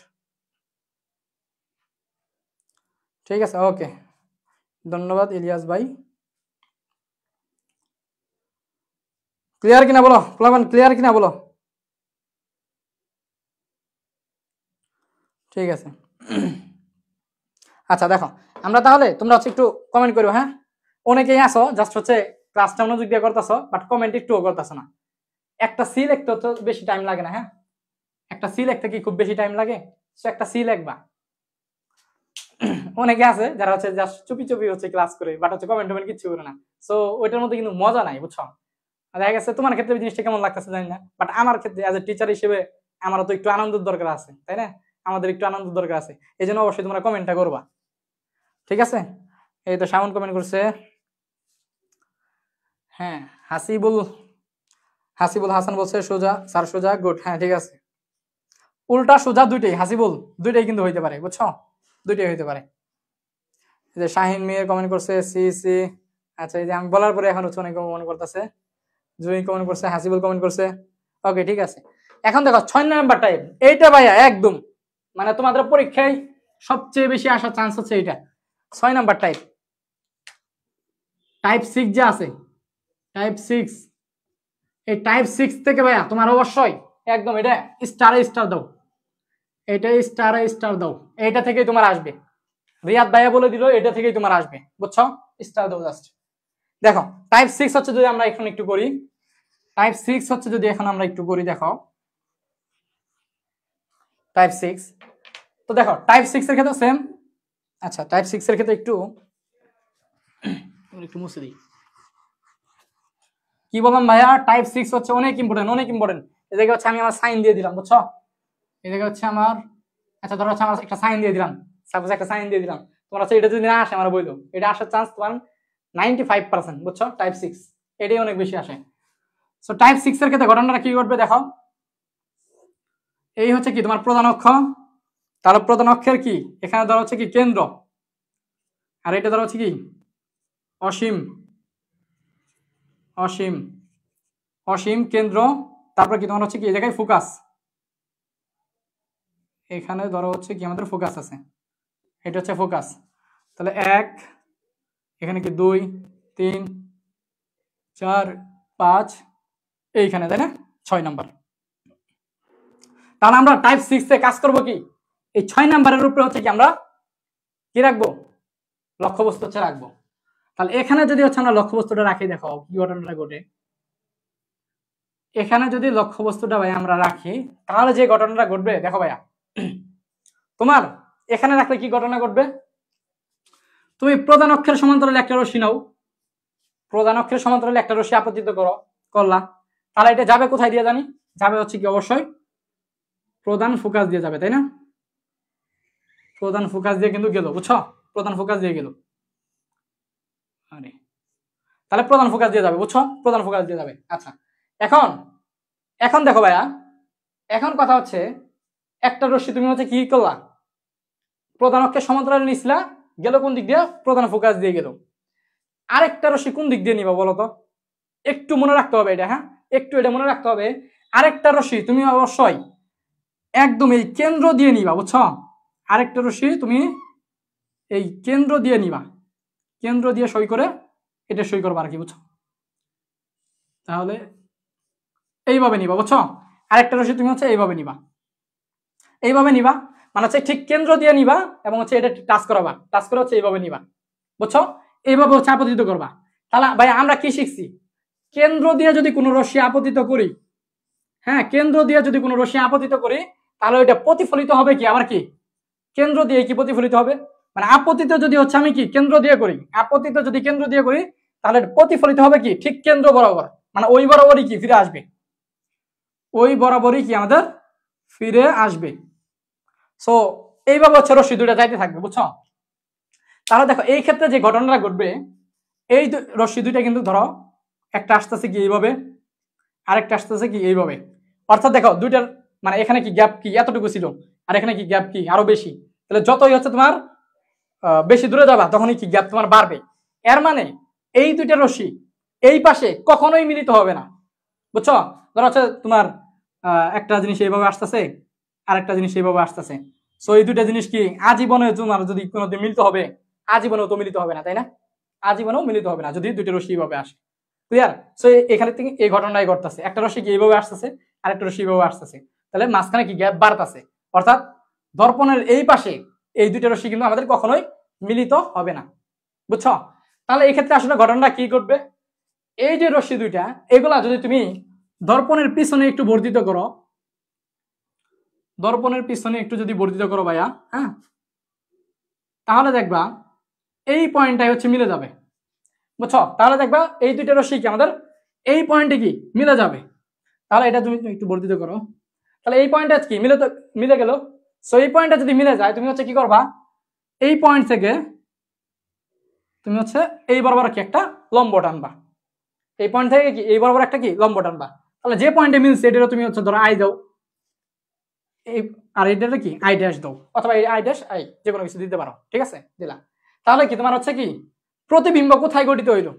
ঠিক আছে, ওকে, ধন্যবাদ ইলিয়াস ভাই। ক্লিয়ার কিনা বলো প্লাবন, ক্লিয়ার কিনা বলো? ঠিক আছে। আচ্ছা দেখো আমরা তাহলে তোমরা হচ্ছে একটু কমেন্ট করো, হ্যাঁ অনেকেই আসো জাস্ট হচ্ছে ক্লাসটা মনোযোগ দিয়ে করতেছো বাট কমেন্ট একটুও করতেছো না, একটা সি লিখতে তো বেশি টাইম লাগে না, হ্যাঁ একটা সি লিখতে কি খুব বেশি টাইম লাগে, সো একটা সি লিখবা, অনেকে আছে যারা হচ্ছে জাস্ট চুপি চুপি হচ্ছে ক্লাস করে, বাট হচ্ছে কমেন্ট টমেন্ট কিছু করে না। সো ওইটার মধ্যে কিন্তু মজা নাই, বুঝছো? দেখা গেছে তোমার ক্ষেত্রে ওই জিনিসটা কেমন লাগতেছে জানি না, বাট আমার ক্ষেত্রে অ্যাজ এ টিচার হিসেবে আমারও তো একটু আনন্দের দরকার আছে, তাই না? আমাদের একটু আনন্দের দরকার আছে, এই জন্য অবশ্যই তোমরা কমেন্টটা করবা, ঠিক আছে? এই তো শাওন কমেন্ট করছে, হ্যাঁ। হাসিবুল হাসিবুল হাসান বলছে সোজা স্যার, সোজা গুড, হ্যাঁ ঠিক আছে। উল্টা সোজা দুইটাই হাসিবুল, দুইটাই কিন্তু হইতে পারে, বুঝছো? দুইটাই হইতে পারে। এই যে শাহিন মিয়ার কমেন্ট করছে সি সি, আচ্ছা এই যে আমি বলার পরে এখন হচ্ছে অনেকে কমেন্ট করতেছে, জুই কমেন্ট করছে, হাসিবুল কমেন্ট করছে, ওকে ঠিক আছে। এখন দেখো 6 নাম্বার টাইপ, এইটা ভাইয়া একদম মানে তোমাদের পরীক্ষায় সবচেয়ে বেশি আসার চান্স হচ্ছে এইটা, 6 নাম্বার টাইপ। টাইপ 6 যে আছে, টাইপ 6, এই টাইপ 6 থেকে ভাইয়া তোমার অবশ্যই একদম এটা স্টারে স্টার দাও, এটা স্টারে স্টার দাও, এইটা থেকেই তোমার আসবে। রিয়াদ ভাইয়া বলে দিল এটা থেকেই তোমার আসবে, বুঝছো? স্টার দাও জাস্ট। দেখো টাইপ 6 হচ্ছে যদি আমরা এখন একটু করি, টাইপ 6 হচ্ছে যদি এখন আমরা একটু করি, দেখো টাইপ 6, তো দেখো টাইপ 6 এর ক্ষেত্রে সেম। আচ্ছা টাইপ 6 এর ক্ষেত্রে একটু একটু মুছে দিই। কি বললাম ভাইয়া, টাইপ 6 হচ্ছে অনেক ইম্পর্টেন্ট, অনেক ইম্পর্টেন্ট। এই জায়গায় হচ্ছে আমি আমার সাইন দিয়ে দিলাম, বুঝছো? এই জায়গায় হচ্ছে আমার, আচ্ছা ধরো হচ্ছে আমার একটা সাইন দিয়ে দিলাম, সাপোজ একটা সাইন দিয়ে দিলাম, তোমার হচ্ছে এটা যদি না আসে আমার বইলো, এটা আসার চান্স তোমার 95%, বুঝছো? টাইপ 6 এটাই অনেক বেশি আসে। সো টাইপ 6 এর ক্ষেত্রে ঘটনাটা কি ঘটবে দেখো, এই হচ্ছে কি তোমার প্রধান অক্ষ, তার প্রধান অক্ষের কি এখানে ধরো হচ্ছে কি কেন্দ্র, আর এটা ধরো হচ্ছে কি অসীম, অসীম, অসীম কেন্দ্র, তারপর কি তোমার হচ্ছে কি এই জায়গায় ফোকাস, এখানে ধরো হচ্ছে কি আমাদের ফোকাস আছে, এটা হচ্ছে ফোকাস। তাহলে 1, এখানে কি 2 3 4 5, এইখানে, তাই না? 6 নাম্বার। তাহলে আমরা টাইপ 6 এ কাজ করব কি, এই 6 নাম্বারের উপরে হচ্ছে কি আমরা কি রাখবো, লক্ষ্যবস্তু হচ্ছে রাখবো। তাহলে এখানে যদি হচ্ছে আমরা লক্ষ্যবস্তুটা রাখি, দেখো কি ঘটনাটা ঘটে, এখানে যদি লক্ষ্যবস্তুটা ভাই আমরা রাখি, তাহলে যে ঘটনাটা ঘটবে দেখো ভাইয়া, তোমার এখানে রাখলে কি ঘটনা ঘটবে, তুমি প্রধান অক্ষের সমান্তরালে একটা রশ্মি নাও, প্রধান অক্ষের সমান্তরালে একটা রশ্মি আপতিত করলা, তাহলে এটা যাবে কোথায় দিয়ে জানি, যাবে হচ্ছে কি অবশ্যই প্রধান ফোকাস দিয়ে যাবে, তাই না? প্রধান ফোকাস দিয়ে কিন্তু গেল, বুঝছো? প্রধান ফোকাস দিয়ে গেল, আরে তাহলে প্রধান ফোকাস দিয়ে যাবে, বুঝছো? প্রধান ফোকাস দিয়ে যাবে। আচ্ছা এখন এখন দেখো ভাইয়া, এখন কথা হচ্ছে একটা রশ্মি তুমি হচ্ছে কি করলা, প্রধান অক্ষের সমান্তরালে নিছিলা, গেল কোন দিক দিয়ে, প্রধান ফোকাস দিয়ে গেল। আরেকটা রশ্মি কোন দিক দিয়ে নিবা বলো তো, একটু মনে রাখতে হবে এটা, হ্যাঁ একটু এটা মনে রাখতে হবে। আরেকটা রশ্মি তুমি অবশ্যই একদম এই কেন্দ্র দিয়ে নিবা, বুঝছো? আরেকটা রশ্মি তুমি এই কেন্দ্র দিয়ে নিবা, কেন্দ্র দিয়ে সই করে এটা সই করবা আর কি, বুঝছো? তাহলে এইভাবে নিবা, বুঝছো? আরেকটা রশ্মি তুমি হচ্ছে এইভাবে নিবা, এইভাবে নিবা, মানে হচ্ছে ঠিক কেন্দ্র দিয়ে নিবা এবং হচ্ছে এটা টাচ করাবা, টাচ করে হচ্ছে এইভাবে নিবা, বুঝছো? এইভাবে হচ্ছে আপতিত করবা। তাহলে ভাই আমরা কি শিখছি, কেন্দ্র দিয়ে যদি কোনো রশ্মি আপতিত করি, হ্যাঁ কেন্দ্র দিয়ে যদি কোনো রশ্মি আপতিত করি, তাহলে ওইটা প্রতিফলিত হবে কি আবার কি কেন্দ্র দিয়ে কি প্রতিফলিত হবে, মানে আপতিত যদি হচ্ছে আমি কি কেন্দ্র দিয়ে করি, আপতিত যদি কেন্দ্র দিয়ে করি, তাহলে প্রতিফলিত হবে কি ঠিক কেন্দ্র বরাবর, মানে ওই বরাবরই কি ফিরে আসবে, ওই বরাবরই কি আমাদের ফিরে আসবে। সো এইভাবে হচ্ছে রশ্মি দুইটা যাইতে থাকবে, বুঝছো? তাহলে দেখো এই ক্ষেত্রে যে ঘটনাটা ঘটবে, এই রশ্মি দুইটা কিন্তু ধরো একটা আসতেছে কি এইভাবে, আরেকটা আসতেছে কি এইভাবে, অর্থাৎ দেখো দুইটার মানে এখানে কি গ্যাপ কি এতটুকু ছিল, আর এখানে কি গ্যাপ কি আরো বেশি, তাহলে যতই হচ্ছে তোমার বেশি দূরে যাবা তখনই কি গ্যাপ তোমার বাড়বে। এর মানে এই দুইটা রশ্মি এই পাশে কখনোই মিলিত হবে না, বুঝছো? ধরো হচ্ছে তোমার একটা জিনিস এইভাবে আসতেছে, আরেকটা জিনিস এইভাবে আসতেছে, সো এই দুইটা জিনিস কি আজীবনে তোমার যদি কোনোদিন মিলিত হবে, আজীবনেও তো মিলিত হবে না, তাই না? আজীবনেও মিলিত হবে না যদি দুইটা রশ্মি এইভাবে আসে, ক্লিয়ার? সো এখানে থেকে এই ঘটনাটাই ঘটতেছে, একটা রশ্মি কি এইভাবে আসতেছে, আরেকটা রশ্মি এইভাবে আসতেছে, তাহলে মাঝখানে কি গ্যাপ বাড়তেছে, অর্থাৎ দর্পণের এই পাশে এই দুইটা রশ্মি কিন্তু আমাদের কখনোই মিলিত হবে না, বুঝছো? তাহলে এই ক্ষেত্রে আসলে ঘটনাটা কি ঘটবে, এই যে রশ্মি দুইটা এগুলা যদি তুমি দর্পণের পিছনে একটু বর্ধিত করো, দর্পণের পিছনে একটু যদি বর্ধিত করো ভাইয়া, হ্যাঁ তাহলে দেখবা এই পয়েন্টটাই হচ্ছে মিলে যাবে, বুঝছো? তাহলে দেখবা এই দুইটা রশ্মি কি আমাদের এই পয়েন্টে কি মিলে যাবে। তাহলে এটা তুমি একটু বর্ধিত করো, তাহলে এই পয়েন্টটা কি মিলে গেল। সো এই পয়েন্টটা যদি মিলে যায় তুমি হচ্ছে কি করবা, এই পয়েন্ট থেকে তুমি হচ্ছে এই বরাবর কি একটা লম্ব টানবা, এই পয়েন্ট থেকে কি এই বরাবর একটা কি লম্ব টানবা। তাহলে যে পয়েন্টে মিলছে এটারও তুমি হচ্ছে ধরো আই দাও, এই আর এটা কি আই ড্যাশ দাও, অথবা এই আই ড্যাশ আই যে কোনো কিছু দিতে পারো, ঠিক আছে দিলা। তাহলে কি তোমার হচ্ছে কি প্রতিবিম্ব কোথায় গঠিত হইলো,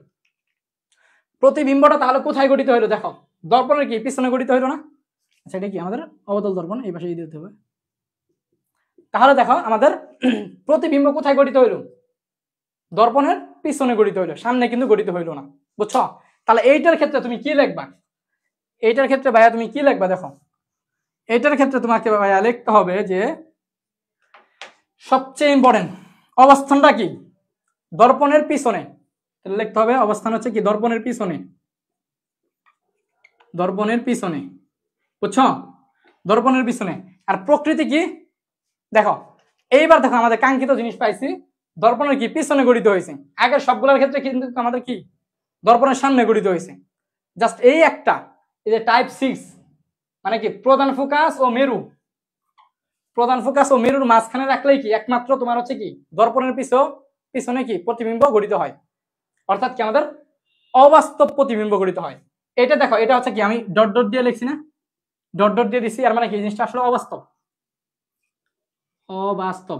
প্রতিবিম্বটা তাহলে কোথায় গঠিত হইলো দেখো, দর্পণের কি পিছনে গঠিত হইলো না। আচ্ছা এটা কি আমাদের অবতল দর্পণ, এই পাশে দিতে হবে। তাহলে দেখো আমাদের প্রতিবিম্ব কোথায় গঠিত হইলো, দর্পণের পিছনে গঠিত হইলো, সামনে কিন্তু গঠিত হইলো না, বুঝছো? তাহলে এইটার ক্ষেত্রে তুমি কি লিখবা, এইটার ক্ষেত্রে ভাইয়া তুমি কি লিখবা দেখো, এইটার ক্ষেত্রে তোমাকে ভাইয়া লিখতে হবে যে সবচেয়ে ইম্পর্টেন্ট অবস্থানটা কি দর্পণের পিছনে, লিখতে হবে অবস্থান হচ্ছে কি দর্পণের পিছনে, দর্পণের পিছনে, বুঝছো? দর্পণের পিছনে। আর প্রকৃতি কি দেখো, এইবার দেখো আমাদের কাঙ্ক্ষিত জিনিস পাইছি, দর্পণের কি পিছনে গঠিত হয়েছে। আগের সবগুলোর ক্ষেত্রে কিন্তু আমাদের কি দর্পণের সামনে গঠিত হয়েছে, জাস্ট এই একটা, এই যে টাইপ 6 মানে কি প্রধান ফোকাস ও মেরু, প্রধান ফোকাস ও মেরুর মাঝখানে রাখলেই কি একমাত্র তোমার হচ্ছে কি দর্পণের পিছনে কি প্রতিবিম্ব গঠিত হয়, অর্থাৎ কি আমাদের অবাস্তব প্রতিবিম্ব গঠিত হয়। এটা দেখো এটা হচ্ছে কি আমি ডট ডট দিয়ে লিখছি না, ডট ডট দিয়ে দিছি, আর মানে কি জিনিসটা আসলে অবাস্তব, অবাস্তব,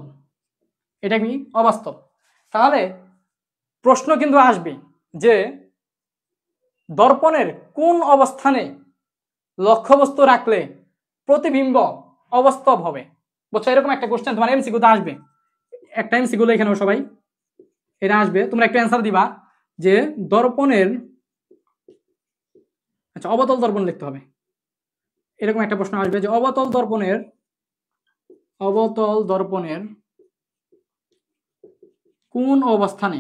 এটা কি অবাস্তব। তাহলে প্রশ্ন কিন্তু আসবে যে দর্পণের কোন অবস্থানে লক্ষ্যবস্তু রাখলে প্রতিবিম্ব অবাস্তব হবে, বুঝছো? এরকম একটা কোশ্চেন তোমার এমসিকিউতে আসবে, একটা এমসিকিউ এখানে সবাই এটা আসবে, তোমরা একটা অ্যান্সার দিবা যে দর্পণের, আচ্ছা অবতল দর্পণ লিখতে হবে, এরকম একটা প্রশ্ন আসবে যে অবতল দর্পণের কোন অবস্থানে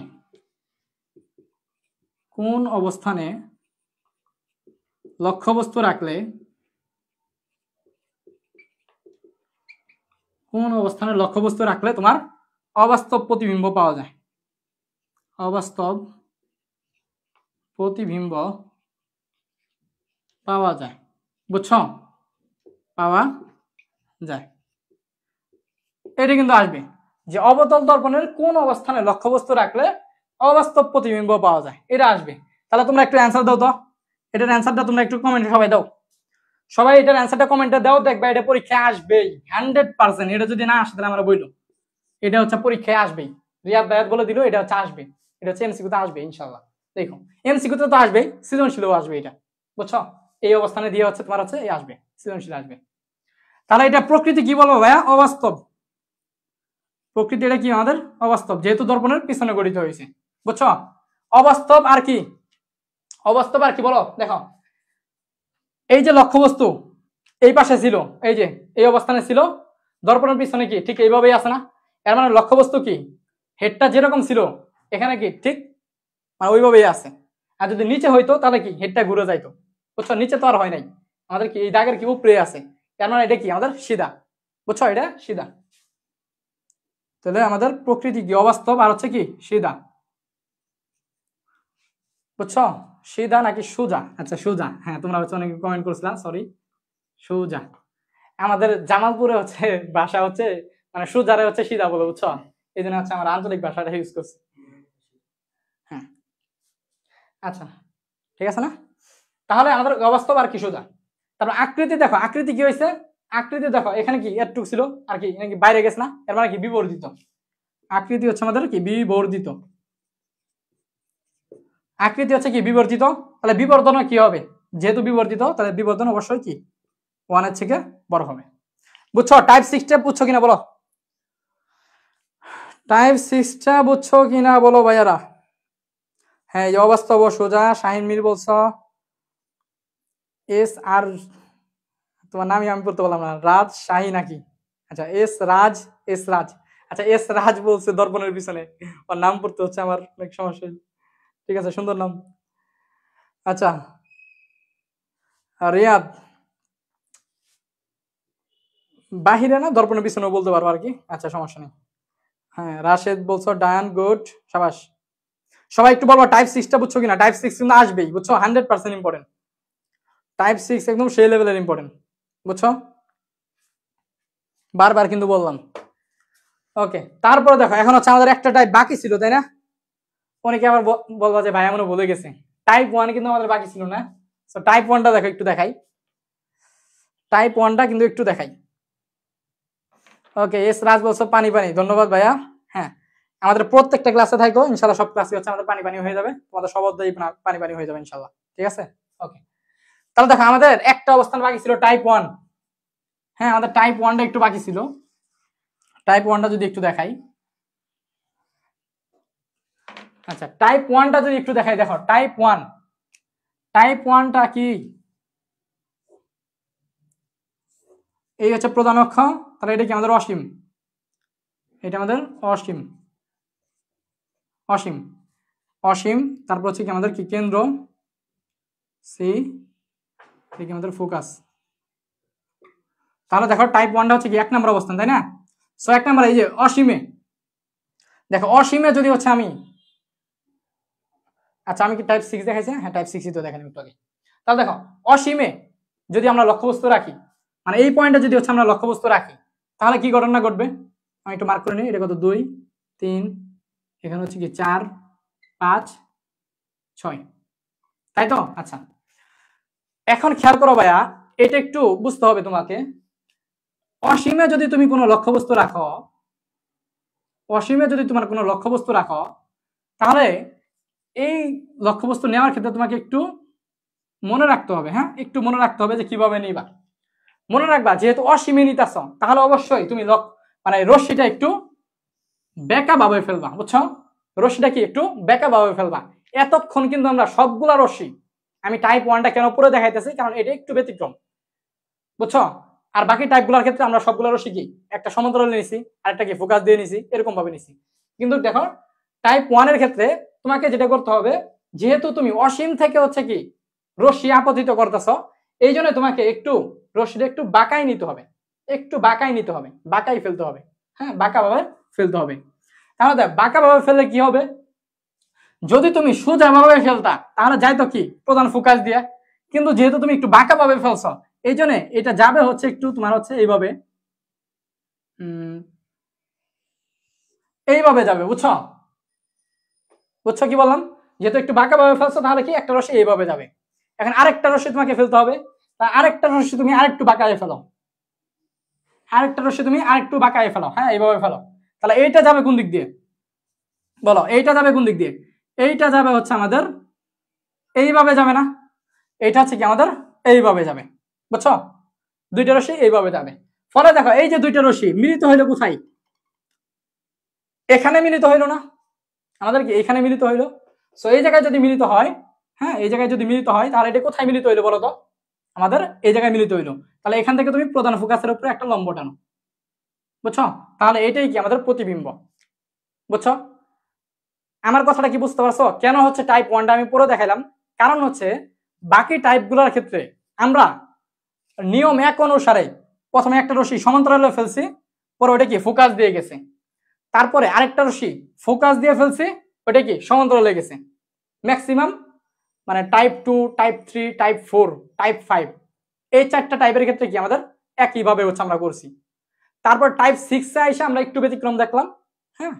লক্ষ্যবস্তু রাখলে, কোন অবস্থানে লক্ষ্যবস্তু রাখলে তোমার অবাস্তব প্রতিবিম্ব পাওয়া যায়, অবাস্তব প্রতিবিম্ব পাওয়া যায়, বুঝছো? পাওয়া যায়, এটা কিন্তু আসবে যে অবতল দর্পণের কোন অবস্থানে লক্ষ্যবস্তু রাখলে অবাস্তব প্রতিবিম্ব পাওয়া যায়, এটা আসবে। তাহলে তোমরা একটু অ্যান্সার দাও তো, এটার অ্যান্সারটা তোমরা একটু কমেন্টে সবাই দাও, সবাই এটার অ্যান্সারটা কমেন্টে দাও, দেখবে এটা পরীক্ষায় আসবেই 100%। এটা যদি না আসে তাহলে আমরা বইলো, এটা হচ্ছে পরীক্ষায় আসবেই, রিয়াদ ভাইয়াত বলে দিল এটা হচ্ছে আসবে, এটা হচ্ছে এমসিকিউতে আসবে ইনশাআল্লাহ। দেখো এমসিকিউতে তো আসবেই, সৃজনশীলও আসবে এটা, বুঝছো? এই অবস্থানে দিয়ে হচ্ছে তোমার হচ্ছে এই আসবে, সৃজনশীল আসবে। তাহলে এটা প্রকৃতি কি বলবো ভাইয়া, অবাস্তব, প্রকৃতি এটা কি আমাদের অবাস্তব, যেহেতু দর্পণের পিছনে গঠিত হয়েছে, বুঝছো? অবাস্তব আর কি, অবাস্তব আর কি বলো দেখো, এই যে লক্ষ্যবস্তু এই পাশে ছিল, এই যে এই অবস্থানে ছিল, দর্পণের পিছনে কি ঠিক এইভাবেই আছে না, এর মানে লক্ষ্যবস্তু কি হেডটা যেরকম ছিল এখানে কি ঠিক মানে ওইভাবেই আছে। আর যদি নিচে হইতো তাহলে কি হেডটা ঘুরে যাইতো, বুঝছো? নিচে তো আর হয় নাই, আমাদের কি এই দাগের কি উপরে আছে, এর মানে এটা কি আমাদের সিধা, বুঝছো? এটা সিধা। তাহলে আমাদের প্রকৃতি কি অবাস্তব আর হচ্ছে কি সিধা, বুঝছো? সিধা নাকি সুজা, আচ্ছা সুজা, হ্যাঁ তোমরা হচ্ছে অনেকে কমেন্ট করছিলাম, সরি সুজা। আমাদের জামালপুরে হচ্ছে ভাষা হচ্ছে মানে সুজারে হচ্ছে সিধা বলে, বুঝছো? এই জন্য হচ্ছে আমার আঞ্চলিক ভাষাটা ইউজ করছি। হ্যাঁ আচ্ছা ঠিক আছে না, তাহলে আমাদের অবাস্তব আর কি সোজা। তারপর আকৃতি দেখো, আকৃতি কি হয়েছে, আকৃতি দেখো এখানে কি এরটুক ছিল আর কি নাকি বাইরে গেছে না, এর মানে কি বিবর্ধিত, আকৃতি হচ্ছে আমাদের কি বিবর্ধিত, আকৃতি হচ্ছে কি বিবর্ধিত। তাহলে বিবর্ধন কি হবে, যেহেতু বিবর্ধিত তাহলে বিবর্ধন অবশ্যই কি 1 এর থেকে বড় হবে, বুঝছো? টাইপ 6টা বুঝছো কিনা বলো, টাইপ 6টা বুঝছো কিনা বলো ভাইয়ারা। হ্যাঁ এই অবাস্তব সোজা, শাহিন মির বলছো, এস আর তোমার নামই আমি বলতে পারলাম না, রাজ শাহী নাকি, আচ্ছা এস রাজ, আচ্ছা এস রাজ বলছে দর্পণের পিছনে, ওর নাম পড়তে হচ্ছে আমার অনেক সমস্যা, ঠিক আছে সুন্দর নাম। আচ্ছা রিয়াদ বাহিরে না দর্পণের পিছনে বলতে পারবো আর কি, আচ্ছা সমস্যা নেই। হ্যাঁ রাশেদ বলছো ডায়ান গুড শাবাশ। সবাই একটু বলবো টাইপ 6টা বুঝছো কিনা? টাইপ 6 কিন্তু আসবেই বুঝছো, 100% ইম্পর্টেন্ট। টাইপ 6 একদম সেই লেভেলের ইম্পর্টেন্ট বুঝছো, বারবার কিন্তু বললাম। ওকে, তারপরে দেখো এখন হচ্ছে আমাদের একটা টাইপ বাকি ছিল তাই না? অনেকে আবার বলবা যে ভাই আমরা ভুলে গেছি, টাইপ 1 কিন্তু আমাদের বাকি ছিল না। সো টাইপ 1টা দেখো, একটু দেখাই টাইপ 1টা কিন্তু একটু দেখাই। ওকে, এস রাজ বলছো পানি পানি, ধন্যবাদ ভাইয়া। হ্যাঁ, আমাদের প্রত্যেকটা ক্লাসে থাকো ইনশাআল্লাহ, সব ক্লাসে হচ্ছে আমাদের পানি পানি হয়ে যাবে, তোমাদের সব অধ্যায় পানি পানি হয়ে যাবে ইনশাআল্লাহ, ঠিক আছে? ওকে, তাহলে দেখো আমাদের একটা অবস্থান বাকি ছিল টাইপ 1। হ্যাঁ, আমাদের টাইপ 1টা একটু বাকি ছিল। টাইপ 1টা যদি একটু দেখাই, আচ্ছা টাইপ 1টা যদি একটু দেখাই, দেখো টাইপ 1টা কি? এই হচ্ছে প্রধান অক্ষ, তাহলে এটা কি আমাদের অসীম, এটা আমাদের অসীম অসীম অসীম। তারপর হচ্ছে কি আমাদের কি কেন্দ্র সি, এটা কি আমাদের ফোকাস। তাহলে দেখো টাইপ 1টা হচ্ছে কি 1 নম্বর অবস্থান তাই না? সো 1 নম্বর এই যে অসীমে, দেখো অসীমে যদি হচ্ছে আমি, আচ্ছা আমি কি টাইপ 6 দেখাইছি? হ্যাঁ টাইপ 6ই তো দেখালাম একটু আগে। তাহলে দেখো অসীমে যদি আমরা লক্ষ্যবস্তু রাখি, মানে এই পয়েন্টে যদি হচ্ছে আমরা লক্ষ্যবস্তু রাখি, তাহলে কি ঘটনা ঘটবে? আমি একটু মার্ক করে নিই, এটা কত 2 3, এখানে হচ্ছে কি 4 5 6, তাই তো? আচ্ছা এখন খেয়াল করো ভাইয়া, এটা একটু বুঝতে হবে তোমাকে। অসীমে যদি তুমি কোনো লক্ষ্যবস্তু রাখো, অসীমে যদি তোমার কোনো লক্ষ্যবস্তু রাখো, তাহলে এই লক্ষ্যবস্তু নেওয়ার ক্ষেত্রে তোমাকে একটু মনে রাখতে হবে, হ্যাঁ একটু মনে রাখতে হবে যে কিভাবে নিবা। মনে রাখবা যেহেতু অসীমে নিতেছ, তাহলে অবশ্যই তুমি মানে রশ্মিটা একটু বেঁকা ভাবে ফেলবা, বুঝছো? রশ্মিটা কি একটু বেঁকা ভাবে ফেলবা। এতক্ষণ কিন্তু আমরা সবগুলা রশ্মি, আমি টাইপ 1টা কেন পুরো দেখাইতেছি কারণ এটা একটু ব্যতিক্রম, বুঝছো? আর বাকি টাইপগুলোর ক্ষেত্রে আমরা সবগুলো রশ্মি কি একটা সমান্তরালে নিছি, আর একটা কি ফোকাস দিয়ে নিছি, এরকম ভাবে নিছি। কিন্তু দেখো টাইপ 1 এর ক্ষেত্রে তোমাকে যেটা করতে হবে, যেহেতু তুমি অসীম থেকে হচ্ছে কি রশ্মি আপতিত করতেছ, এই জন্য তোমাকে একটু রশ্মিটা একটু বাঁকাই নিতে হবে, একটু বাঁকাই নিতে হবে, বাঁকাই ফেলতে হবে। হ্যাঁ বাঁকা ভাবে ফেলতে হবে। তাহলে দেখ বাঁকা ভাবে ফেললে কি হবে, যদি তুমি সোজা ভাবে ফেলতা তাহলে যাইতো কি প্রধান ফোকাস দিয়ে, কিন্তু যেহেতু তুমি একটু বাঁকা ভাবে ফেলছ, এই জন্য এটা যাবে হচ্ছে একটু তোমার হচ্ছে এইভাবে, এইভাবে যাবে, বুঝছো? বুঝছো কি বললাম? যেহেতু একটু বাঁকা ভাবে ফেলছো, তাহলে কি একটা রশ্মি এইভাবে যাবে। এখন আরেকটা রশ্মি তোমাকে ফেলতে হবে, তা আরেকটা রশ্মি তুমি আরেকটু বাঁকায় ফেলো, আরেকটা রশ্মি তুমি আরেকটু বাঁকায় ফেলো, হ্যাঁ এইভাবে ফেলো। তাহলে এইটা যাবে কোন দিক দিয়ে বলো? এইটা যাবে কোন দিক দিয়ে? এইটা যাবে হচ্ছে আমাদের এইভাবে যাবে না? এইটা হচ্ছে কি আমাদের এইভাবে যাবে, বুঝছো? দুইটা রশ্মি এইভাবে যাবে। ফলে দেখো এই যে দুইটা রশ্মি মিলিত হইলো কোথায়? এখানে মিলিত হইলো না? আমাদের কি এখানে মিলিত হইলো? সো এই জায়গায় যদি মিলিত হয়, হ্যাঁ এই জায়গায় যদি মিলিত হয়, তাহলে এটা কোথায় মিলিত হইলো বলো তো? আমাদের এই জায়গায় মিলিত হইলো। তাহলে এখান থেকে তুমি প্রধান ফোকাসের উপরে একটা লম্ব টানো, বুঝছো? তাহলে এটাই কি আমাদের প্রতিবিম্ব, বুঝছো? আমার কথাটা কি বুঝতে পারছো? কেন হচ্ছে টাইপ 1টা আমি পুরো দেখাইলাম, কারণ হচ্ছে বাকি টাইপগুলোর ক্ষেত্রে আমরা নিয়ম 1 অনুসারে প্রথমে একটা রশ্মি সমান্তরালে ফেলছি, পরে ওটা কি ফোকাস দিয়ে গেছে, তারপরে আরেকটা রশ্মি ফোকাস দিয়ে ফেলছি, ওটা কি সমান্তরালে গেছে। ম্যাক্সিমাম মানে টাইপ 2 টাইপ 3 টাইপ 4 টাইপ 5 এই 4টা টাইপের ক্ষেত্রে কি আমাদের একইভাবে হচ্ছে আমরা করছি। তারপর টাইপ 6 এ এসে আমরা একটু ব্যতিক্রম দেখলাম, হ্যাঁ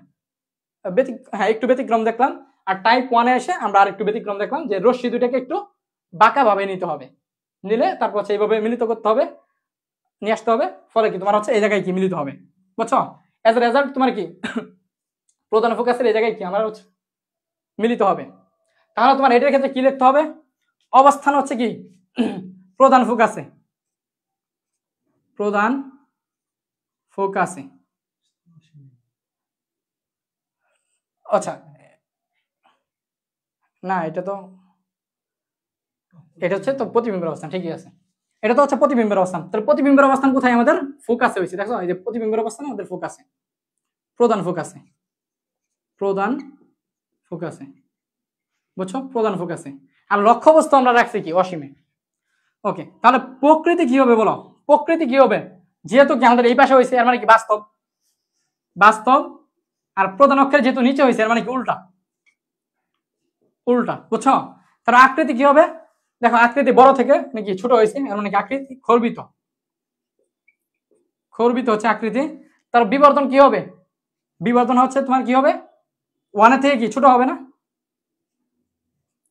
একটু ব্যতিক্রম দেখলাম। আর টাইপ 1 এ এসে আমরা আর একটু ব্যতিক্রম দেখলাম, যে রশ্মি দুটাকে একটু বাঁকা ভাবে নিতে হবে, নিলে তারপর হচ্ছে এইভাবে মিলিত করতে হবে, নিয়ে আসতে হবে, ফলে কি তোমার হচ্ছে এই জায়গায় কি মিলিত হবে, বুঝছো? এজ এ রেজাল্ট তোমার কি প্রধান ফোকাসের এই জায়গায় কি আমার হচ্ছে মিলিত হবে। তাহলে তোমার এটার ক্ষেত্রে কি লিখতে হবে? অবস্থান হচ্ছে কি প্রধান ফোকাসে, প্রধান ফোকাসে। আচ্ছা না এটা তো, এটা হচ্ছে তো প্রতিবিম্বের অবস্থান, ঠিকই আছে, এটা তো হচ্ছে প্রতিবিম্বের অবস্থান। তাহলে প্রতিবিম্বের অবস্থান কোথায়? আমাদের ফোকাসে হয়েছে, দেখো এই যে প্রতিবিম্বের অবস্থান আমাদের ফোকাসে, প্রধান ফোকাসে, প্রধান ফোকাসে, বুঝছো? প্রধান ফোকাসে। আর লক্ষ্যবস্তু আমরা রাখছি কি অসীমে। ওকে, তাহলে প্রকৃতি কি হবে বলো? প্রকৃতি কি হবে? যেহেতু কি আমাদের এই পাশে হয়েছে, এর মানে কি বাস্তব, বাস্তব। আর প্রধান অক্ষর যেহেতু নিচে হয়েছে এর মানে কি উল্টা, উল্টা, বুঝছো? তার আকৃতি কি হবে? দেখো আকৃতি বড় থেকে নাকি ছোট হয়েছে, এর মানে কি আকৃতি খর্বিত, খর্বিত হচ্ছে আকৃতি। তার বিবর্তন কি হবে? বিবর্তন হচ্ছে তোমার কি হবে? ওয়ানের থেকে কি ছোট হবে না?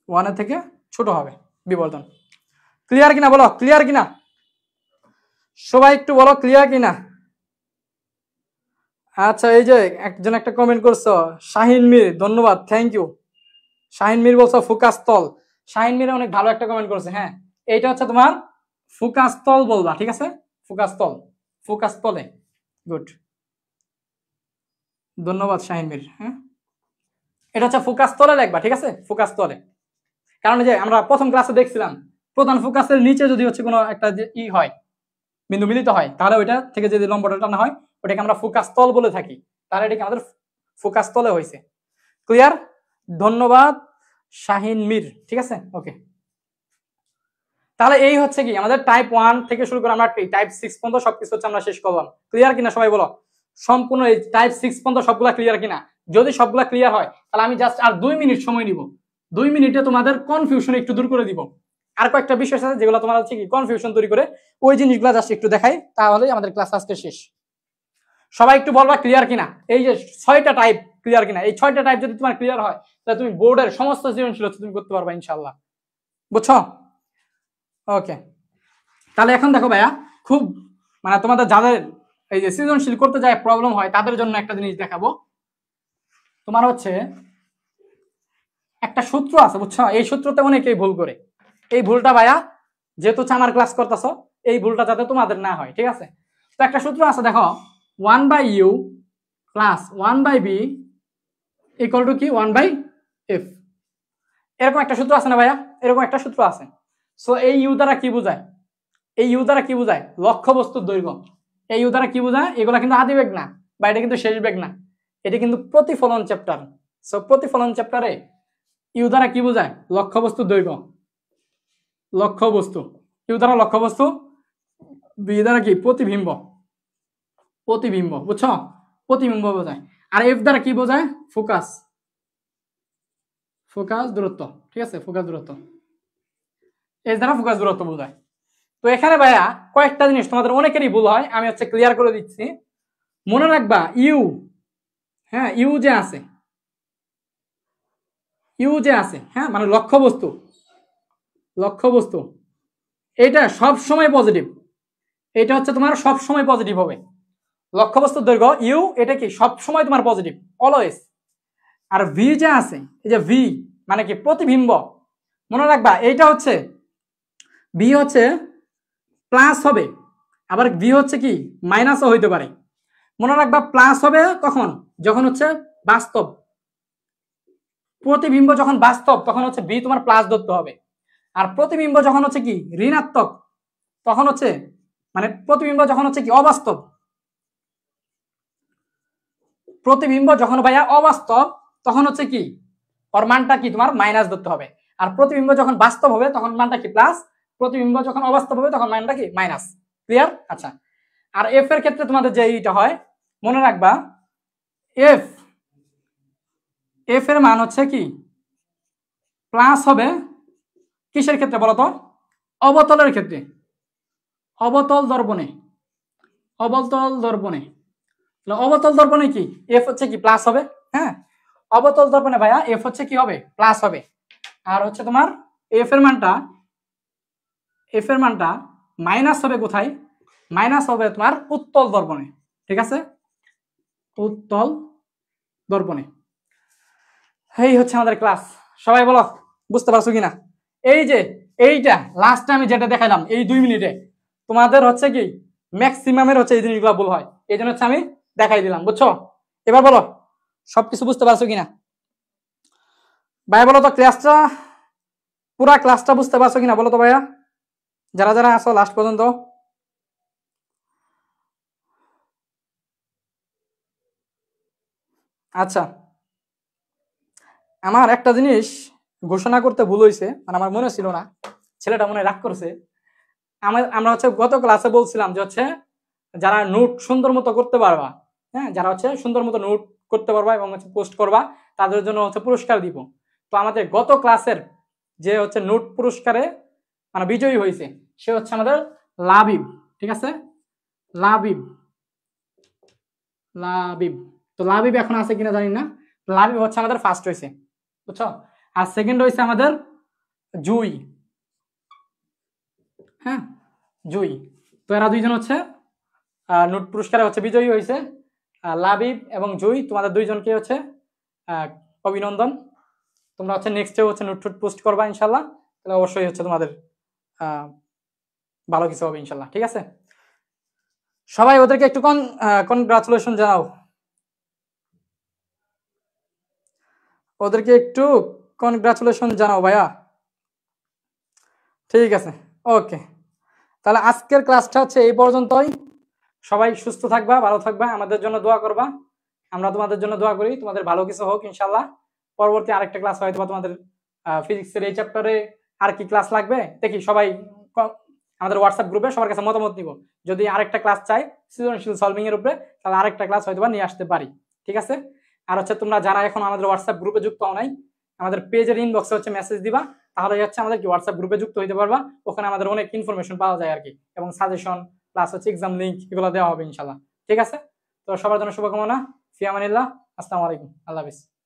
ওয়ানের থেকে ছোট হবে বিবর্তন। ক্লিয়ার কিনা বলো, ক্লিয়ার কিনা? সবাই একটু বলো ক্লিয়ার কিনা। আচ্ছা, এই যে একজন একটা কমেন্ট করছো, শাহিন মির, ধন্যবাদ, থ্যাংক ইউ। শাহিন মির বলছো ফুকাস্তল। শাহিন মির অনেক ভালো একটা কমেন্ট করছে। হ্যাঁ, এইটা হচ্ছে তোমার ফুকাস্তল বলবা, ঠিক আছে? ফুকাস্তল, ফুকাস্তলে। গুড, ধন্যবাদ শাহিন মির। হ্যাঁ, এটা হচ্ছে ফুকাস্তলে লিখবা, ঠিক আছে? ফুকাস্তলে। কারণ যে আমরা প্রথম ক্লাসে দেখছিলাম প্রধান ফোকাসের নিচে যদি হচ্ছে কোনো একটা যে ই হয়, বিন্দু মিলিত হয়, তাহলে ওইটা থেকে যদি লম্বটা টানা হয় ওটাকে আমরা ফোকাস্তল বলে থাকি। তাহলে এটাকে আমাদের ফোকাস্তলে হয়েছে। ক্লিয়ার? ধন্যবাদ শাহিন মির, ঠিক আছে? ওকে, তাহলে এই হচ্ছে কি আমাদের টাইপ 1 থেকে শুরু করে আমরা টাইপ 6 পর্যন্ত সবকিছু হচ্ছে আমরা শেষ করলাম। ক্লিয়ার কিনা সবাই বলো? সম্পূর্ণ এই টাইপ 6 পর্যন্ত সবগুলা ক্লিয়ার কিনা? যদি সবগুলা ক্লিয়ার হয় তাহলে আমি জাস্ট আর 2 মিনিট সময় নিব। 2 মিনিটে তোমাদের কনফিউশন একটু দূর করে দিব। আর কয়েকটা বিষয় আছে যেগুলো তোমার হচ্ছে কি কনফিউশন তৈরি করে, ওই জিনিসগুলো জাস্ট একটু দেখাই, তাহলেই আমাদের ক্লাস আজকে শেষ। সবাই একটু বলবা ক্লিয়ার কিনা? এই যে 6টা টাইপ ক্লিয়ার কিনা? এই 6টা টাইপ যদি তোমার ক্লিয়ার হয় তাহলে তুমি বোর্ডের সমস্ত সৃজনশীল তুমি করতে পারবা ইনশাআল্লাহ। বুঝছো? ওকে, তাহলে এখন দেখো ভাইয়া, খুব মানে তোমাদের যাদের এই যে সৃজনশীল করতে যায় প্রবলেম হয় তাদের জন্য একটা জিনিস দেখাবো। তোমার হচ্ছে একটা সূত্র আছে, বুঝছো? এই সূত্রতে অনেকেই ভুল করে। এই ভুলটা ভাইয়া যেহেতু চামার ক্লাস করতেছো, এই ভুলটা যাতে তোমাদের না হয়, ঠিক আছে? তো একটা সূত্র আছে, দেখো 1/u plus 1/b equal to কি 1/f। এরকম একটা সূত্র আছে না ভাইয়া? এরকম একটা সূত্র আছে। সো এই ইউ দ্বারা কি বোঝায়? এই ইউ দ্বারা কি বোঝায়? লক্ষ্য বস্তুর দৈর্ঘ্য। এই ইউ দ্বারা কি বোঝায়? এগুলা কিন্তু আদি বেগ না, বা এটা কিন্তু শেষ বেগ না, এটা কিন্তু প্রতিফলন চ্যাপ্টার। সো প্রতিফলন চ্যাপ্টারে ইউ দ্বারা কি বোঝায়? লক্ষ্য বস্তুর দৈর্ঘ্য, লক্ষ্য বস্তু। ইউ দ্বারা লক্ষ্য বস্তু, বি দ্বারা কি প্রতিবিম্ব, প্রতিবিম্ব, বুঝছো? প্রতিবিম্ব বোঝায়। আর এফ দ্বারা কি বোঝায়? ফোকাস, ফোকাস দূরত্ব, ঠিক আছে? ফোকাস দূরত্ব। এস দ্বারা ফোকাস দূরত্ব বোঝায়। তো এখানে ভাইয়া কয়েকটা জিনিস তোমাদের অনেকেরই ভুল হয়, আমি হচ্ছে ক্লিয়ার করে দিচ্ছি। মনে রাখবা ইউ, হ্যাঁ ইউ যে আছে, ইউ যে আছে, হ্যাঁ মানে লক্ষ্য বস্তু, লক্ষ্য বস্তু এটা সব সময় পজিটিভ। এটা হচ্ছে তোমার সব সময় পজিটিভ হবে। লক্ষ্য বস্তুর দৈর্ঘ্য ইউ, এটা কি সব সময় তোমার পজিটিভ, অলওয়েজ। আর ভি যে আছে, এই যে ভি মানে কি প্রতিবিম্ব, মনে রাখবা এইটা হচ্ছে ভি হচ্ছে প্লাস হবে, আবার ভি হচ্ছে কি মাইনাসও হইতে পারে। মনে রাখবা প্লাস হবে কখন? যখন হচ্ছে বাস্তব, প্রতিবিম্ব যখন বাস্তব তখন হচ্ছে ভি তোমার প্লাস ধরতে হবে। আর প্রতিবিম্ব যখন হচ্ছে কি ঋণাত্মক তখন হচ্ছে মানে প্রতিবিম্ব যখন হচ্ছে কি অবাস্তব, প্রতিবিম্ব যখন ভাইয়া অবাস্তব তখন হচ্ছে কি ওর মানটা কি তোমার মাইনাস ধরতে হবে। আর প্রতিবিম্ব যখন বাস্তব হবে তখন মানটা কি প্লাস, প্রতিবিম্ব যখন অবাস্তব হবে তখন মানটা কি মাইনাস। ক্লিয়ার? আচ্ছা, আর এফ এর ক্ষেত্রে তোমাদের যে এইটা হয় মনে রাখবা এফ, এফ এর মান হচ্ছে কি প্লাস হবে কিসের ক্ষেত্রে বলতো? অবতলের ক্ষেত্রে, অবতল দর্পণে, অবতল দর্পণে। অবতল দর্পণে কি এফ হচ্ছে কি প্লাস হবে, হ্যাঁ অবতল দর্পণে ভাইয়া এফ হচ্ছে কি হবে প্লাস হবে। আর হচ্ছে তোমার এফ এর মানটা, এফ এর মানটা মাইনাস হবে কোথায়? মাইনাস হবে তোমার উত্তল দর্পণে, ঠিক আছে? উত্তল দর্পণে। এই হচ্ছে আমাদের ক্লাস। সবাই বলো বুঝতে পারছো কিনা? এই যে এইটা লাস্টে আমি যেটা দেখালাম এই 2 মিনিটে তোমাদের হচ্ছে কি ম্যাক্সিমামের হচ্ছে এই জিনিসগুলো ভুল হয়, এই জন্য হচ্ছে আমি দেখাই দিলাম, বুঝছো? এবার বলো সবকিছু বুঝতে পারছো কিনা? ভাই বলো তো ক্লাসটা, পুরা ক্লাসটা বুঝতে পারছো কিনা বলো তো ভাইয়া, যারা যারা আসো লাস্ট পর্যন্ত? আচ্ছা, আমার একটা জিনিস ঘোষণা করতে ভুল হয়েছে, মানে আমার মনে ছিল না, ছেলেটা মনে রাগ করছে। আমরা হচ্ছে গত ক্লাসে বলছিলাম যে হচ্ছে যারা নোট সুন্দর মতো করতে পারবা, হ্যাঁ যারা হচ্ছে সুন্দর মতো নোট করতে পারবা এবং হচ্ছে পোস্ট করবা, তাদের জন্য হচ্ছে পুরস্কার দিব। তো আমাদের গত ক্লাসের যে হচ্ছে নোট পুরস্কারে মানে বিজয়ী হয়েছে সে হচ্ছে আমাদের লাবিব, ঠিক আছে, লাবিব, লাবিব। তো লাবিব এখন আছে কিনা জানি না, লাবিব হচ্ছে আমাদের ফার্স্ট হয়েছে, বুঝছো। আর সেকেন্ড হয়েছে আমাদের জুই, হ্যাঁ, জুই। তো এরা দুইজন হচ্ছে নোট পুরস্কারে হচ্ছে বিজয়ী হয়েছে। লাবিব এবং জুই, তোমাদের দুইজনকে হচ্ছে অভিনন্দন। তোমরা হচ্ছে নেক্সটে হচ্ছে নোট টোট পোস্ট করবা ইনশাল্লাহ, তাহলে অবশ্যই হচ্ছে তোমাদের ভালো কিছু হবে ইনশাল্লাহ, ঠিক আছে। সবাই ওদেরকে একটু কনগ্রাচুলেশন জানাও, ওদেরকে একটু কনগ্রাচুলেশন জানাও ভাইয়া, ঠিক আছে, ওকে। তাহলে আজকের ক্লাসটা হচ্ছে এই পর্যন্তই। সবাই সুস্থ থাকবা, ভালো থাকবা, আমাদের জন্য দোয়া করবা, আমরা তোমাদের জন্য দোয়া করি, তোমাদের ভালো কিছু হোক ইনশাল্লাহ। পরবর্তী আরেকটা ক্লাস হয়তো তোমাদের ফিজিক্সের এই চ্যাপ্টারে আর কি ক্লাস লাগবে দেখি, সবাই আমাদের হোয়াটসঅ্যাপ গ্রুপে সবার কাছে মতামত নিব। যদি আরেকটা ক্লাস চাই সৃজনশীল সলভিং এর উপরে, তাহলে আরেকটা ক্লাস হয়তো নিয়ে আসতে পারি, ঠিক আছে। আর হচ্ছে তোমরা যারা এখন আমাদের হোয়াটসঅ্যাপ গ্রুপে যুক্ত হও নাই, আমাদের পেজের ইনবক্সে হচ্ছে মেসেজ দিবা, তাহলে হচ্ছে আমাদের কি হোয়াটসঅ্যাপ গ্রুপে যুক্ত হইতে পারবা। ওখানে আমাদের অনেক ইনফরমেশন পাওয়া যায় আর কি, এবং সাজেশন প্লাস হচ্ছে এক্সাম লিঙ্ক এগুলো দেওয়া হবে ইনশাল্লাহ, ঠিক আছে। তো সবার জন্য শুভকামনা, ফি আমানিল্লাহ, আসসালামু আলাইকুম, আল্লাহ হাফিজ।